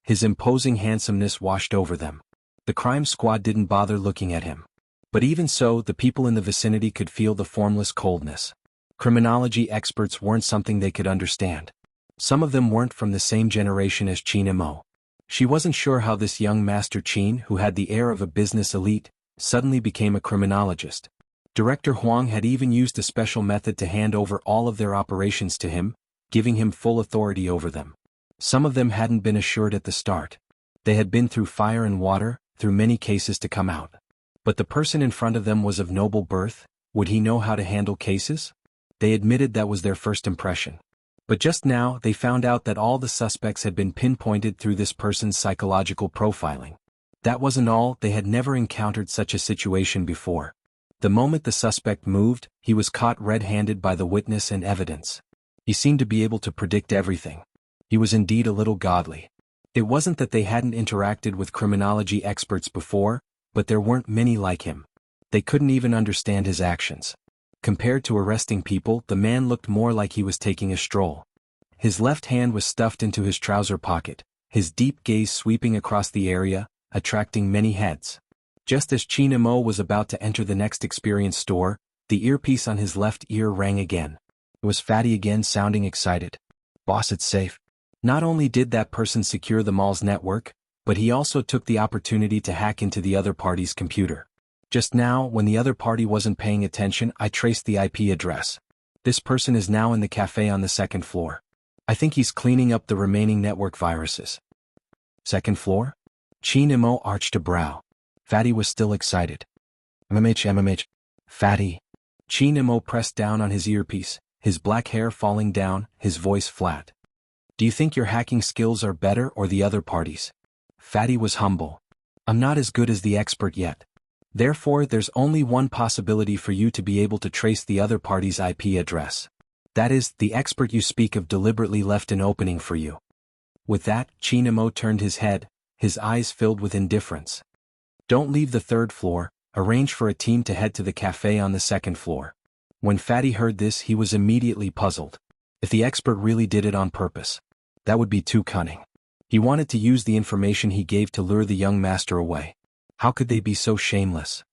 His imposing handsomeness washed over them. The crime squad didn't bother looking at him. But even so, the people in the vicinity could feel the formless coldness. Criminology experts weren't something they could understand. Some of them weren't from the same generation as Chinemo. She wasn't sure how this young Master Qin, who had the air of a business elite, suddenly became a criminologist. Director Huang had even used a special method to hand over all of their operations to him, giving him full authority over them. Some of them hadn't been assured at the start. They had been through fire and water, through many cases to come out. But the person in front of them was of noble birth. Would he know how to handle cases? They admitted that was their first impression. But just now they found out that all the suspects had been pinpointed through this person's psychological profiling. That wasn't all, they had never encountered such a situation before. The moment the suspect moved, he was caught red-handed by the witness and evidence. He seemed to be able to predict everything. He was indeed a little godly. It wasn't that they hadn't interacted with criminology experts before, but there weren't many like him. They couldn't even understand his actions. Compared to arresting people, the man looked more like he was taking a stroll. His left hand was stuffed into his trouser pocket, his deep gaze sweeping across the area, attracting many heads. Just as Chinemo was about to enter the next experience store, the earpiece on his left ear rang again. It was Fatty again, sounding excited. "Boss, it's safe." Not only did that person secure the mall's network, but he also took the opportunity to hack into the other party's computer. Just now, when the other party wasn't paying attention, I traced the IP address. This person is now in the cafe on the second floor. I think he's cleaning up the remaining network viruses. Second floor? Chinemo arched a brow. Fatty was still excited. MMH. Fatty. Chinemo pressed down on his earpiece, his black hair falling down, his voice flat. Do you think your hacking skills are better or the other party's? Fatty was humble. I'm not as good as the expert yet. Therefore, there's only one possibility for you to be able to trace the other party's IP address. That is, the expert you speak of deliberately left an opening for you. With that, Chinemo turned his head, his eyes filled with indifference. Don't leave the third floor, arrange for a team to head to the cafe on the second floor. When Fatty heard this, he was immediately puzzled. If the expert really did it on purpose, that would be too cunning. He wanted to use the information he gave to lure the young master away. How could they be so shameless?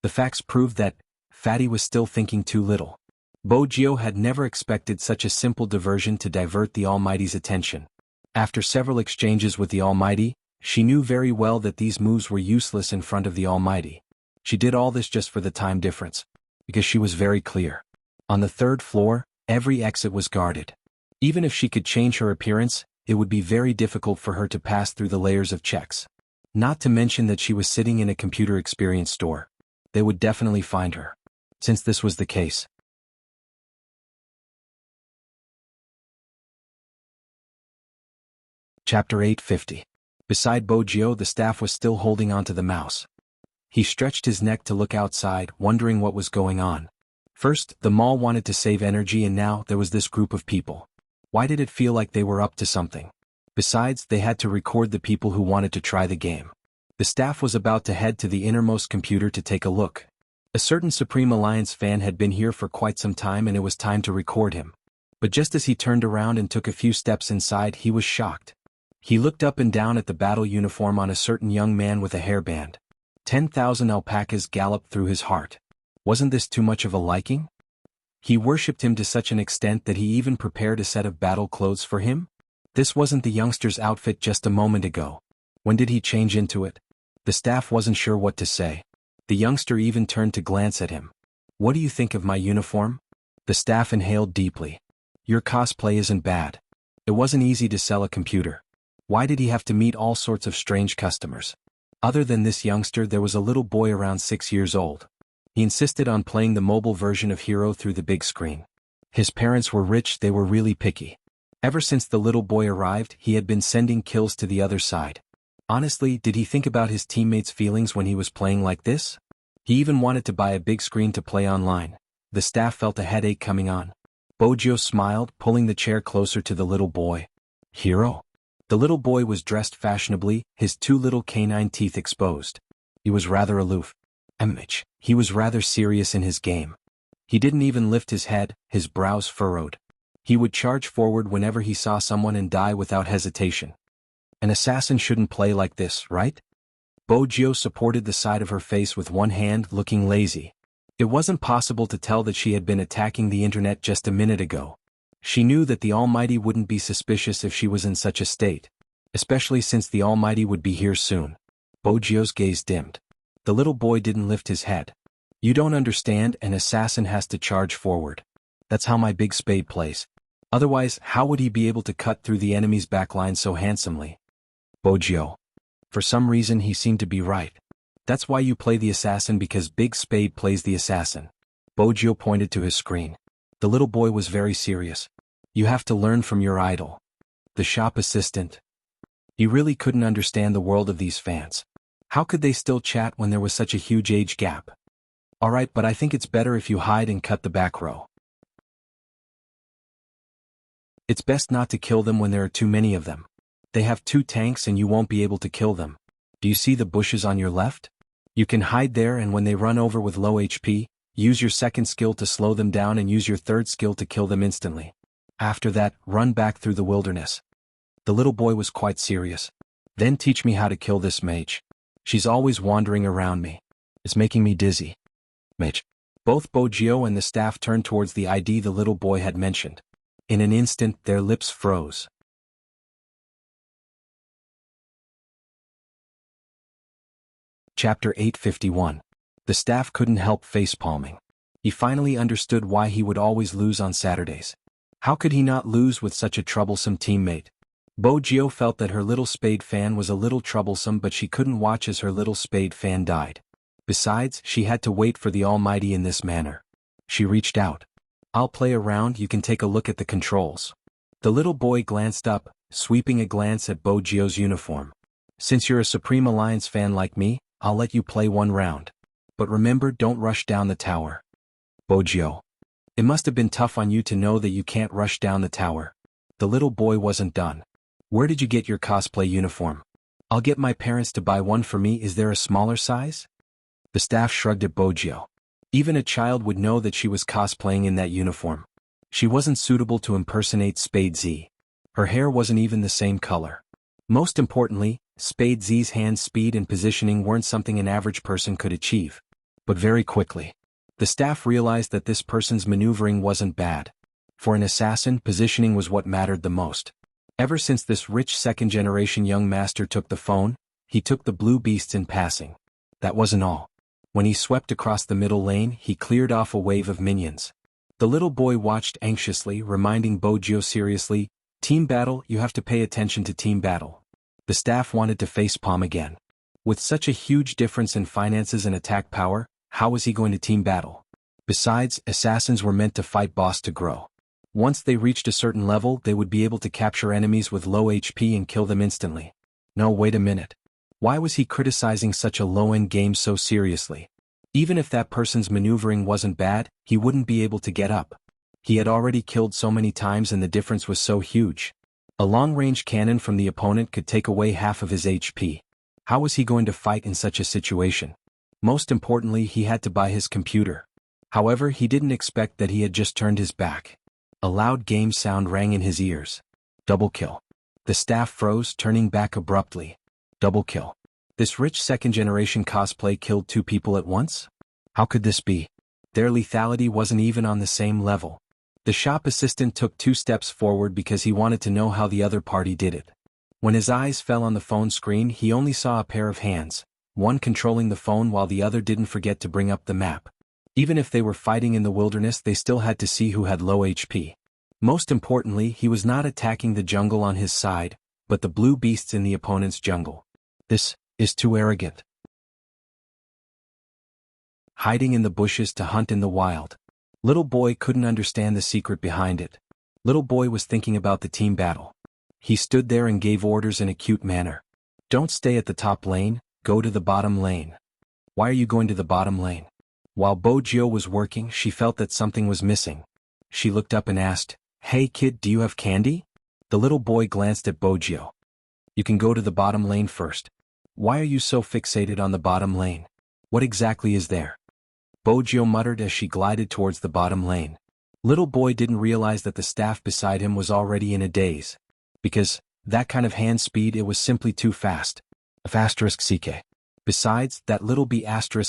The facts proved that Fatty was still thinking too little. Bojio had never expected such a simple diversion to divert the Almighty's attention. After several exchanges with the Almighty, she knew very well that these moves were useless in front of the Almighty. She did all this just for the time difference. Because she was very clear. On the third floor, every exit was guarded. Even if she could change her appearance, it would be very difficult for her to pass through the layers of checks. Not to mention that she was sitting in a computer experience store. They would definitely find her. Since this was the case. Chapter 850. Beside Bojio, the staff was still holding onto the mouse. He stretched his neck to look outside, wondering what was going on. First, the mall wanted to save energy, and now there was this group of people. Why did it feel like they were up to something? Besides, they had to record the people who wanted to try the game. The staff was about to head to the innermost computer to take a look. A certain Supreme Alliance fan had been here for quite some time, and it was time to record him. But just as he turned around and took a few steps inside, he was shocked. He looked up and down at the battle uniform on a certain young man with a hairband. 10,000 alpacas galloped through his heart. Wasn't this too much of a liking? He worshipped him to such an extent that he even prepared a set of battle clothes for him? This wasn't the youngster's outfit just a moment ago. When did he change into it? The staff wasn't sure what to say. The youngster even turned to glance at him. What do you think of my uniform? The staff inhaled deeply. Your cosplay isn't bad. It wasn't easy to sell a computer. Why did he have to meet all sorts of strange customers? Other than this youngster, there was a little boy around 6 years old. He insisted on playing the mobile version of Hero through the big screen. His parents were rich, they were really picky. Ever since the little boy arrived, he had been sending kills to the other side. Honestly, did he think about his teammates' feelings when he was playing like this? He even wanted to buy a big screen to play online. The staff felt a headache coming on. Bojo smiled, pulling the chair closer to the little boy. Hero? The little boy was dressed fashionably, his 2 little canine teeth exposed. He was rather aloof. He was rather serious in his game. He didn't even lift his head, his brows furrowed. He would charge forward whenever he saw someone and die without hesitation. An assassin shouldn't play like this, right? Bojo supported the side of her face with one hand, looking lazy. It wasn't possible to tell that she had been attacking the internet just a minute ago. She knew that the Almighty wouldn't be suspicious if she was in such a state, especially since the Almighty would be here soon. Bojo's gaze dimmed. The little boy didn't lift his head. You don't understand, an assassin has to charge forward. That's how my big spade plays. Otherwise, how would he be able to cut through the enemy's backline so handsomely? Bojo. For some reason he seemed to be right. That's why you play the assassin, because Big Spade plays the assassin. Bojo pointed to his screen. The little boy was very serious. You have to learn from your idol. The shop assistant. He really couldn't understand the world of these fans. How could they still chat when there was such a huge age gap? Alright, but I think it's better if you hide and cut the back row. It's best not to kill them when there are too many of them. They have 2 tanks and you won't be able to kill them. Do you see the bushes on your left? You can hide there, and when they run over with low HP, use your second skill to slow them down and use your third skill to kill them instantly. After that, run back through the wilderness. The little boy was quite serious. Then teach me how to kill this mage. She's always wandering around me. It's making me dizzy. Mage. Both Bojo and the staff turned towards the ID the little boy had mentioned. In an instant, their lips froze. Chapter 851. The staff couldn't help face-palming. He finally understood why he would always lose on Saturdays. How could he not lose with such a troublesome teammate? Bojo felt that her little spade fan was a little troublesome, but she couldn't watch as her little spade fan died. Besides, she had to wait for the Almighty in this manner. She reached out. I'll play around, you can take a look at the controls. The little boy glanced up, sweeping a glance at Bojo's uniform. Since you're a Supreme Alliance fan like me, I'll let you play 1 round. But remember, don't rush down the tower. Bojo. It must have been tough on you to know that you can't rush down the tower. The little boy wasn't done. Where did you get your cosplay uniform? I'll get my parents to buy one for me. Is there a smaller size? The staff shrugged at Bojo. Even a child would know that she was cosplaying in that uniform. She wasn't suitable to impersonate Spade Z. Her hair wasn't even the same color. Most importantly, Spade Z's hand speed and positioning weren't something an average person could achieve. But very quickly, the staff realized that this person's maneuvering wasn't bad. For an assassin, positioning was what mattered the most. Ever since this rich second-generation young master took the phone, he took the blue beasts in passing. That wasn't all. When he swept across the middle lane, he cleared off a wave of minions. The little boy watched anxiously, reminding Bojo seriously, Team battle, you have to pay attention to team battle. The staff wanted to facepalm again. With such a huge difference in finances and attack power, how was he going to team battle? Besides, assassins were meant to fight boss to grow. Once they reached a certain level, they would be able to capture enemies with low HP and kill them instantly. No, wait a minute. Why was he criticizing such a low-end game so seriously? Even if that person's maneuvering wasn't bad, he wouldn't be able to get up. He had already killed so many times and the difference was so huge. A long-range cannon from the opponent could take away half of his HP. How was he going to fight in such a situation? Most importantly, he had to buy his computer. However, he didn't expect that he had just turned his back. A loud game sound rang in his ears. Double kill. The staff froze, turning back abruptly. Double kill. This rich second-generation cosplay killed 2 people at once? How could this be? Their lethality wasn't even on the same level. The shop assistant took 2 steps forward because he wanted to know how the other party did it. When his eyes fell on the phone screen, he only saw a pair of hands, one controlling the phone while the other didn't forget to bring up the map. Even if they were fighting in the wilderness, they still had to see who had low HP. Most importantly, he was not attacking the jungle on his side, but the blue beasts in the opponent's jungle. This is too arrogant. Hiding in the bushes to hunt in the wild. Little boy couldn't understand the secret behind it. Little boy was thinking about the team battle. He stood there and gave orders in a cute manner. Don't stay at the top lane, go to the bottom lane. Why are you going to the bottom lane? While Bojio was working, she felt that something was missing. She looked up and asked, "Hey kid, do you have candy?" The little boy glanced at Bojio. "You can go to the bottom lane first." "Why are you so fixated on the bottom lane? What exactly is there?" Bojio muttered as she glided towards the bottom lane. Little boy didn't realize that the staff beside him was already in a daze. Because, that kind of hand speed, it was simply too fast. *CK. Besides, that little B**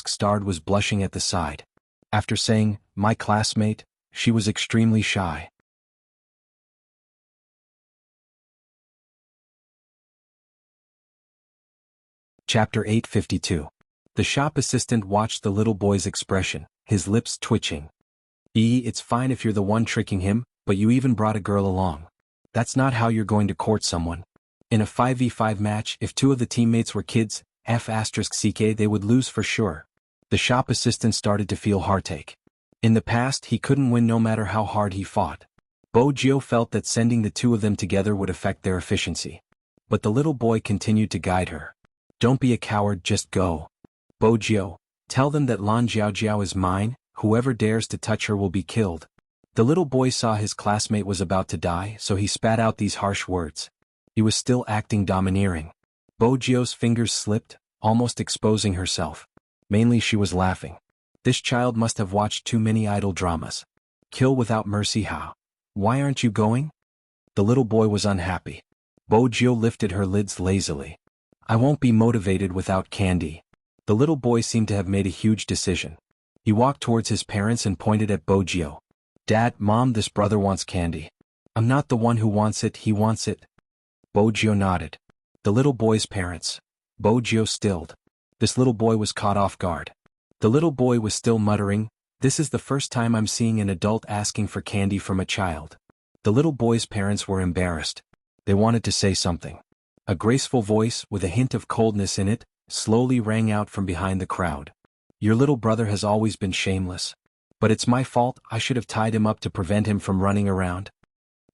starred was blushing at the side. After saying, "my classmate," she was extremely shy. Chapter 852. The shop assistant watched the little boy's expression, his lips twitching. It's fine if you're the one tricking him, but you even brought a girl along. That's not how you're going to court someone. In a 5v5 match, if two of the teammates were kids, *CK, they would lose for sure. The shop assistant started to feel heartache. In the past, he couldn't win no matter how hard he fought. Bojio felt that sending the two of them together would affect their efficiency. But the little boy continued to guide her. "Don't be a coward, just go. Bojio, tell them that Lan Jiaojiao is mine, whoever dares to touch her will be killed." The little boy saw his classmate was about to die, so he spat out these harsh words. He was still acting domineering. Bojio's fingers slipped, almost exposing herself. Mainly she was laughing. This child must have watched too many idol dramas. Kill without mercy how? Why aren't you going? The little boy was unhappy. Bojio lifted her lids lazily. "I won't be motivated without candy." The little boy seemed to have made a huge decision. He walked towards his parents and pointed at Bojio. "Dad, Mom, this brother wants candy. I'm not the one who wants it, he wants it." Bojio nodded. The little boy's parents. Bojio stilled. This little boy was caught off guard. The little boy was still muttering, "This is the first time I'm seeing an adult asking for candy from a child." The little boy's parents were embarrassed. They wanted to say something. A graceful voice, with a hint of coldness in it, slowly rang out from behind the crowd. "Your little brother has always been shameless. But it's my fault, I should have tied him up to prevent him from running around."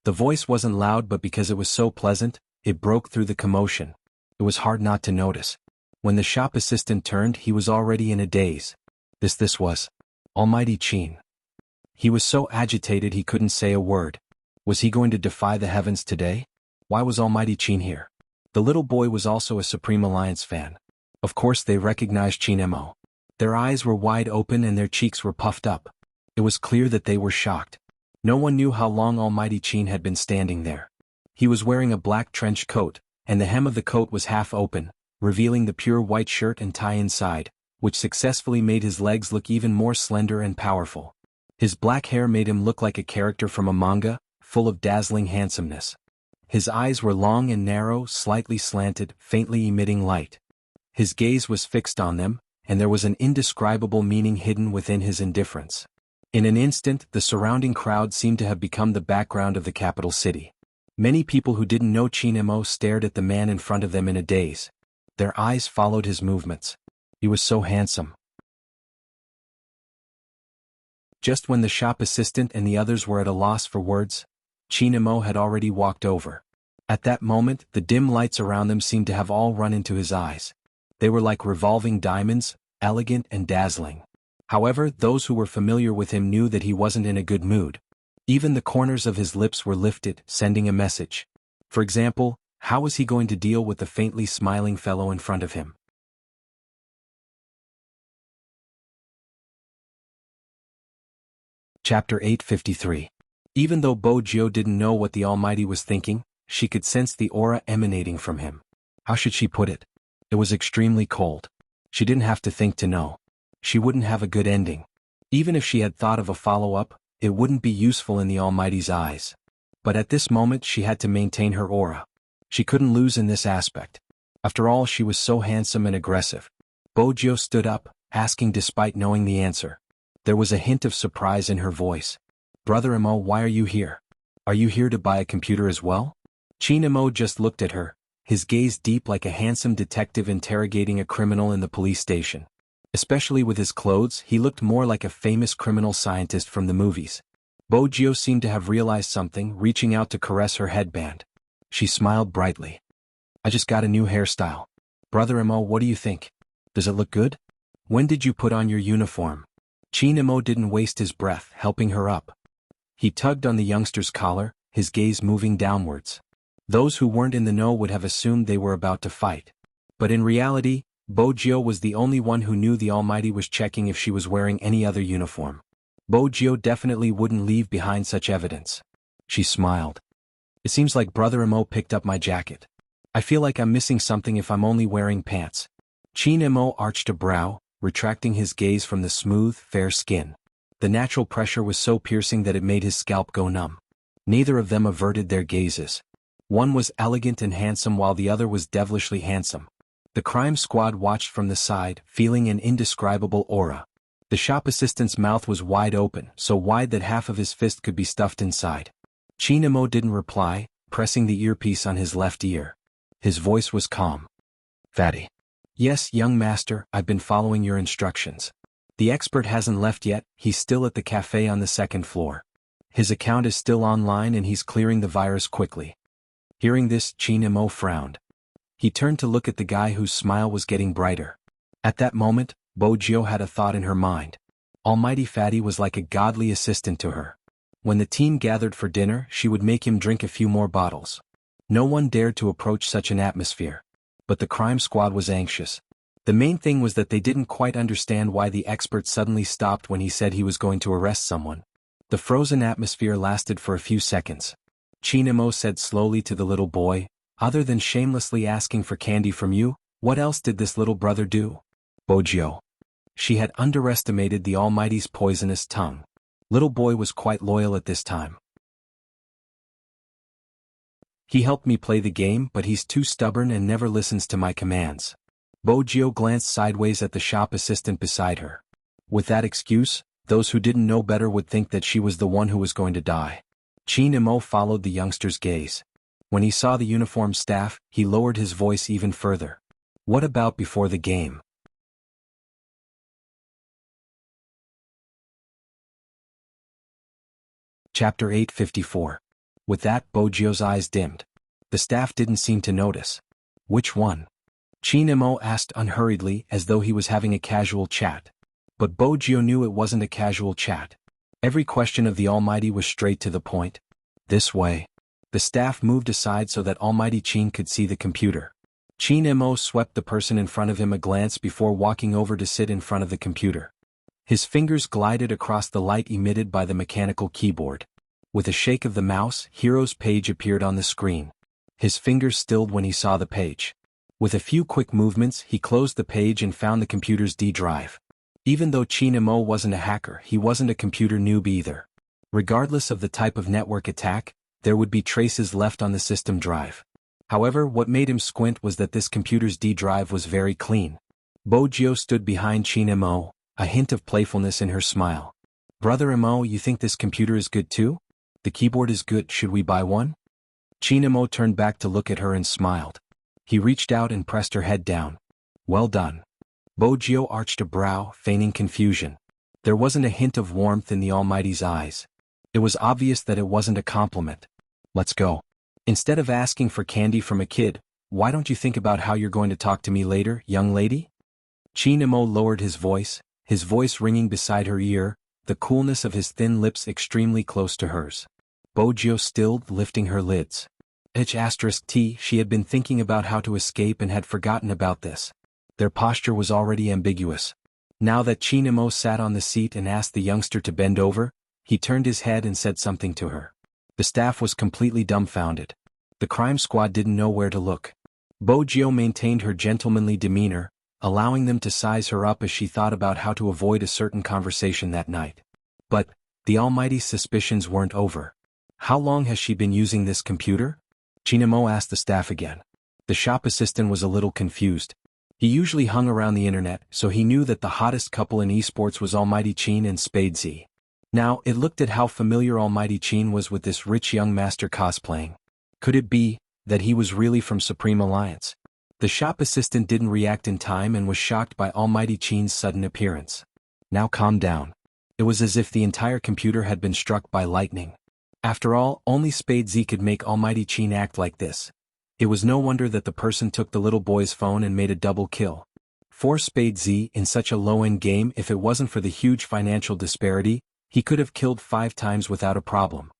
The voice wasn't loud, but because it was so pleasant, it broke through the commotion. It was hard not to notice. When the shop assistant turned, he was already in a daze. This was Almighty Qin. He was so agitated he couldn't say a word. Was he going to defy the heavens today? Why was Almighty Qin here? The little boy was also a Supreme Alliance fan. Of course they recognized Qin Mo. Their eyes were wide open and their cheeks were puffed up. It was clear that they were shocked. No one knew how long Almighty Qin had been standing there. He was wearing a black trench coat, and the hem of the coat was half open, revealing the pure white shirt and tie inside, which successfully made his legs look even more slender and powerful. His black hair made him look like a character from a manga, full of dazzling handsomeness. His eyes were long and narrow, slightly slanted, faintly emitting light. His gaze was fixed on them, and there was an indescribable meaning hidden within his indifference. In an instant, the surrounding crowd seemed to have become the background of the capital city. Many people who didn't know Qin Mo stared at the man in front of them in a daze. Their eyes followed his movements. He was so handsome. Just when the shop assistant and the others were at a loss for words, Qin Mo had already walked over. At that moment, the dim lights around them seemed to have all run into his eyes. They were like revolving diamonds, elegant and dazzling. However, those who were familiar with him knew that he wasn't in a good mood. Even the corners of his lips were lifted, sending a message. For example, how was he going to deal with the faintly smiling fellow in front of him? Chapter 853. Even though Bojio didn't know what the Almighty was thinking, she could sense the aura emanating from him. How should she put it? It was extremely cold. She didn't have to think to know. She wouldn't have a good ending. Even if she had thought of a follow-up, it wouldn't be useful in the Almighty's eyes. But at this moment she had to maintain her aura. She couldn't lose in this aspect. After all, she was so handsome and aggressive. Bojio stood up, asking despite knowing the answer. There was a hint of surprise in her voice. "Brother Mo, why are you here?" Are you here to buy a computer as well? Chinamo just looked at her, his gaze deep like a handsome detective interrogating a criminal in the police station. Especially with his clothes, he looked more like a famous criminal scientist from the movies. Bojio seemed to have realized something, reaching out to caress her headband. She smiled brightly. I just got a new hairstyle. Brother Imo, what do you think? Does it look good? When did you put on your uniform? Chinamo didn't waste his breath, helping her up. He tugged on the youngster's collar, his gaze moving downwards. Those who weren't in the know would have assumed they were about to fight. But in reality, Bojio was the only one who knew the Almighty was checking if she was wearing any other uniform. Bojio definitely wouldn't leave behind such evidence. She smiled. It seems like Brother Imo picked up my jacket. I feel like I'm missing something if I'm only wearing pants. Chinamo arched a brow, retracting his gaze from the smooth, fair skin. The natural pressure was so piercing that it made his scalp go numb. Neither of them averted their gazes. One was elegant and handsome while the other was devilishly handsome. The crime squad watched from the side, feeling an indescribable aura. The shop assistant's mouth was wide open, so wide that half of his fist could be stuffed inside. Chinamo didn't reply, pressing the earpiece on his left ear. His voice was calm. Fatty. Yes, young master, I've been following your instructions. The expert hasn't left yet, he's still at the cafe on the second floor. His account is still online and he's clearing the virus quickly. Hearing this, Chinamo frowned. He turned to look at the guy whose smile was getting brighter. At that moment, Bojio had a thought in her mind. Almighty Fatty was like a godly assistant to her. When the team gathered for dinner, she would make him drink a few more bottles. No one dared to approach such an atmosphere. But the crime squad was anxious. The main thing was that they didn't quite understand why the expert suddenly stopped when he said he was going to arrest someone. The frozen atmosphere lasted for a few seconds. Chinamo said slowly to the little boy, other than shamelessly asking for candy from you, what else did this little brother do? Bojio. She had underestimated the Almighty's poisonous tongue. Little boy was quite loyal at this time. He helped me play the game, but he's too stubborn and never listens to my commands. Bojio glanced sideways at the shop assistant beside her. With that excuse, those who didn't know better would think that she was the one who was going to die. Chinamo followed the youngster's gaze. When he saw the uniformed staff, he lowered his voice even further. What about before the game? Chapter 854. With that, Bojio's eyes dimmed. The staff didn't seem to notice. Which one? Chinamo asked unhurriedly as though he was having a casual chat. But Bojio knew it wasn't a casual chat. Every question of the Almighty was straight to the point. This way. The staff moved aside so that Almighty Chin could see the computer. Chinamo swept the person in front of him a glance before walking over to sit in front of the computer. His fingers glided across the light emitted by the mechanical keyboard. With a shake of the mouse, Hero's page appeared on the screen. His fingers stilled when he saw the page. With a few quick movements, he closed the page and found the computer's D drive. Even though Chinamo wasn't a hacker, he wasn't a computer noob either. Regardless of the type of network attack, there would be traces left on the system drive. However, what made him squint was that this computer's D drive was very clean. Bojio stood behind Chinamo, a hint of playfulness in her smile. Brother Imo, you think this computer is good too? The keyboard is good, should we buy one? Chinamo turned back to look at her and smiled. He reached out and pressed her head down. Well done. Bojio arched a brow, feigning confusion. There wasn't a hint of warmth in the Almighty's eyes. It was obvious that it wasn't a compliment. Let's go. Instead of asking for candy from a kid, why don't you think about how you're going to talk to me later, young lady? Chinamo lowered his voice ringing beside her ear, the coolness of his thin lips extremely close to hers. Bojio stilled, lifting her lids. H*T, she had been thinking about how to escape and had forgotten about this. Their posture was already ambiguous. Now that Chinamo sat on the seat and asked the youngster to bend over, he turned his head and said something to her. The staff was completely dumbfounded. The crime squad didn't know where to look. Bojio maintained her gentlemanly demeanor, allowing them to size her up as she thought about how to avoid a certain conversation that night. But the Almighty's suspicions weren't over. How long has she been using this computer? Chinamo asked the staff again. The shop assistant was a little confused. He usually hung around the internet, so he knew that the hottest couple in esports was Almighty Chin and Spade Z. Now, it looked at how familiar Almighty Qin was with this rich young master cosplaying. Could it be that he was really from Supreme Alliance? The shop assistant didn't react in time and was shocked by Almighty Qin's sudden appearance. Now calm down. It was as if the entire computer had been struck by lightning. After all, only Spade Z could make Almighty Qin act like this. It was no wonder that the person took the little boy's phone and made a double kill. For Spade Z, in such a low-end game, if it wasn't for the huge financial disparity, he could have killed 5 times without a problem.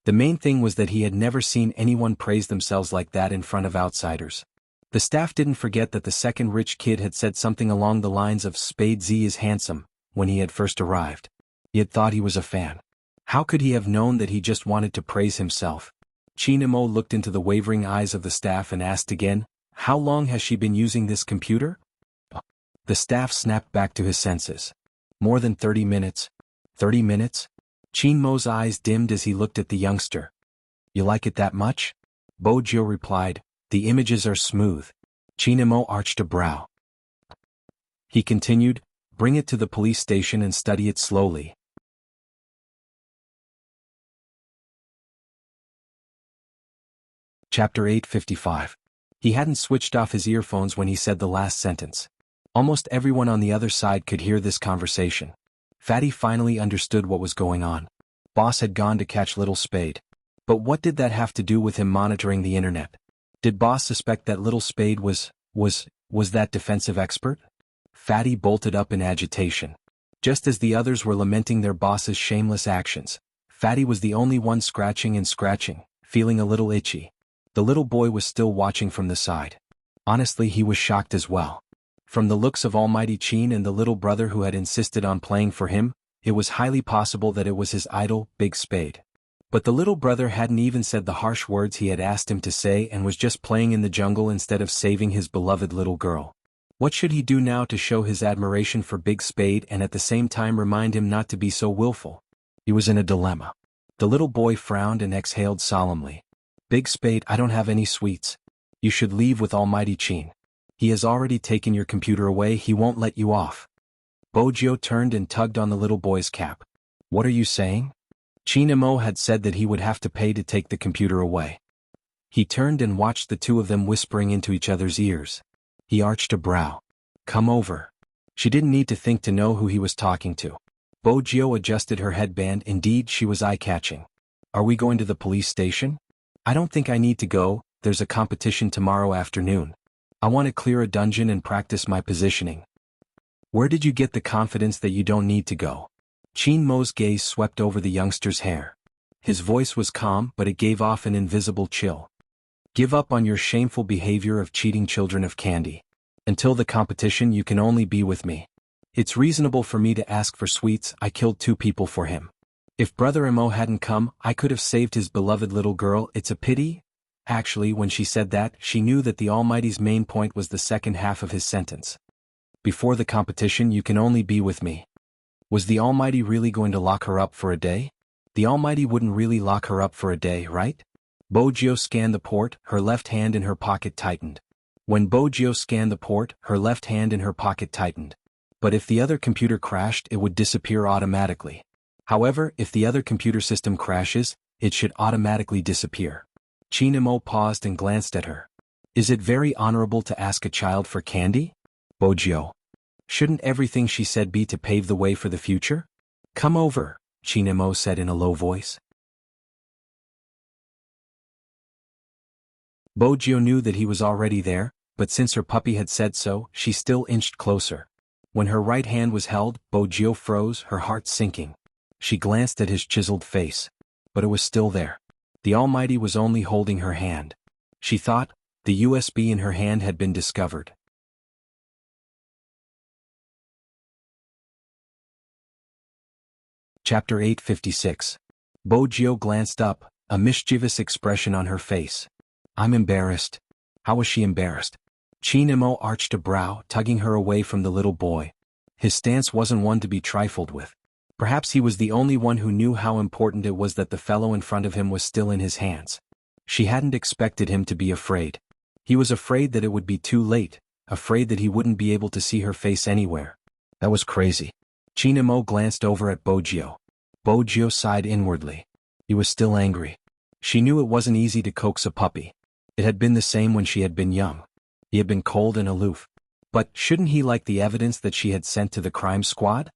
The main thing was that he had never seen anyone praise themselves like that in front of outsiders. The staff didn't forget that the second rich kid had said something along the lines of "Spade Z is handsome" when he had first arrived. He had thought he was a fan. How could he have known that he just wanted to praise himself? Chinamo looked into the wavering eyes of the staff and asked again, "How long has she been using this computer?" The staff snapped back to his senses. More than 30 minutes. 30 minutes? Chinmo's eyes dimmed as he looked at the youngster. "You like it that much?" Bojo replied, "The images are smooth." Chinamo arched a brow. He continued, "Bring it to the police station and study it slowly." Chapter 855. He hadn't switched off his earphones when he said the last sentence. Almost everyone on the other side could hear this conversation. Fatty finally understood what was going on. Boss had gone to catch Little Spade. But what did that have to do with him monitoring the internet? Did Boss suspect that Little Spade was that defensive expert? Fatty bolted up in agitation. Just as the others were lamenting their boss's shameless actions, Fatty was the only one scratching and scratching, feeling a little itchy. The little boy was still watching from the side. Honestly, he was shocked as well. From the looks of Almighty Qin and the little brother who had insisted on playing for him, it was highly possible that it was his idol, Big Spade. But the little brother hadn't even said the harsh words he had asked him to say and was just playing in the jungle instead of saving his beloved little girl. What should he do now to show his admiration for Big Spade and at the same time remind him not to be so willful? He was in a dilemma. The little boy frowned and exhaled solemnly. "Big Spade, I don't have any sweets. You should leave with Almighty Qin. He has already taken your computer away, he won't let you off." Bojo turned and tugged on the little boy's cap. "What are you saying?" Chinamo had said that he would have to pay to take the computer away. He turned and watched the two of them whispering into each other's ears. He arched a brow. "Come over." She didn't need to think to know who he was talking to. Bojo adjusted her headband. Indeed, she was eye-catching. "Are we going to the police station?" "I don't think I need to go, there's a competition tomorrow afternoon. I want to clear a dungeon and practice my positioning." "Where did you get the confidence that you don't need to go?" Chinmo's gaze swept over the youngster's hair. His voice was calm, but it gave off an invisible chill. "Give up on your shameful behavior of cheating children of candy. Until the competition you can only be with me. It's reasonable for me to ask for sweets. I killed 2 people for him. If Brother Mo hadn't come, I could have saved his beloved little girl. It's a pity." Actually, when she said that, she knew that the Almighty's main point was the second half of his sentence. "Before the competition you can only be with me." Was the Almighty really going to lock her up for a day? The Almighty wouldn't really lock her up for a day, right? Bojo scanned the port, her left hand in her pocket tightened. When Bojo scanned the port, her left hand in her pocket tightened. But if the other computer crashed, it would disappear automatically. However, if the other computer system crashes, it should automatically disappear. Chinamo paused and glanced at her. "Is it very honorable to ask a child for candy?" "Bojo. Shouldn't everything she said be to pave the way for the future?" "Come over," Chinamo said in a low voice. Bojo knew that he was already there, but since her puppy had said so, she still inched closer. When her right hand was held, Bojo froze, her heart sinking. She glanced at his chiseled face. But it was still there. The Almighty was only holding her hand. She thought, the USB in her hand had been discovered. Chapter 856. Bojo glanced up, a mischievous expression on her face. "I'm embarrassed." How was she embarrassed? Chinamo arched a brow, tugging her away from the little boy. His stance wasn't one to be trifled with. Perhaps he was the only one who knew how important it was that the fellow in front of him was still in his hands. She hadn't expected him to be afraid. He was afraid that it would be too late, afraid that he wouldn't be able to see her face anywhere. That was crazy. Chinamo glanced over at Bojio. Bojio sighed inwardly. He was still angry. She knew it wasn't easy to coax a puppy. It had been the same when she had been young. He had been cold and aloof. But shouldn't he like the evidence that she had sent to the crime squad?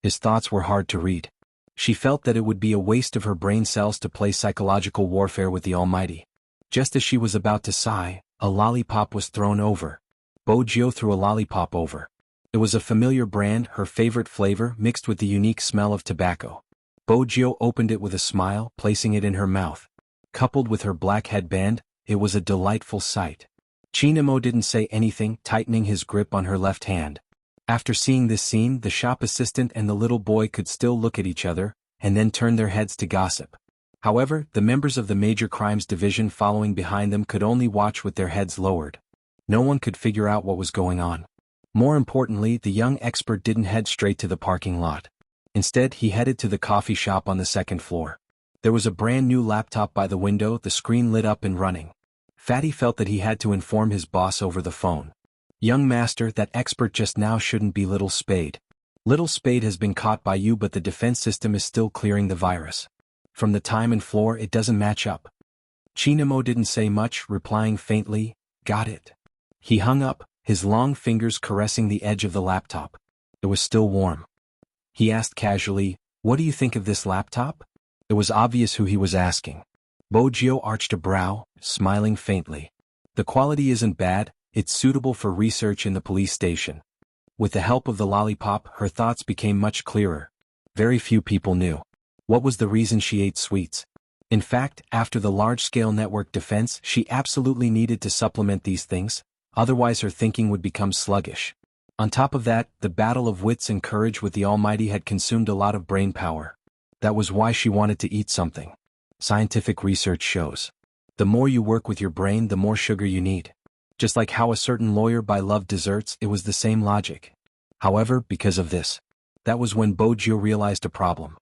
His thoughts were hard to read. She felt that it would be a waste of her brain cells to play psychological warfare with the Almighty. Just as she was about to sigh, a lollipop was thrown over. Bojio threw a lollipop over. It was a familiar brand, her favorite flavor, mixed with the unique smell of tobacco. Bojio opened it with a smile, placing it in her mouth. Coupled with her black headband, it was a delightful sight. Chinamo didn't say anything, tightening his grip on her left hand. After seeing this scene, the shop assistant and the little boy could still look at each other, and then turn their heads to gossip. However, the members of the Major Crimes Division following behind them could only watch with their heads lowered. No one could figure out what was going on. More importantly, the young expert didn't head straight to the parking lot. Instead, he headed to the coffee shop on the second floor. There was a brand new laptop by the window, the screen lit up and running. Fatty felt that he had to inform his boss over the phone. Young master, that expert just now shouldn't be Little Spade. Little Spade has been caught by you, but the defense system is still clearing the virus. From the time and floor, it doesn't match up. Chinamo didn't say much, replying faintly, "Got it." He hung up, his long fingers caressing the edge of the laptop. It was still warm. He asked casually, "What do you think of this laptop?" It was obvious who he was asking. Bojio arched a brow, smiling faintly. "The quality isn't bad, it's suitable for research in the police station." With the help of the lollipop, her thoughts became much clearer. Very few people knew. What was the reason she ate sweets? In fact, after the large-scale network defense, she absolutely needed to supplement these things, otherwise her thinking would become sluggish. On top of that, the battle of wits and courage with the Almighty had consumed a lot of brain power. That was why she wanted to eat something. Scientific research shows. The more you work with your brain, the more sugar you need. Just like how a certain lawyer loved desserts, it was the same logic. However, because of this, that was when Bojio realized a problem.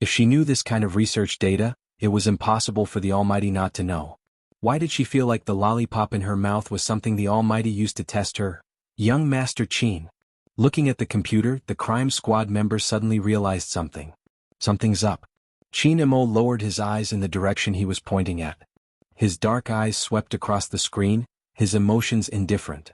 If she knew this kind of research data, it was impossible for the Almighty not to know. Why did she feel like the lollipop in her mouth was something the Almighty used to test her? Young Master Chin. Looking at the computer, the crime squad member suddenly realized something. Something's up. Chinamo lowered his eyes in the direction he was pointing at. His dark eyes swept across the screen, his emotions indifferent.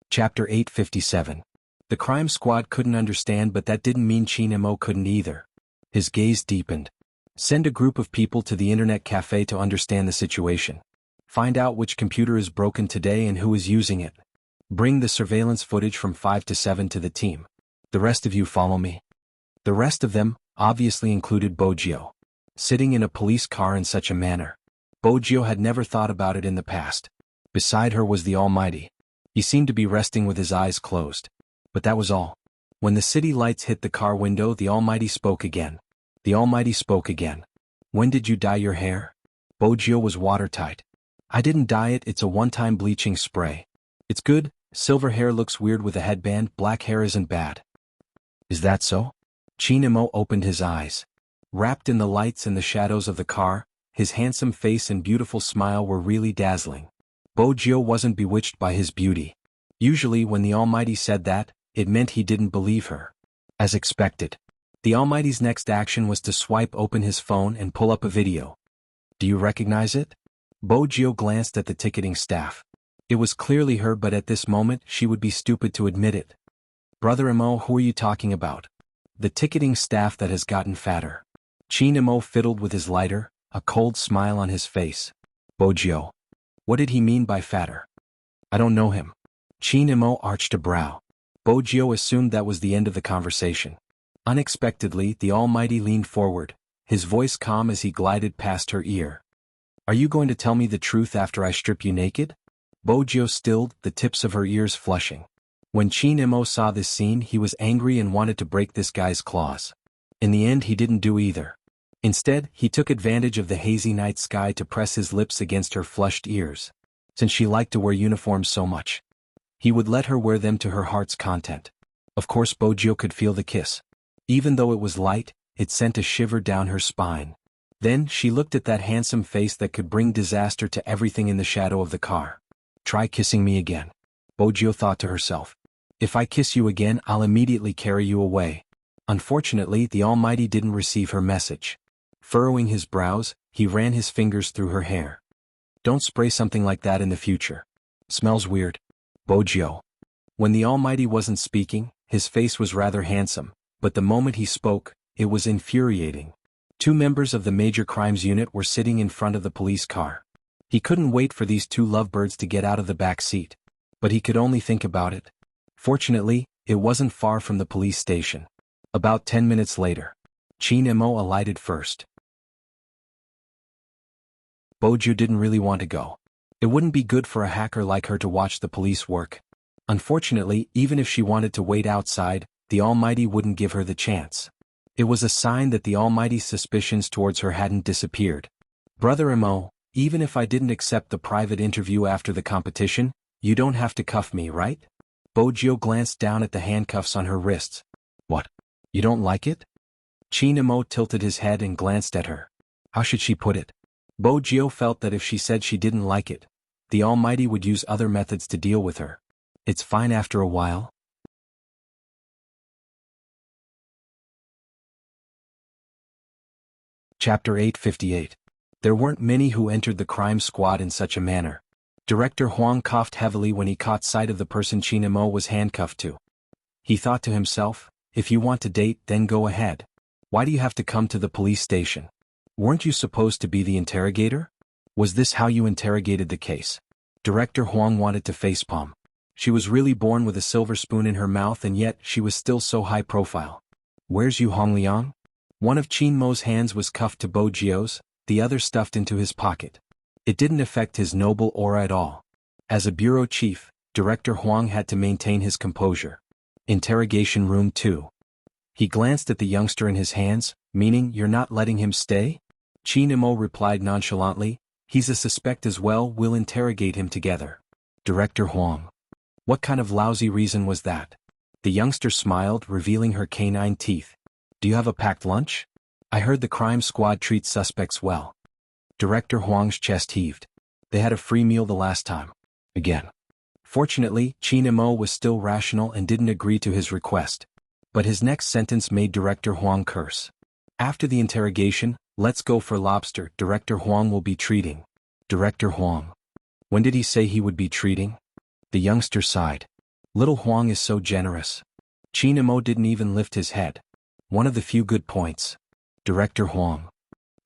Chapter 857. The crime squad couldn't understand, but that didn't mean Chinamo couldn't either. His gaze deepened. Send a group of people to the internet cafe to understand the situation. Find out which computer is broken today and who is using it. Bring the surveillance footage from 5 to 7 to the team. The rest of you follow me. The rest of them, obviously included Bojio. Sitting in a police car in such a manner. Bojio had never thought about it in the past. Beside her was the Almighty. He seemed to be resting with his eyes closed. But that was all. When the city lights hit the car window, the Almighty spoke again. The Almighty spoke again. "When did you dye your hair?" Bojio was watertight. "I didn't dye it, it's a one-time bleaching spray. It's good, silver hair looks weird with a headband, black hair isn't bad." "Is that so?" Chinamo opened his eyes. Wrapped in the lights and the shadows of the car, his handsome face and beautiful smile were really dazzling. Bojio wasn't bewitched by his beauty. Usually when the Almighty said that, it meant he didn't believe her. As expected. The Almighty's next action was to swipe open his phone and pull up a video. "Do you recognize it?" Bojio glanced at the ticketing staff. It was clearly her, but at this moment she would be stupid to admit it. "Brother Mo, who are you talking about?" "The ticketing staff that has gotten fatter." Chinamo fiddled with his lighter, a cold smile on his face. "Bojio. What did he mean by fatter?" "I don't know him." Chinamo arched a brow. Bojio assumed that was the end of the conversation. Unexpectedly, the Almighty leaned forward, his voice calm as he glided past her ear. "Are you going to tell me the truth after I strip you naked?" Bojio stilled, the tips of her ears flushing. When Chinamo saw this scene, he was angry and wanted to break this guy's claws. In the end, he didn't do either. Instead, he took advantage of the hazy night sky to press his lips against her flushed ears. Since she liked to wear uniforms so much, he would let her wear them to her heart's content. Of course, Bojio could feel the kiss. Even though it was light, it sent a shiver down her spine. Then she looked at that handsome face that could bring disaster to everything in the shadow of the car. Try kissing me again. Bojio thought to herself. If I kiss you again, I'll immediately carry you away. Unfortunately, the Almighty didn't receive her message. Furrowing his brows, he ran his fingers through her hair. Don't spray something like that in the future. Smells weird. Bojio. When the Almighty wasn't speaking, his face was rather handsome, but the moment he spoke, it was infuriating. 2 members of the Major Crimes Unit were sitting in front of the police car. He couldn't wait for these 2 lovebirds to get out of the back seat. But he could only think about it. Fortunately, it wasn't far from the police station. About 10 minutes later, Chin Mo alighted first. Bojio didn't really want to go. It wouldn't be good for a hacker like her to watch the police work. Unfortunately, even if she wanted to wait outside, the Almighty wouldn't give her the chance. It was a sign that the Almighty's suspicions towards her hadn't disappeared. Brother Mo, even if I didn't accept the private interview after the competition, you don't have to cuff me, right? Bojio glanced down at the handcuffs on her wrists. What? You don't like it? Chin Mo tilted his head and glanced at her. How should she put it? Bojio felt that if she said she didn't like it, the Almighty would use other methods to deal with her. It's fine after a while. Chapter 858. There weren't many who entered the crime squad in such a manner. Director Huang coughed heavily when he caught sight of the person Chin Mo was handcuffed to. He thought to himself, if you want to date, then go ahead. Why do you have to come to the police station? Weren't you supposed to be the interrogator? Was this how you interrogated the case? Director Huang wanted to facepalm. She was really born with a silver spoon in her mouth, and yet she was still so high profile. Where's Yu Hongliang? One of Chin Mo's hands was cuffed to Bojio's, the other stuffed into his pocket. It didn't affect his noble aura at all. As a bureau chief, Director Huang had to maintain his composure. Interrogation room 2. He glanced at the youngster in his hands, meaning you're not letting him stay? Chin Mo replied nonchalantly, he's a suspect as well, we'll interrogate him together. Director Huang. What kind of lousy reason was that? The youngster smiled, revealing her canine teeth. Do you have a packed lunch? I heard the crime squad treats suspects well. Director Huang's chest heaved. They had a free meal the last time. Again. Fortunately, Chin Mo was still rational and didn't agree to his request. But his next sentence made Director Huang curse. After the interrogation, let's go for lobster. Director Huang will be treating. Director Huang. When did he say he would be treating? The youngster sighed. Little Huang is so generous. Chin Mo didn't even lift his head. One of the few good points. Director Huang.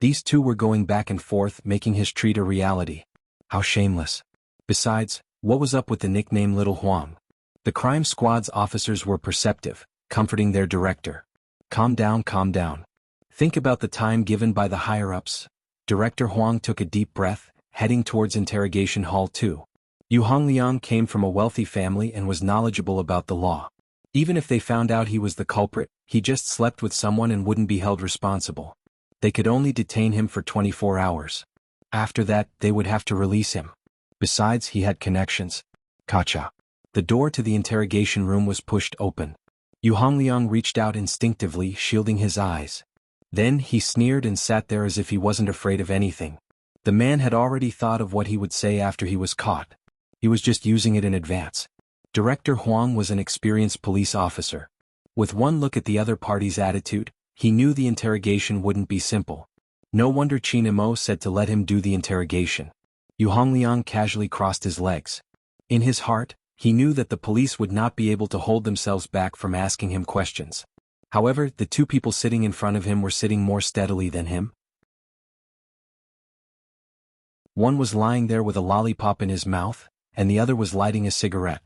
These 2 were going back and forth, making his treat a reality. How shameless. Besides, what was up with the nickname Little Huang? The crime squad's officers were perceptive, comforting their director. Calm down, calm down. Think about the time given by the higher-ups. Director Huang took a deep breath, heading towards interrogation hall 2. Yu Hongliang came from a wealthy family and was knowledgeable about the law. Even if they found out he was the culprit, he just slept with someone and wouldn't be held responsible. They could only detain him for 24 hours. After that, they would have to release him. Besides, he had connections. Kacha. The door to the interrogation room was pushed open. Yu Hongliang reached out instinctively, shielding his eyes. Then he sneered and sat there as if he wasn't afraid of anything. The man had already thought of what he would say after he was caught. He was just using it in advance. Director Huang was an experienced police officer. With one look at the other party's attitude, he knew the interrogation wouldn't be simple. No wonder Chin Mo said to let him do the interrogation. Yu Hongliang casually crossed his legs. In his heart, he knew that the police would not be able to hold themselves back from asking him questions. However, the 2 people sitting in front of him were sitting more steadily than him. One was lying there with a lollipop in his mouth, and the other was lighting a cigarette.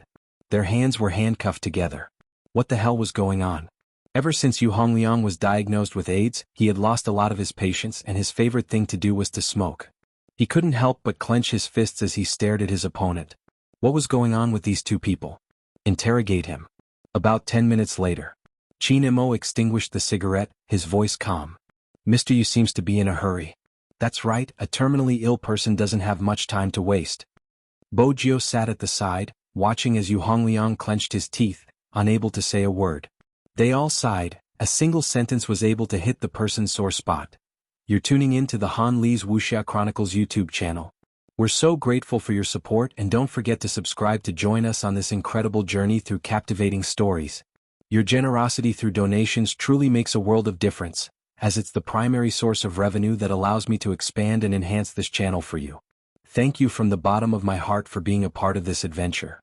Their hands were handcuffed together. What the hell was going on? Ever since Yu Hongliang was diagnosed with AIDS, he had lost a lot of his patience, and his favorite thing to do was to smoke. He couldn't help but clench his fists as he stared at his opponent. What was going on with these 2 people? Interrogate him. About 10 minutes later. Chin Mo extinguished the cigarette, his voice calm. Mr. Yu seems to be in a hurry. That's right, a terminally ill person doesn't have much time to waste. Bojio sat at the side, watching as Yu Hongliang clenched his teeth, unable to say a word. They all sighed. A single sentence was able to hit the person's sore spot. You're tuning in to the Han Lee's Wuxia Chronicles YouTube channel. We're so grateful for your support, and don't forget to subscribe to join us on this incredible journey through captivating stories. Your generosity through donations truly makes a world of difference, as it's the primary source of revenue that allows me to expand and enhance this channel for you. Thank you from the bottom of my heart for being a part of this adventure.